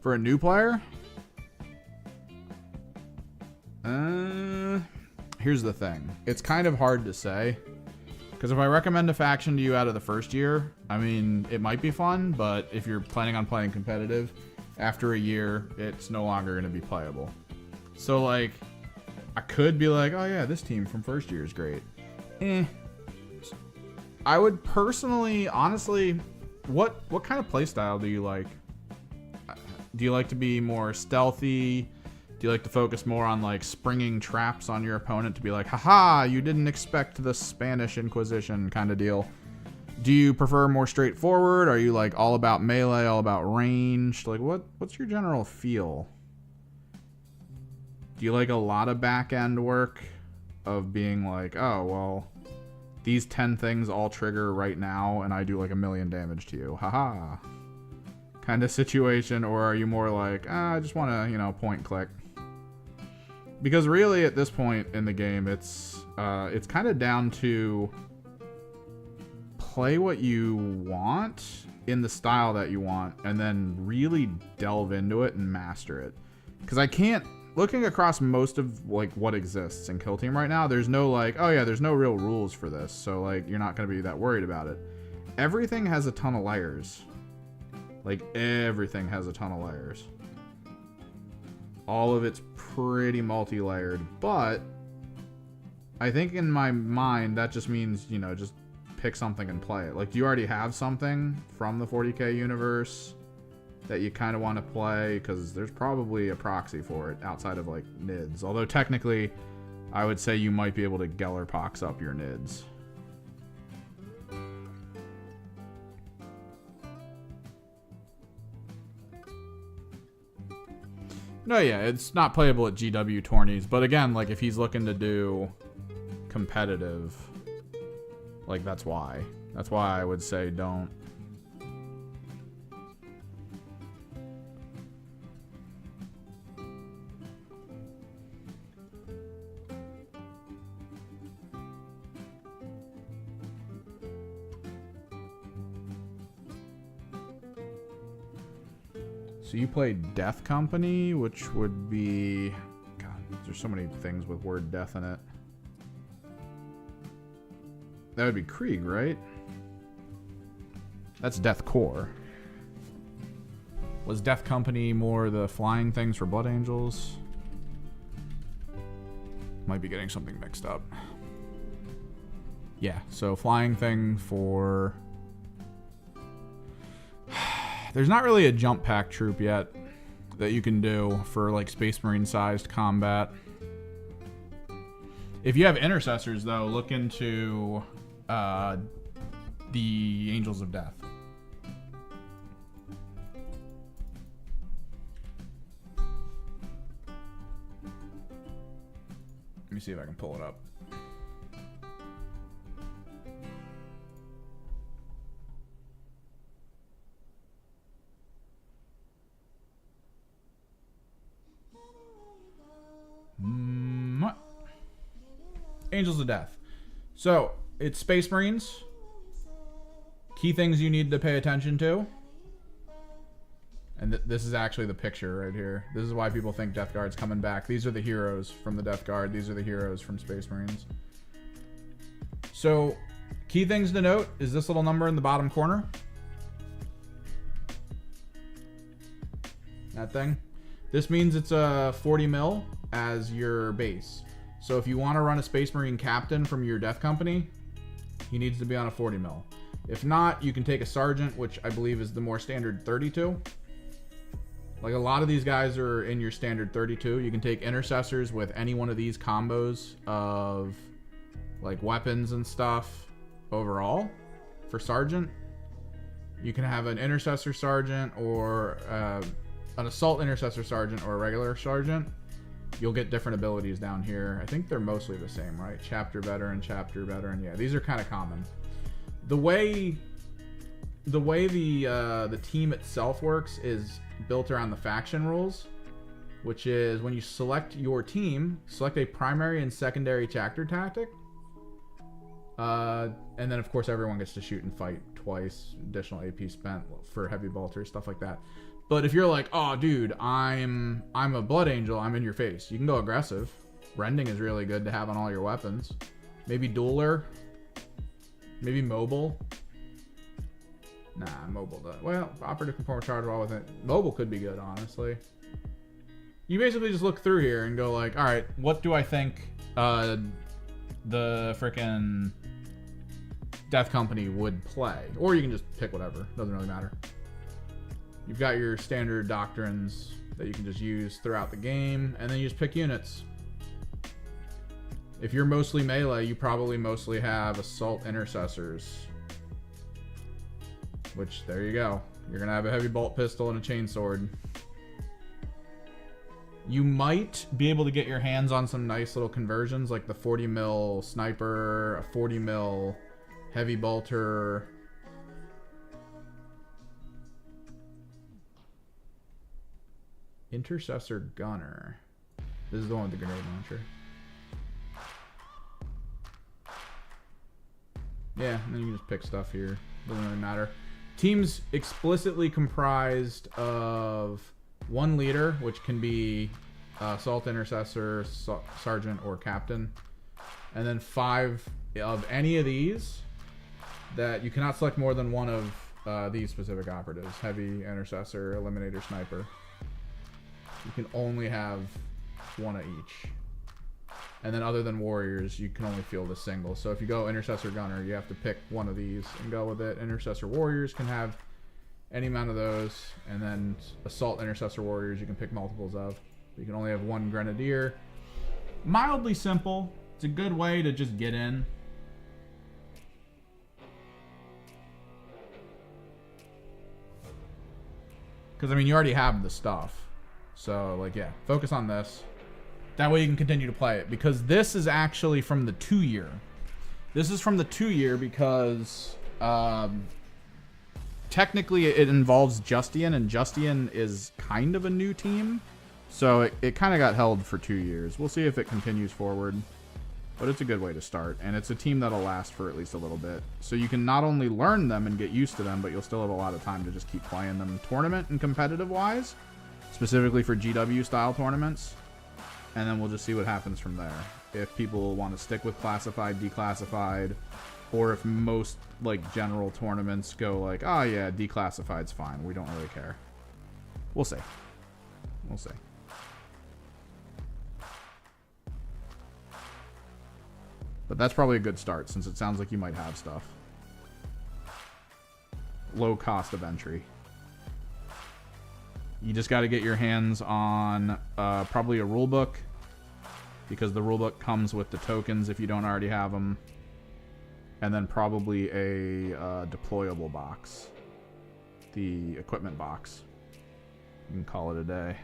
For a new player? Here's the thing. It's kind of hard to say. Because if I recommend a faction to you out of the first year, I mean, it might be fun, but if you're planning on playing competitive, after a year, it's no longer going to be playable. So, like, I could be like, oh yeah, this team from first year is great. I would personally, honestly, what kind of playstyle do you like? Do you like to be more stealthy? Do you like to focus more on like springing traps on your opponent to be like, haha, you didn't expect the Spanish Inquisition kind of deal? Do you prefer more straightforward? Are you like all about melee, all about ranged? Like what's your general feel? Do you like a lot of back end work of being like, oh, well, these 10 things all trigger right now and I do like 1,000,000 damage to you. Haha. Kind of situation, or are you more like, I just want to, point click? Because really, at this point in the game, it's kind of down to play what you want in the style that you want, and then really delve into it and master it. Because I can't, looking across most of like what exists in Kill Team right now, there's no like, oh yeah, there's no real rules for this, so like you're not going to be that worried about it. Everything has a ton of layers. Like everything has a ton of layers. All of it's pretty multi-layered, but I think in my mind that just means, just pick something and play it. Like, do you already have something from the 40k universe that you kind of want to play? Because there's probably a proxy for it outside of like NIDS. Although technically, I would say you might be able to Gellerpox up your NIDS. No, yeah, it's not playable at GW tourneys, but again, like if he's looking to do competitive, like that's why. That's why I would say don't. So you played Death Company, which would be... God, there's so many things with word death in it. That would be Krieg, right? That's Death Corps. Was Death Company more the flying things for Blood Angels? Might be getting something mixed up. Yeah, so flying thing for... There's not really a jump pack troop yet that you can do for like Space Marine sized combat. If you have intercessors though, look into the Angels of Death. Let me see if I can pull it up. Angels of Death. So, it's Space Marines. Key things you need to pay attention to. And this is actually the picture right here. This is why people think Death Guard's coming back. These are the heroes from the Death Guard. These are the heroes from Space Marines. So, key things to note is this little number in the bottom corner. That thing. This means it's a 40 mil as your base. So if you want to run a Space Marine captain from your Death Company, he needs to be on a 40 mil. If not, you can take a sergeant, which I believe is the more standard 32. Like a lot of these guys are in your standard 32. You can take intercessors with any one of these combos of like weapons and stuff overall for sergeant. You can have an intercessor sergeant or an assault intercessor sergeant or a regular sergeant. You'll get different abilities down here. I think they're mostly the same, right? Chapter veteran. Yeah, these are kind of common. The way the team itself works is built around the faction rules, which is when you select your team, select a primary and secondary chapter tactic. And then of course everyone gets to shoot and fight twice, additional AP spent for heavy bolters, stuff like that. But if you're like, oh dude, I'm a Blood Angel, I'm in your face, you can go aggressive. Rending is really good to have on all your weapons. Maybe Dueler. Maybe Mobile. Nah, Mobile does. Well, Operative can charge well with it. Mobile could be good, honestly. You basically just look through here and go like, alright, what do I think the frickin' Death Company would play? Or you can just pick whatever. Doesn't really matter. You've got your standard doctrines that you can just use throughout the game, and then you just pick units. If you're mostly melee, you probably mostly have assault intercessors. Which, there you go. You're going to have a heavy bolt pistol and a chainsword. You might be able to get your hands on some nice little conversions, like the 40 mil sniper, a 40 mil heavy bolter. Intercessor Gunner. This is the one with the grenade launcher. Yeah, and then you can just pick stuff here. Doesn't really matter. Teams explicitly comprised of one leader, which can be assault intercessor, sergeant, or captain. And then 5 of any of these that you cannot select more than one of these specific operatives. Heavy, intercessor, eliminator, sniper. You can only have one of each. And then other than warriors, you can only field a single. So if you go intercessor gunner, you have to pick one of these and go with it. Intercessor warriors can have any amount of those. And then assault intercessor warriors, you can pick multiples of. You can only have one grenadier. Mildly simple. It's a good way to just get in. Because, I mean, you already have the stuff. So, like, yeah, focus on this. That way you can continue to play it. Because this is actually from the 2-year. This is from the 2-year because technically it involves Justian, and Justian is kind of a new team. So it kind of got held for 2 years. We'll see if it continues forward. But it's a good way to start. And it's a team that'll last for at least a little bit. So you can not only learn them and get used to them, but you'll still have a lot of time to just keep playing them tournament and competitive-wise. Specifically for GW-style tournaments. And then we'll just see what happens from there. If people want to stick with classified, declassified, or if most like general tournaments go like, oh yeah, declassified's fine, we don't really care. We'll see. We'll see. But that's probably a good start, since it sounds like you might have stuff. Low cost of entry. You just got to get your hands on probably a rulebook, because the rulebook comes with the tokens if you don't already have them. And then probably a deployable box. The equipment box. You can call it a day.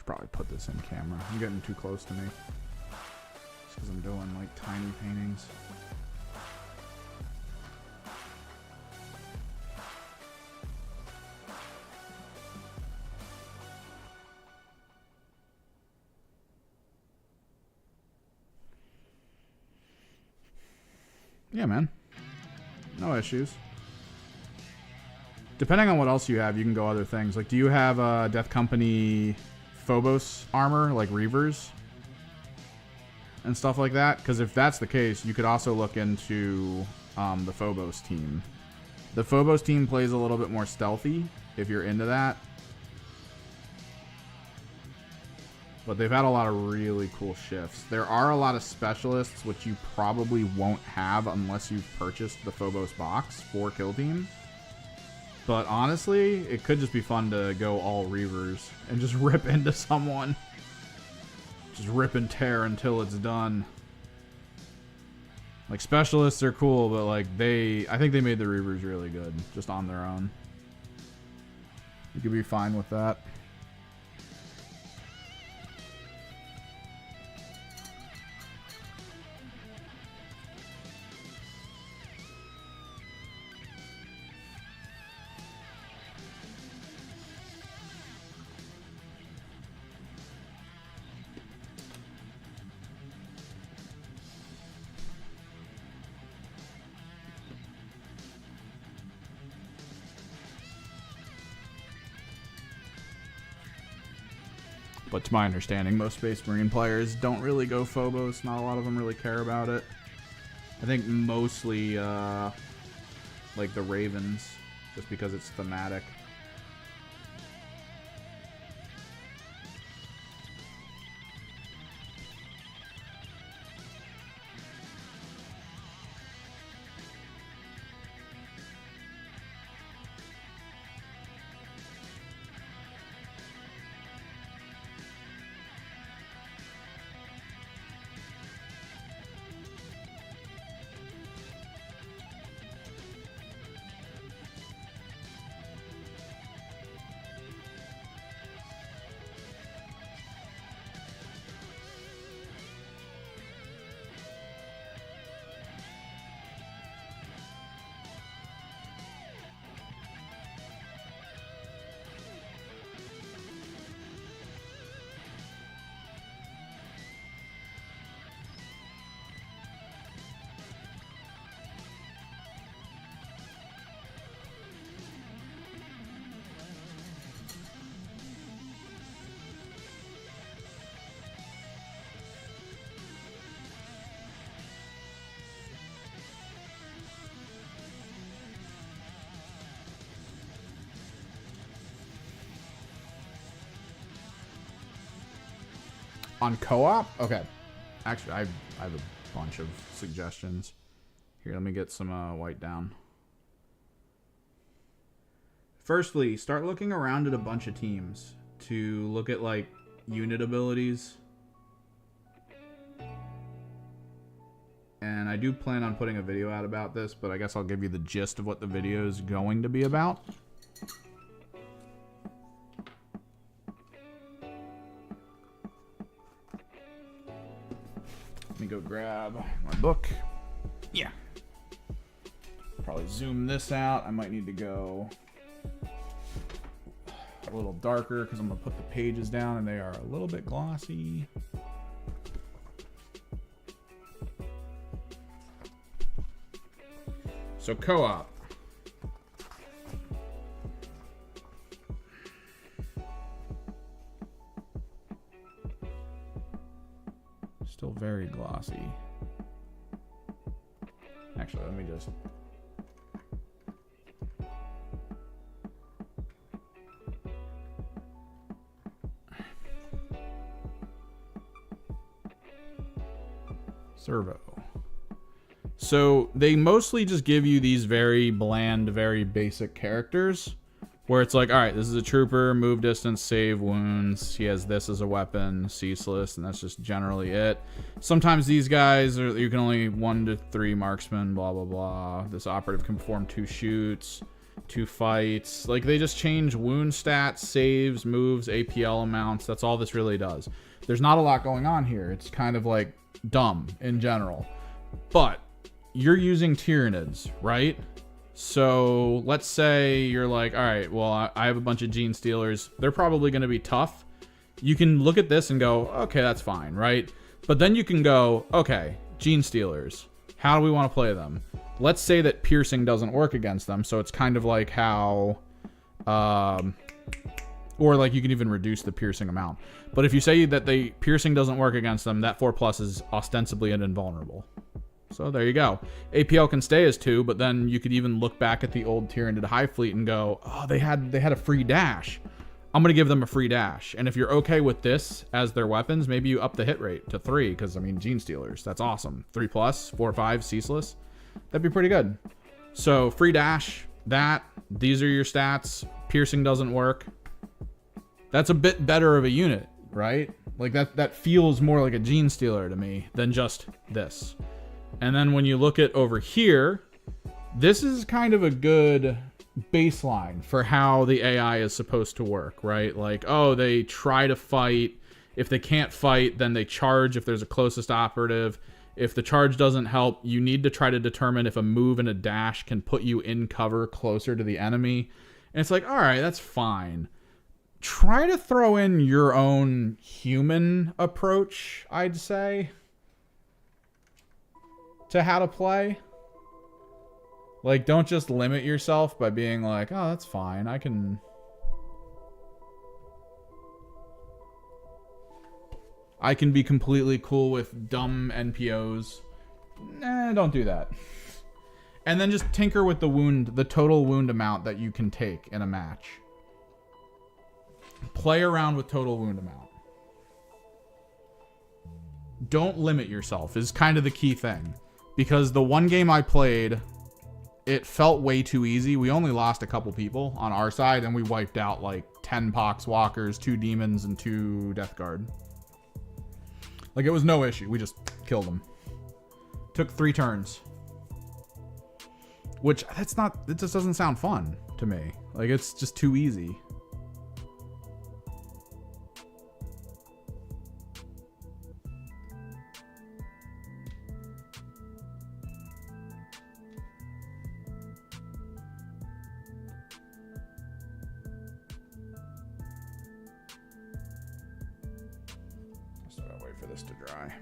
Probably put this in camera. I'm getting too close to me. Just because I'm doing like tiny paintings. Yeah, man. No issues. Depending on what else you have, you can go other things. Like, do you have Death Company Phobos armor, like Reavers and stuff like that? Because if that's the case, you could also look into the Phobos team. The Phobos team plays a little bit more stealthy if you're into that, but they've had a lot of really cool shifts. There are a lot of specialists which you probably won't have unless you've purchased the Phobos box for Kill Team. But honestly, it could just be fun to go all Reavers and just rip into someone. Just rip and tear until it's done. Like, specialists are cool, but like I think they made the Reavers really good just on their own. You could be fine with that. But to my understanding, most Space Marine players don't really go Phobos. Not a lot of them really care about it. I think mostly like the Ravens, just because it's thematic. On co-op? Okay. Actually, I have a bunch of suggestions. Here, let me get some white down. Firstly, start looking around at a bunch of teams to look at, like, unit abilities. And I do plan on putting a video out about this, but I guess I'll give you the gist of what the video is going to be about. Let me go grab my book. Yeah. zoom this out. I might need to go a little darker because I'm going to put the pages down and they are a little bit glossy. So co-op. Still very glossy. Actually, let me just... Servo. So they mostly just give you these very bland, very basic characters where it's like, all right, this is a trooper, move distance, save wounds. He has this as a weapon, ceaseless, and that's just generally it. Sometimes these guys are, you can only 1 to 3 marksmen, blah, blah, blah. This operative can perform 2 shoots, 2 fights. Like, they just change wound stats, saves, moves, APL amounts. That's all this really does. There's not a lot going on here. It's kind of like dumb in general. But you're using Tyranids, right? So let's say you're like, all right, well, I have a bunch of Gene Stealers. They're probably going to be tough. You can look at this and go, okay, that's fine, right? But then you can go, okay, Gene Stealers, how do we want to play them? Let's say that piercing doesn't work against them. So it's kind of like how, or like you can even reduce the piercing amount. But if you say that piercing doesn't work against them, that 4+ is ostensibly an invulnerable. So there you go. APL can stay as 2, but then you could even look back at the old Tyranid High Fleet and go, oh, they had a free dash. I'm going to give them a free dash. And if you're okay with this as their weapons, maybe you up the hit rate to 3, because, I mean, Gene Stealers, that's awesome. 3+, 4, 5, ceaseless. That'd be pretty good. So free dash, these are your stats. Piercing doesn't work. That's a bit better of a unit, right? Like that feels more like a Gene Stealer to me than just this. And then when you look at over here, this is kind of a good baseline for how the AI is supposed to work, right? Like, oh, they try to fight. If they can't fight, then they charge if there's a closest operative. If the charge doesn't help, you need to try to determine if a move and a dash can put you in cover closer to the enemy. And it's like, all right, that's fine. Try to throw in your own human approach, I'd say, to how to play. Like, don't just limit yourself by being like, oh, that's fine. I can be completely cool with dumb NPOs. Nah, don't do that. And then just tinker with the total wound amount that you can take in a match. Play around with total wound amount. Don't limit yourself is kind of the key thing. Because the one game I played, it felt way too easy. We only lost a couple people on our side, and we wiped out like 10 Pox Walkers, 2 Demons, and 2 Death Guard. Like, it was no issue. We just killed them. Took 3 turns. Which, it just doesn't sound fun to me. Like, it's just too easy. This to dry.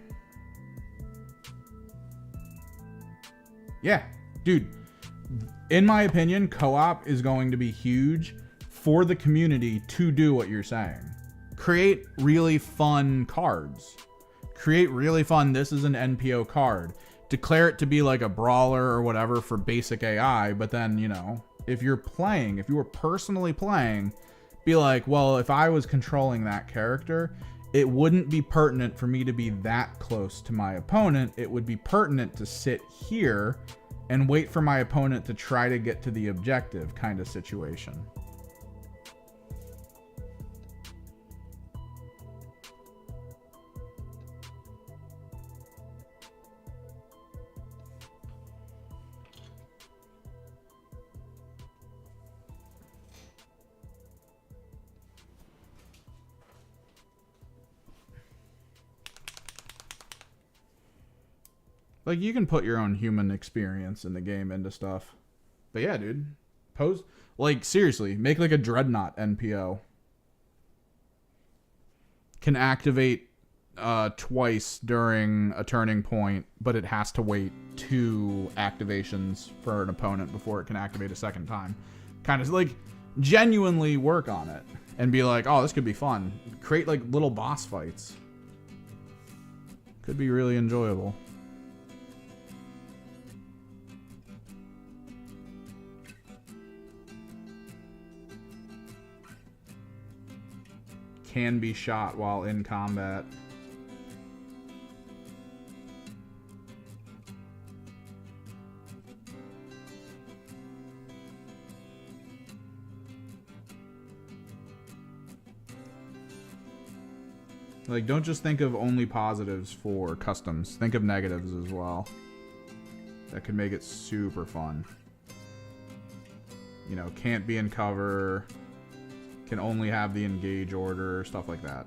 Yeah, dude, in my opinion, co-op is going to be huge for the community to do what you're saying. Create really fun cards. Create really fun, this is an NPO card. Declare it to be like a brawler or whatever for basic AI, but then, you know, if you were personally playing, be like, well, if I was controlling that character, it wouldn't be pertinent for me to be that close to my opponent. It would be pertinent to sit here and wait for my opponent to try to get to the objective kind of situation. Like, you can put your own human experience in the game into stuff. But yeah, dude. Post, like, seriously, make like a Dreadnought NPO. Can activate twice during a turning point, but it has to wait 2 activations for an opponent before it can activate a second time. Kind of like genuinely work on it and be like, oh, this could be fun. Create like little boss fights. Could be really enjoyable. Can be shot while in combat. Like, don't just think of only positives for customs. Think of negatives as well. That could make it super fun. You know, can't be in cover, can only have the engage order, stuff like that.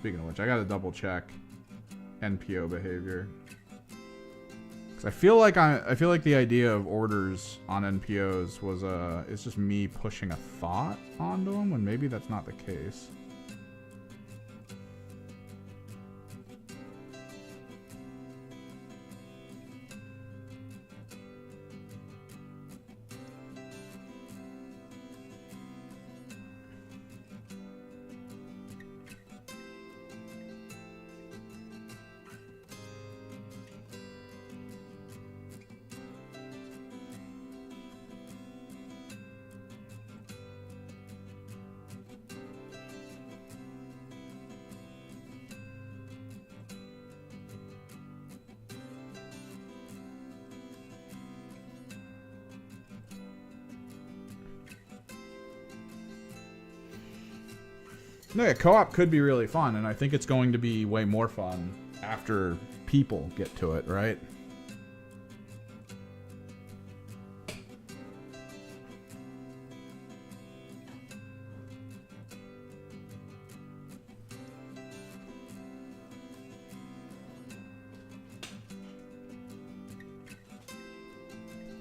Speaking of which, I gotta double check NPO behavior. I feel like the idea of orders on NPOs was it's just me pushing a thought onto them, when maybe that's not the case. No, yeah, co-op could be really fun, and I think it's going to be way more fun after people get to it, right?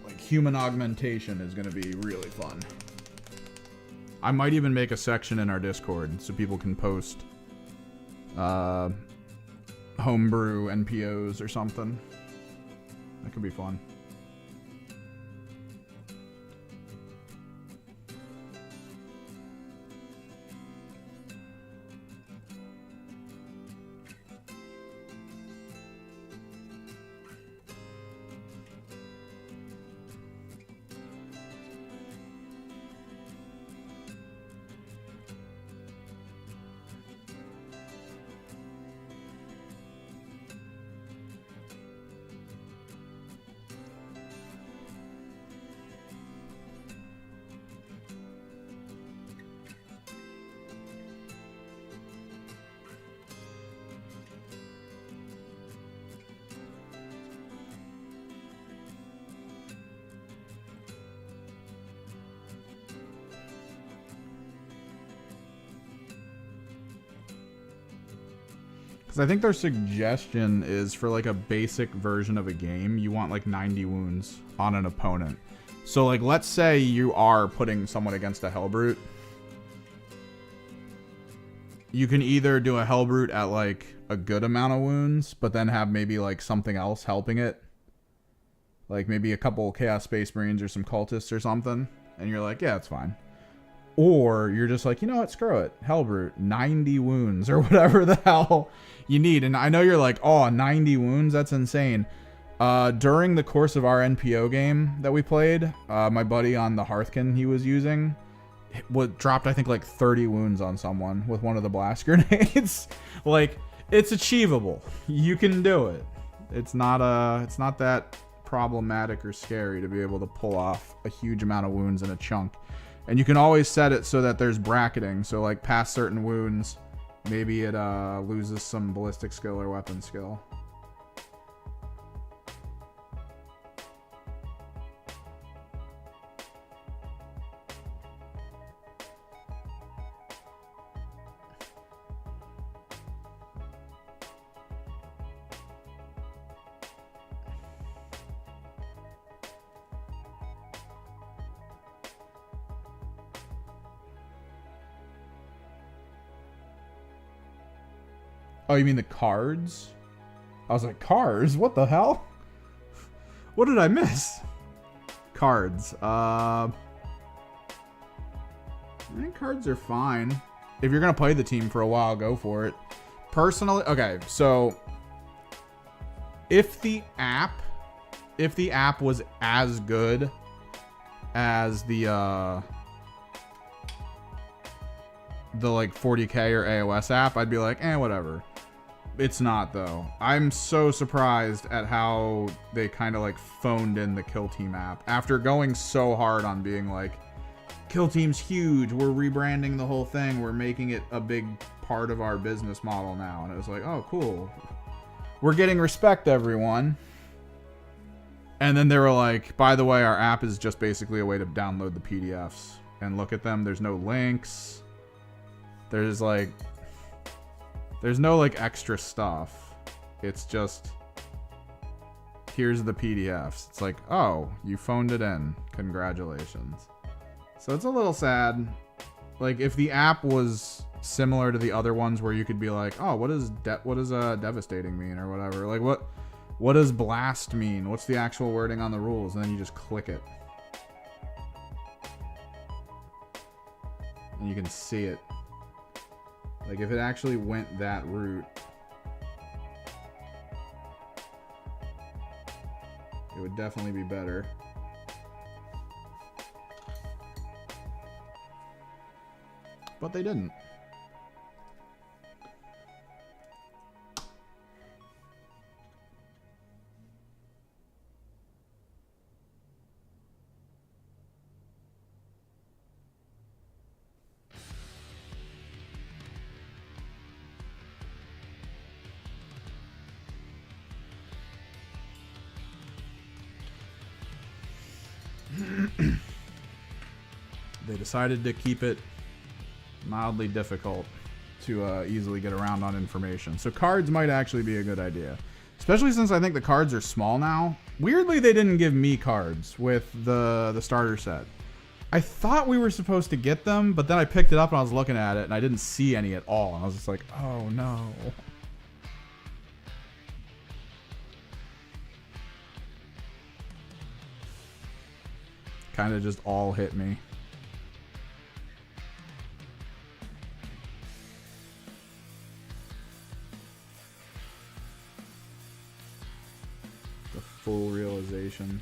Like, human augmentation is going to be really fun. I might even make a section in our Discord so people can post homebrew NPOs or something. That could be fun. Because I think their suggestion is for like a basic version of a game, you want like 90 wounds on an opponent. So like, let's say you are putting someone against a Hellbrute. You can either do a Hellbrute at like a good amount of wounds, but then have maybe like something else helping it. Like maybe a couple Chaos Space Marines or some cultists or something. And you're like, yeah, it's fine. Or you're just like, you know what, screw it. Hellbrute, 90 wounds or whatever the hell you need. And I know you're like, oh, 90 wounds? That's insane. During the course of our NPO game that we played, my buddy on the Hearthkin he was using dropped, I think, like 30 wounds on someone with one of the blast grenades. Like, it's achievable. You can do it. It's not that problematic or scary to be able to pull off a huge amount of wounds in a chunk. And you can always set it so that there's bracketing. So like past certain wounds, maybe it loses some ballistic skill or weapon skill. Oh, you mean the cards? I was like, cards? What the hell? What did I miss? Cards. I think cards are fine. If you're gonna play the team for a while, go for it. Personally, okay, so if the app was as good as the like 40K or AOS app, I'd be like, whatever. It's not, though. I'm so surprised at how they kind of like phoned in the Kill Team app after going so hard on being like, Kill Team's huge, we're rebranding the whole thing, we're making it a big part of our business model now. And it was like, oh, cool, we're getting respect, everyone. And then they were like, by the way, our app is just basically a way to download the PDFs and look at them. There's no links. There's no like extra stuff. It's just, here's the PDFs. It's like, oh, you phoned it in. Congratulations. So it's a little sad. Like, if the app was similar to the other ones where you could be like, oh, what does devastating mean or whatever? Like, what does blast mean? What's the actual wording on the rules? And then you just click it. And you can see it. Like, if it actually went that route, it would definitely be better. But they didn't. They decided to keep it mildly difficult to easily get around on information. So cards might actually be a good idea. Especially since I think the cards are small now. Weirdly, they didn't give me cards with the starter set. I thought we were supposed to get them, but then I picked it up and I was looking at it and I didn't see any at all. And I was just like, oh no. Kind of just all hit me. The full realization.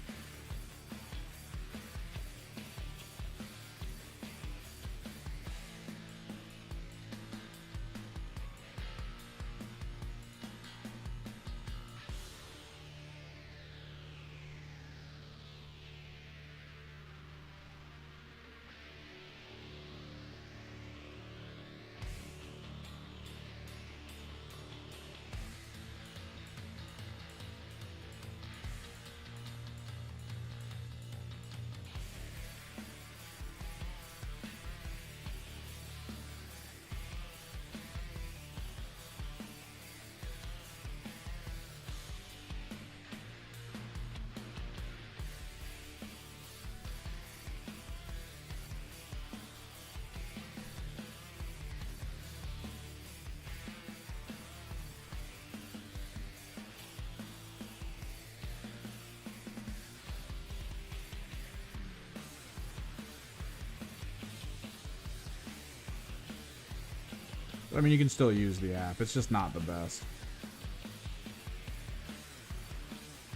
I mean, you can still use the app. It's just not the best.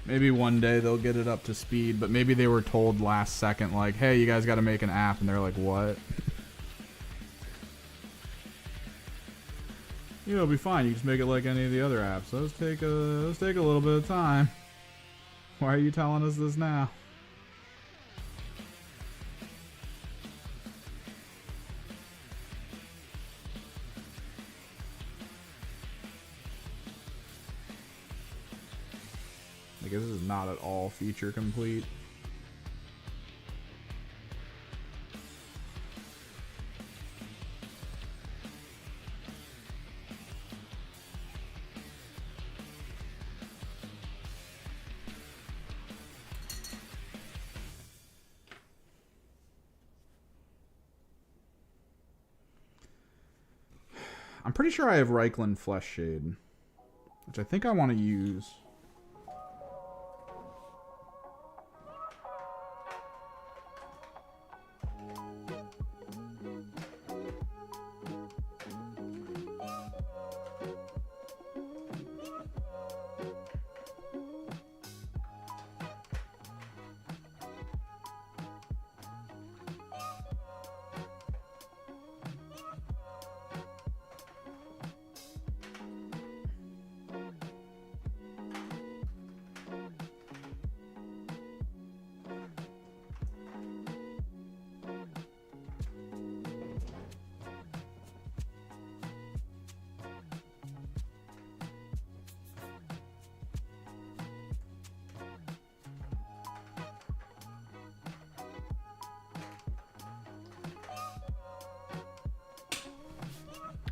Maybe one day they'll get it up to speed, but maybe they were told last second, like, hey, you guys got to make an app, and they're like, what? You know, it'll be fine. You just make it like any of the other apps. Those take a little bit of time. Why are you telling us this now? I guess this is not at all feature complete. I'm pretty sure I have Reichland Flesh Shade. which I think I want to use.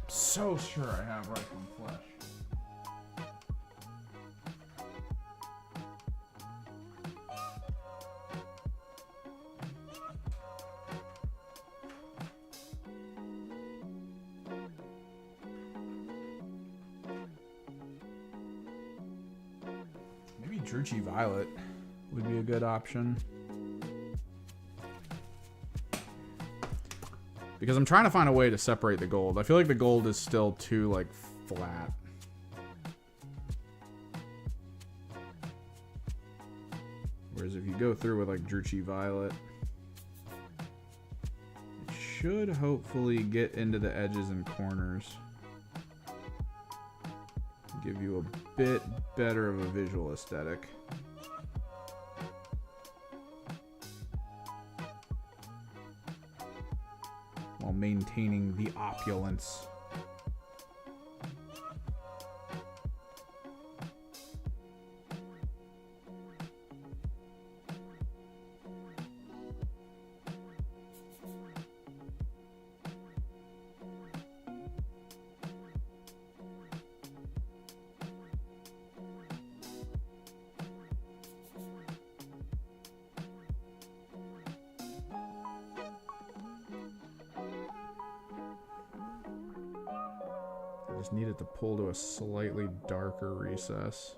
So sure I have right from flesh. Maybe Druchy Violet would be a good option. Because I'm trying to find a way to separate the gold. I feel like the gold is still too, like, flat. Whereas if you go through with, like, Druchy Violet, it should hopefully get into the edges and corners. Give you a bit better of a visual aesthetic. While maintaining the opulence. Just need it to pull to a slightly darker recess.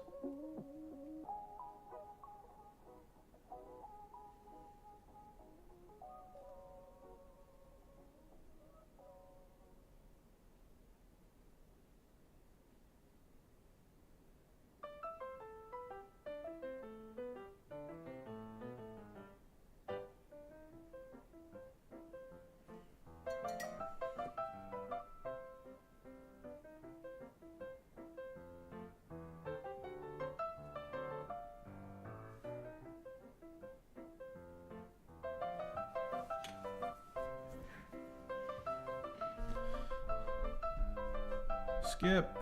Skip.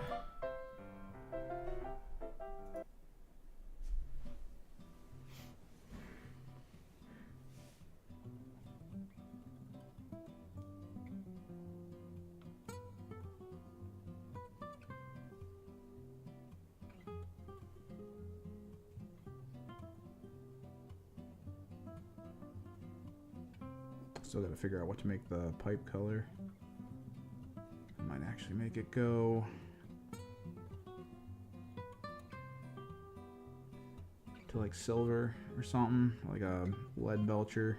Still gotta figure out what to make the pipe color. I might actually make it go to like silver or something, like a lead belcher.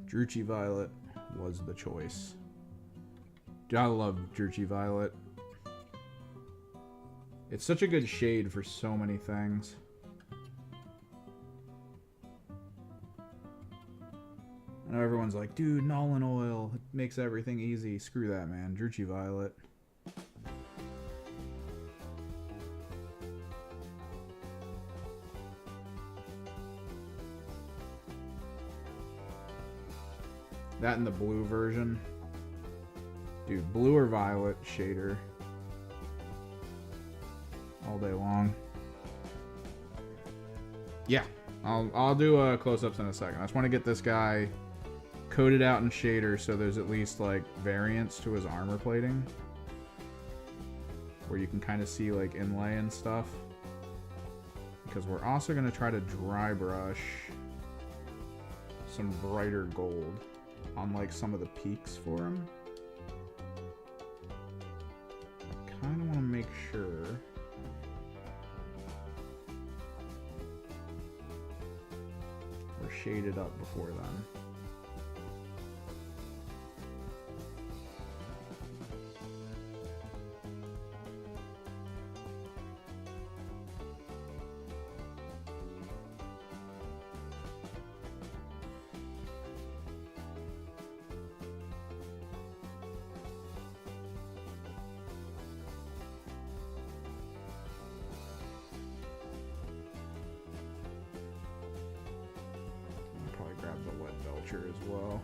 Druchy Violet was the choice. Dude, I love Druchy Violet. It's such a good shade for so many things. I know everyone's like, dude, Nolan oil, it makes everything easy. Screw that, man. Druchy Violet. That and the blue version. Dude, blue or violet shader. All day long. Yeah, I'll do close-ups in a second. I just want to get this guy coat it out in shader so there's at least like variance to his armor plating, where you can kind of see like inlay and stuff. Because we're also going to try to dry brush some brighter gold on like some of the peaks for him. Kind of want to make sure we're shaded up before then. As well.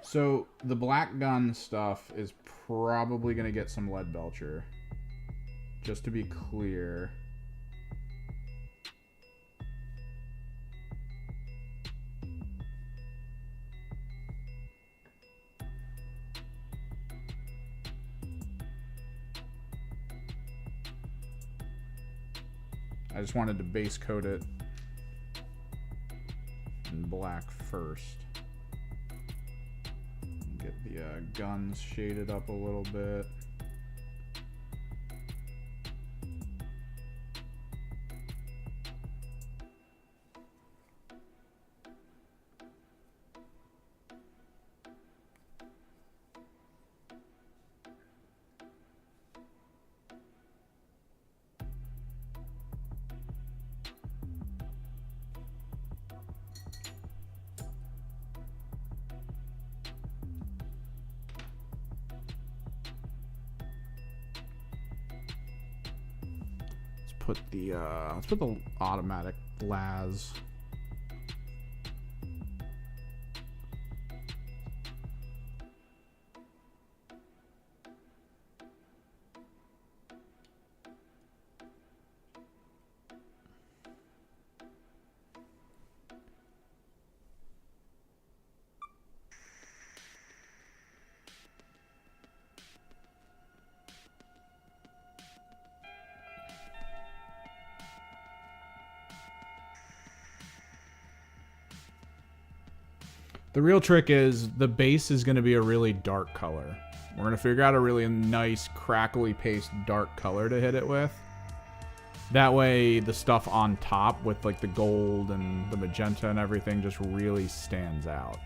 So the black gun stuff is probably going to get some lead belcher. Just to be clear. I just wanted to base coat it in black first. Get the guns shaded up a little bit. Let's put the automatic las. The real trick is the base is going to be a really dark color. We're going to figure out a really nice, crackly paste dark color to hit it with. That way the stuff on top with like the gold and the magenta and everything just really stands out.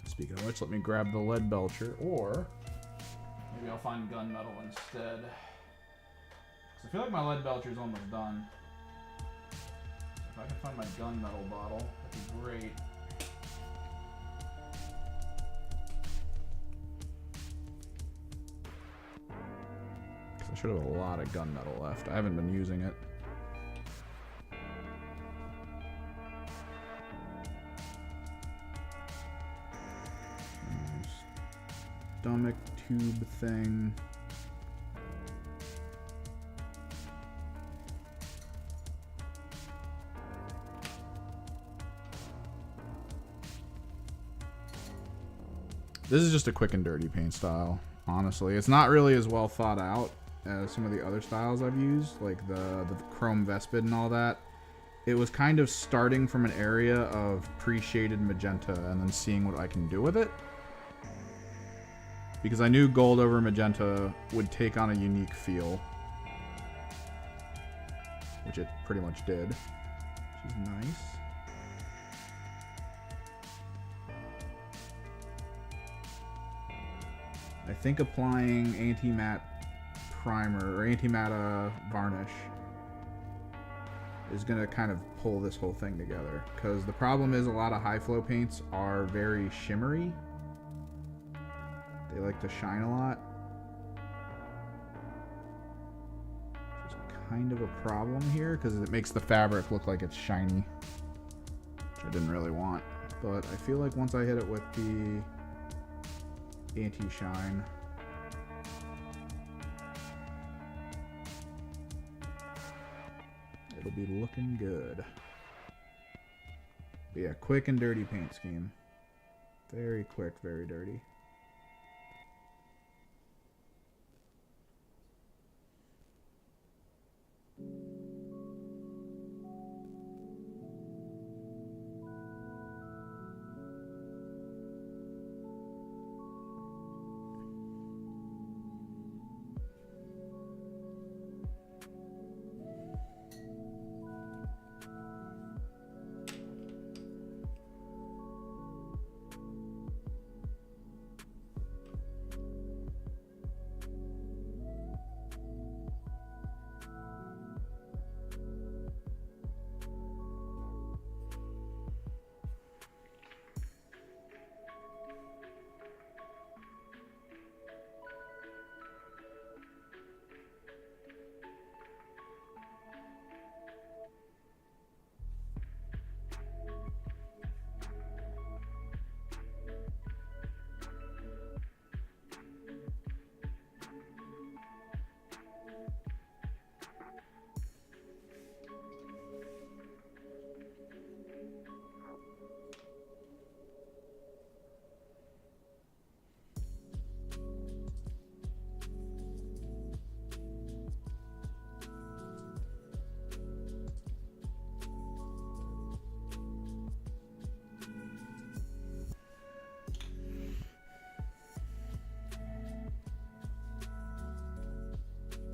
Speaking of which, let me grab the lead belcher, or maybe I'll find gunmetal instead. 'Cause I feel like my lead belcher is almost done. If I can find my gunmetal bottle, that'd be great. Because I should have a lot of gunmetal left. I haven't been using it. Stomach tube thing. This is just a quick and dirty paint style, honestly. It's not really as well thought out as some of the other styles I've used, like the chrome Vespid and all that. it was kind of starting from an area of pre-shaded magenta and then seeing what I can do with it. Because I knew gold over magenta would take on a unique feel. Which it pretty much did. Which is nice. I think applying anti-matte primer or anti-matte varnish is going to kind of pull this whole thing together. Because the problem is a lot of high flow paints are very shimmery. They like to shine a lot. Which is kind of a problem here because it makes the fabric look like it's shiny. Which I didn't really want. But I feel like once I hit it with the anti-shine, it'll be looking good. But yeah, quick and dirty paint scheme. Very quick, very dirty.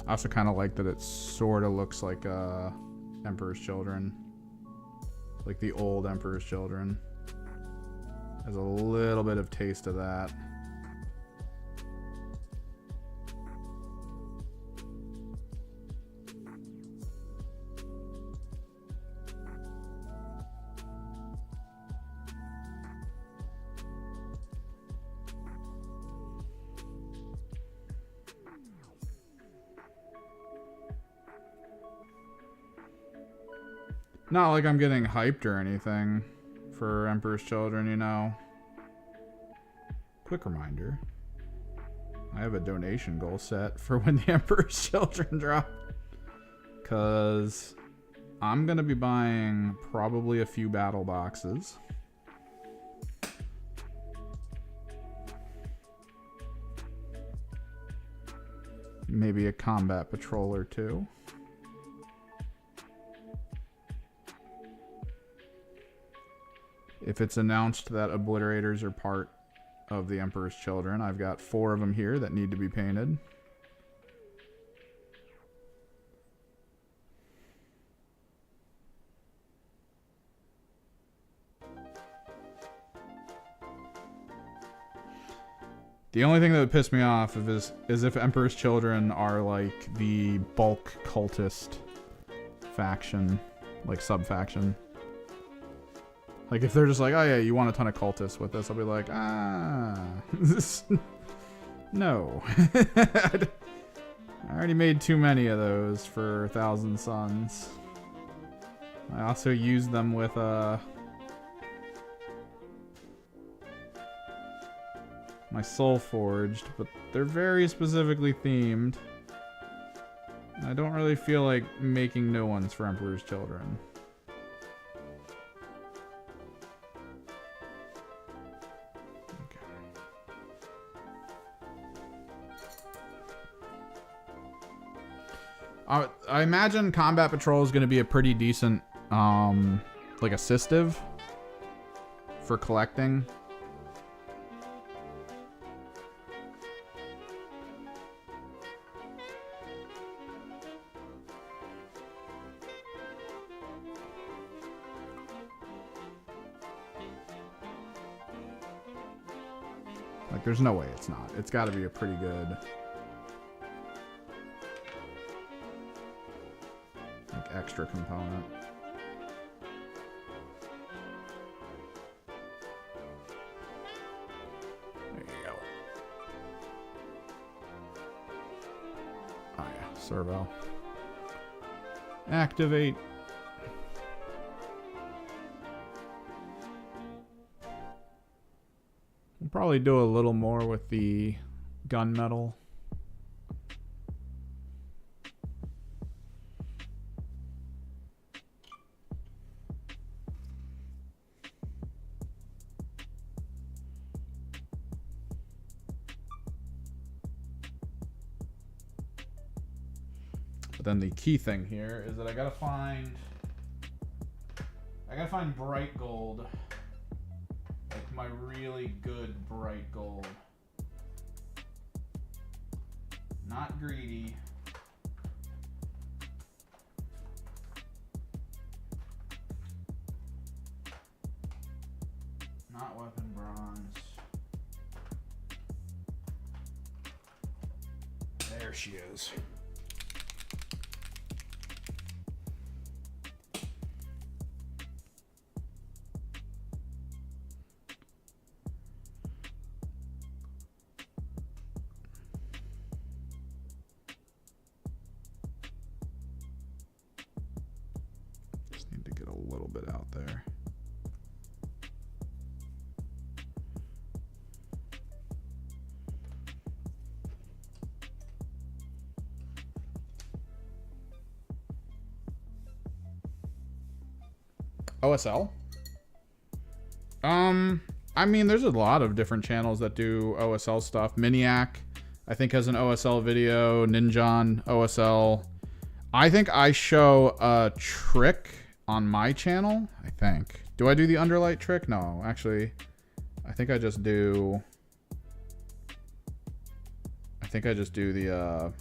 I also kind of like that it sort of looks like Emperor's Children. Like the old Emperor's Children. Has a little bit of taste of that. Not like I'm getting hyped or anything for Emperor's Children, you know. Quick reminder. I have a donation goal set for when the Emperor's Children drop. Because I'm going to be buying probably a few battle boxes. Maybe a combat patrol or two. If it's announced that obliterators are part of the Emperor's Children, I've got 4 of them here that need to be painted. The only thing that would piss me off is if Emperor's Children are like the bulk cultist faction, like sub-faction. Like, if they're just like, oh yeah, you want a ton of cultists with this, I'll be like, no. I already made too many of those for 1,000 Suns. I also used them with, my Soul Forged, but they're very specifically themed. I don't really feel like making new ones for Emperor's Children. I imagine Combat Patrol is going to be a pretty decent like assistive for collecting. Like, there's no way it's not. It's got to be a pretty good, like, extra component. There you go. Oh yeah, servo. Activate. We'll probably do a little more with the gunmetal. But then the key thing here is that I gotta find bright gold. Like my really good bright gold. Not greedy. Not weapon bronze. There she is. There. OSL? I mean, there's a lot of different channels that do OSL stuff. Miniac, I think, has an OSL video. Ninjon, OSL. I think I show a trick on my channel, I think. Do I do the underlight trick? No, actually, I think I just do the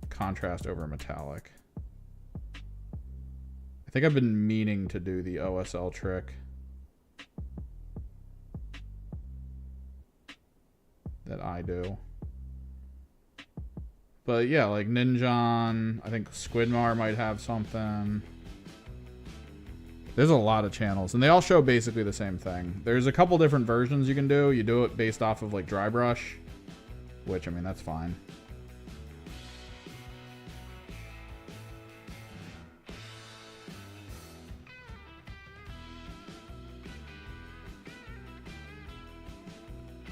contrast over metallic. I think I've been meaning to do the OSL trick. That I do. But yeah, like Ninjon, I think Squidmar might have something. There's a lot of channels, and they all show basically the same thing. There's a couple different versions you can do. You do it based off of like dry brush, which, I mean, that's fine.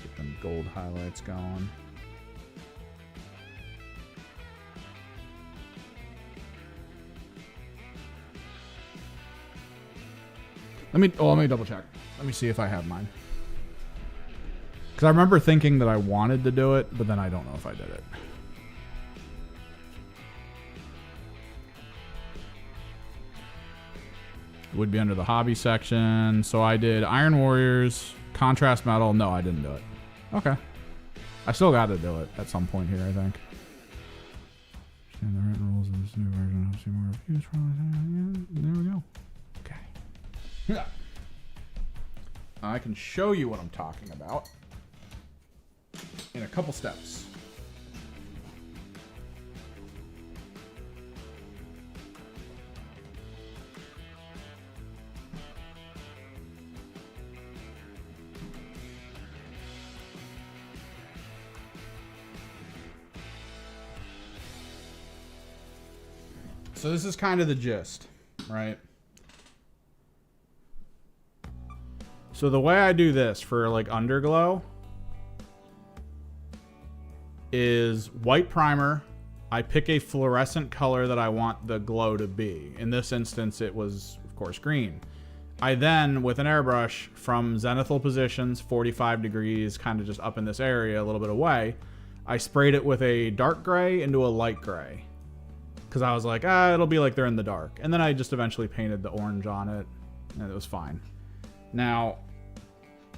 Get them gold highlights going. Let me double check. Let me see if I have mine. Because I remember thinking that I wanted to do it, but then I don't know if I did it. It would be under the hobby section. So I did Iron Warriors, Contrast Metal. No, I didn't do it. Okay. I still got to do it at some point here, I think. Understand the written rules of this new version. I'll see more reviews. Yeah, there we go. Okay. Yeah. I can show you what I'm talking about in a couple steps. So this is kind of the gist, right? So the way I do this for like underglow is white primer. I pick a fluorescent color that I want the glow to be. In this instance, it was, of course, green. I then, with an airbrush from zenithal positions, 45 degrees, kind of just up in this area, a little bit away, I sprayed it with a dark gray into a light gray. because I was like, ah, it'll be like they're in the dark. And then I just eventually painted the orange on it, and it was fine. Now,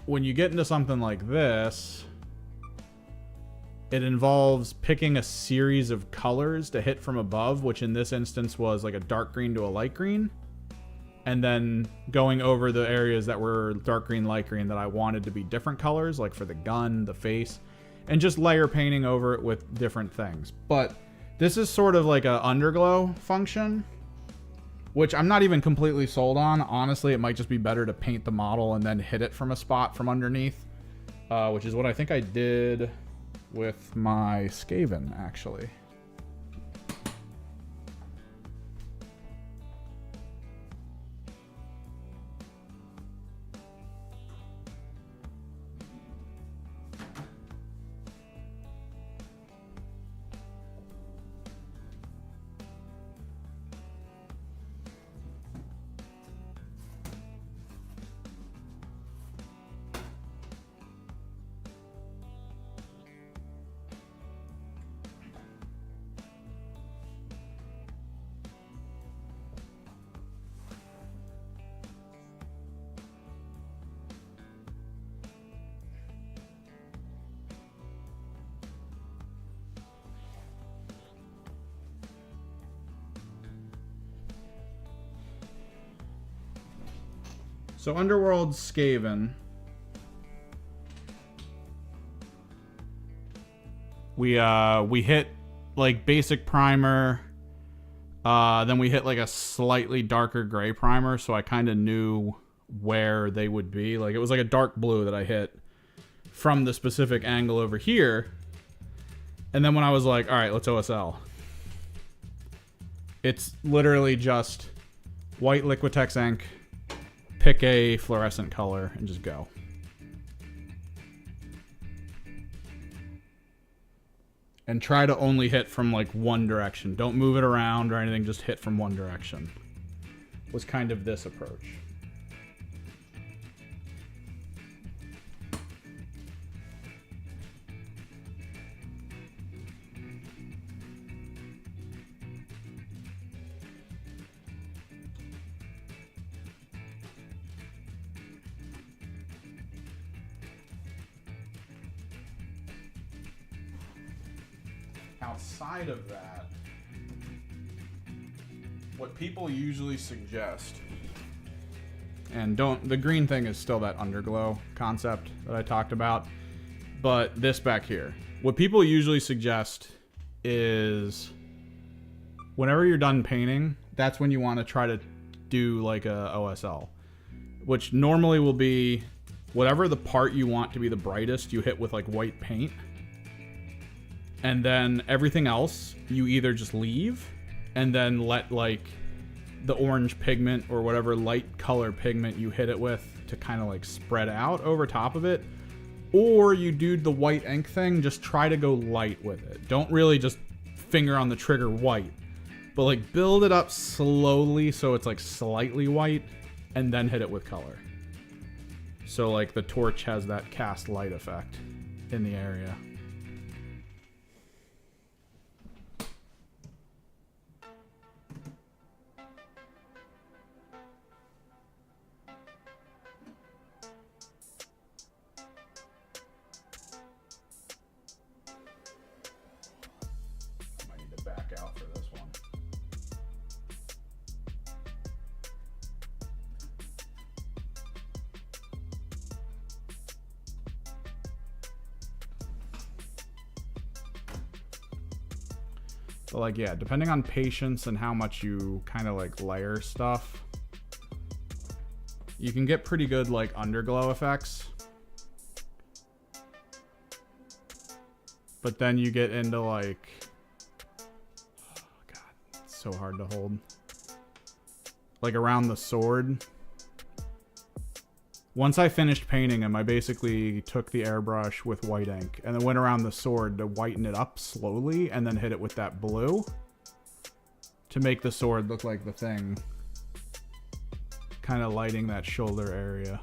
when you get into something like this, it involves picking a series of colors to hit from above, which in this instance was like a dark green to a light green. And then going over the areas that were dark green, light green that I wanted to be different colors, like for the gun, the face, and just layer painting over it with different things. But this is sort of like a underglow function, which I'm not even completely sold on. Honestly, it might just be better to paint the model and then hit it from a spot from underneath, which is what I think I did with my Skaven, actually. So Underworld Skaven, we hit like basic primer, then we hit like a slightly darker gray primer, so I kind of knew where they would be. Like it was like a dark blue that I hit from the specific angle over here, and then when I was like, all right, let's OSL. It's literally just white Liquitex ink. Pick a fluorescent color and just go. And try to only hit from like one direction. Don't move it around or anything, just hit from one direction. Was kind of this approach. Outside of that, what people usually suggest, and the green thing is still that underglow concept that I talked about, but this back here, what people usually suggest is whenever you're done painting, that's when you want to try to do like a OSL, which normally will be whatever the part you want to be the brightest, you hit with like white paint. And then everything else, you either just leave and then let like the orange pigment or whatever light color pigment you hit it with to kind of like spread out over top of it. Or you do the white ink thing, just try to go light with it. Don't really just finger on the trigger white, but like build it up slowly so it's like slightly white and then hit it with color. So like the torch has that cast light effect in the area. But like, yeah, depending on patience and how much you kind of like layer stuff, you can get pretty good like underglow effects. But then you get into like, oh God, it's so hard to hold. Like around the sword. Once I finished painting him, I basically took the airbrush with white ink and then went around the sword to whiten it up slowly and then hit it with that blue to make the sword look like the thing, kind of lighting that shoulder area.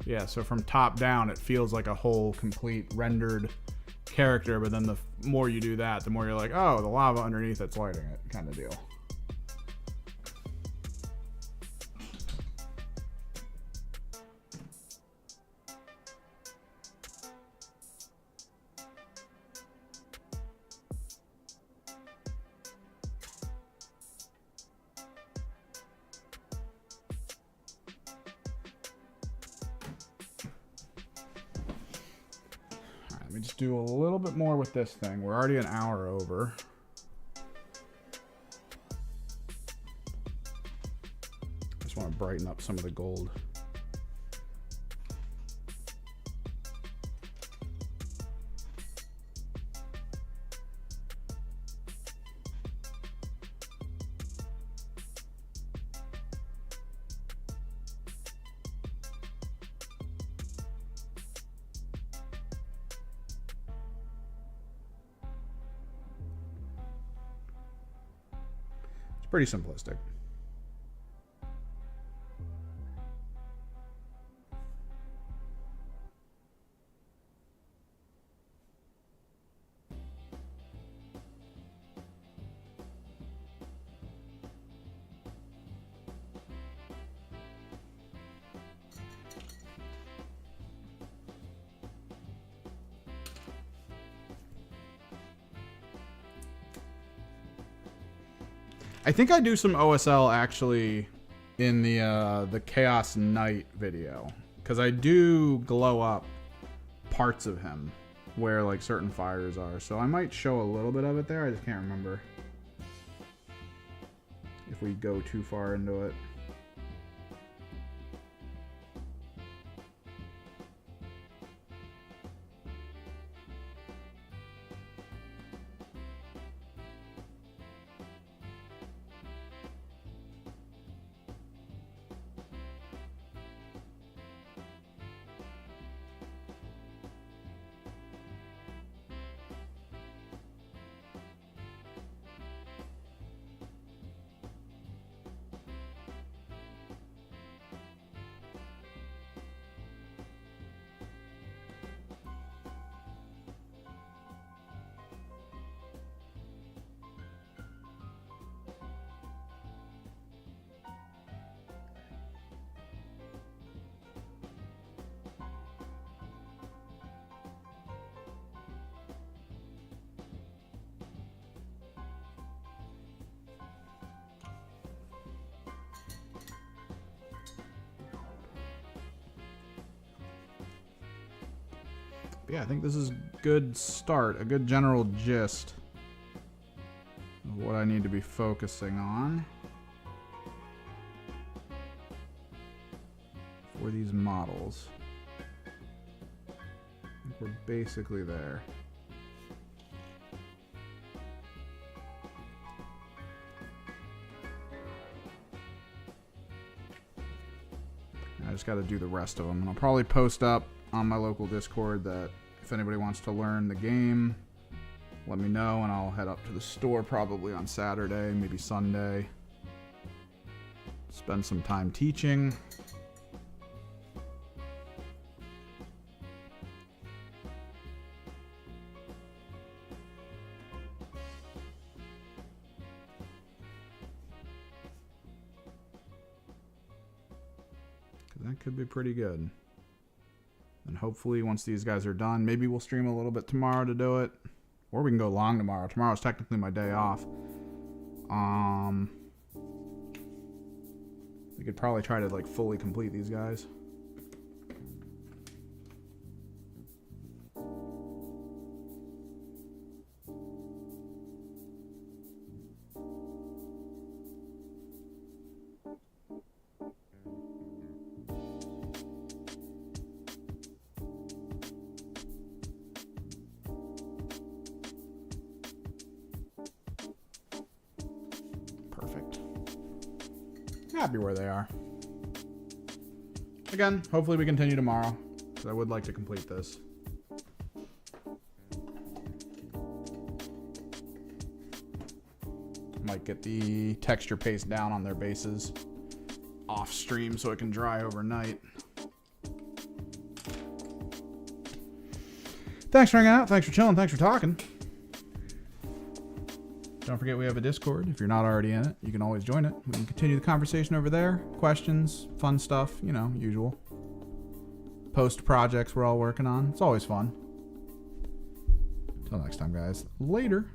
Yeah, so from top down, it feels like a whole complete rendered character, but then the more you do that, the more you're like, oh, the lava underneath it's lighting it, kind of deal. Let me just do a little bit more with this thing. We're already an hour over. Just want to brighten up some of the gold. Pretty simplistic. I think I do some OSL actually in the Chaos Knight video, because I do glow up parts of him where like certain fires are, so I might show a little bit of it there. I just can't remember if we go too far into it. But yeah, I think this is a good start, a good general gist of what I need to be focusing on for these models. I think we're basically there. I just got to do the rest of them, and I'll probably post up on my local Discord that if anybody wants to learn the game, let me know, and I'll head up to the store probably on Saturday, maybe Sunday. Spend some time teaching. That could be pretty good. And hopefully once these guys are done, maybe we'll stream a little bit tomorrow to do it. Or we can go long tomorrow. Tomorrow's technically my day off. We could probably try to like fully complete these guys. Happy where they are. Again, hopefully we continue tomorrow, because I would like to complete this. Might get the texture paste down on their bases off stream so it can dry overnight. Thanks for hanging out. Thanks for chilling. Thanks for talking. Don't forget we have a Discord. If you're not already in it, you can always join it. We can continue the conversation over there. Questions, fun stuff, you know, usual. Post projects we're all working on. It's always fun. Until next time, guys. Later.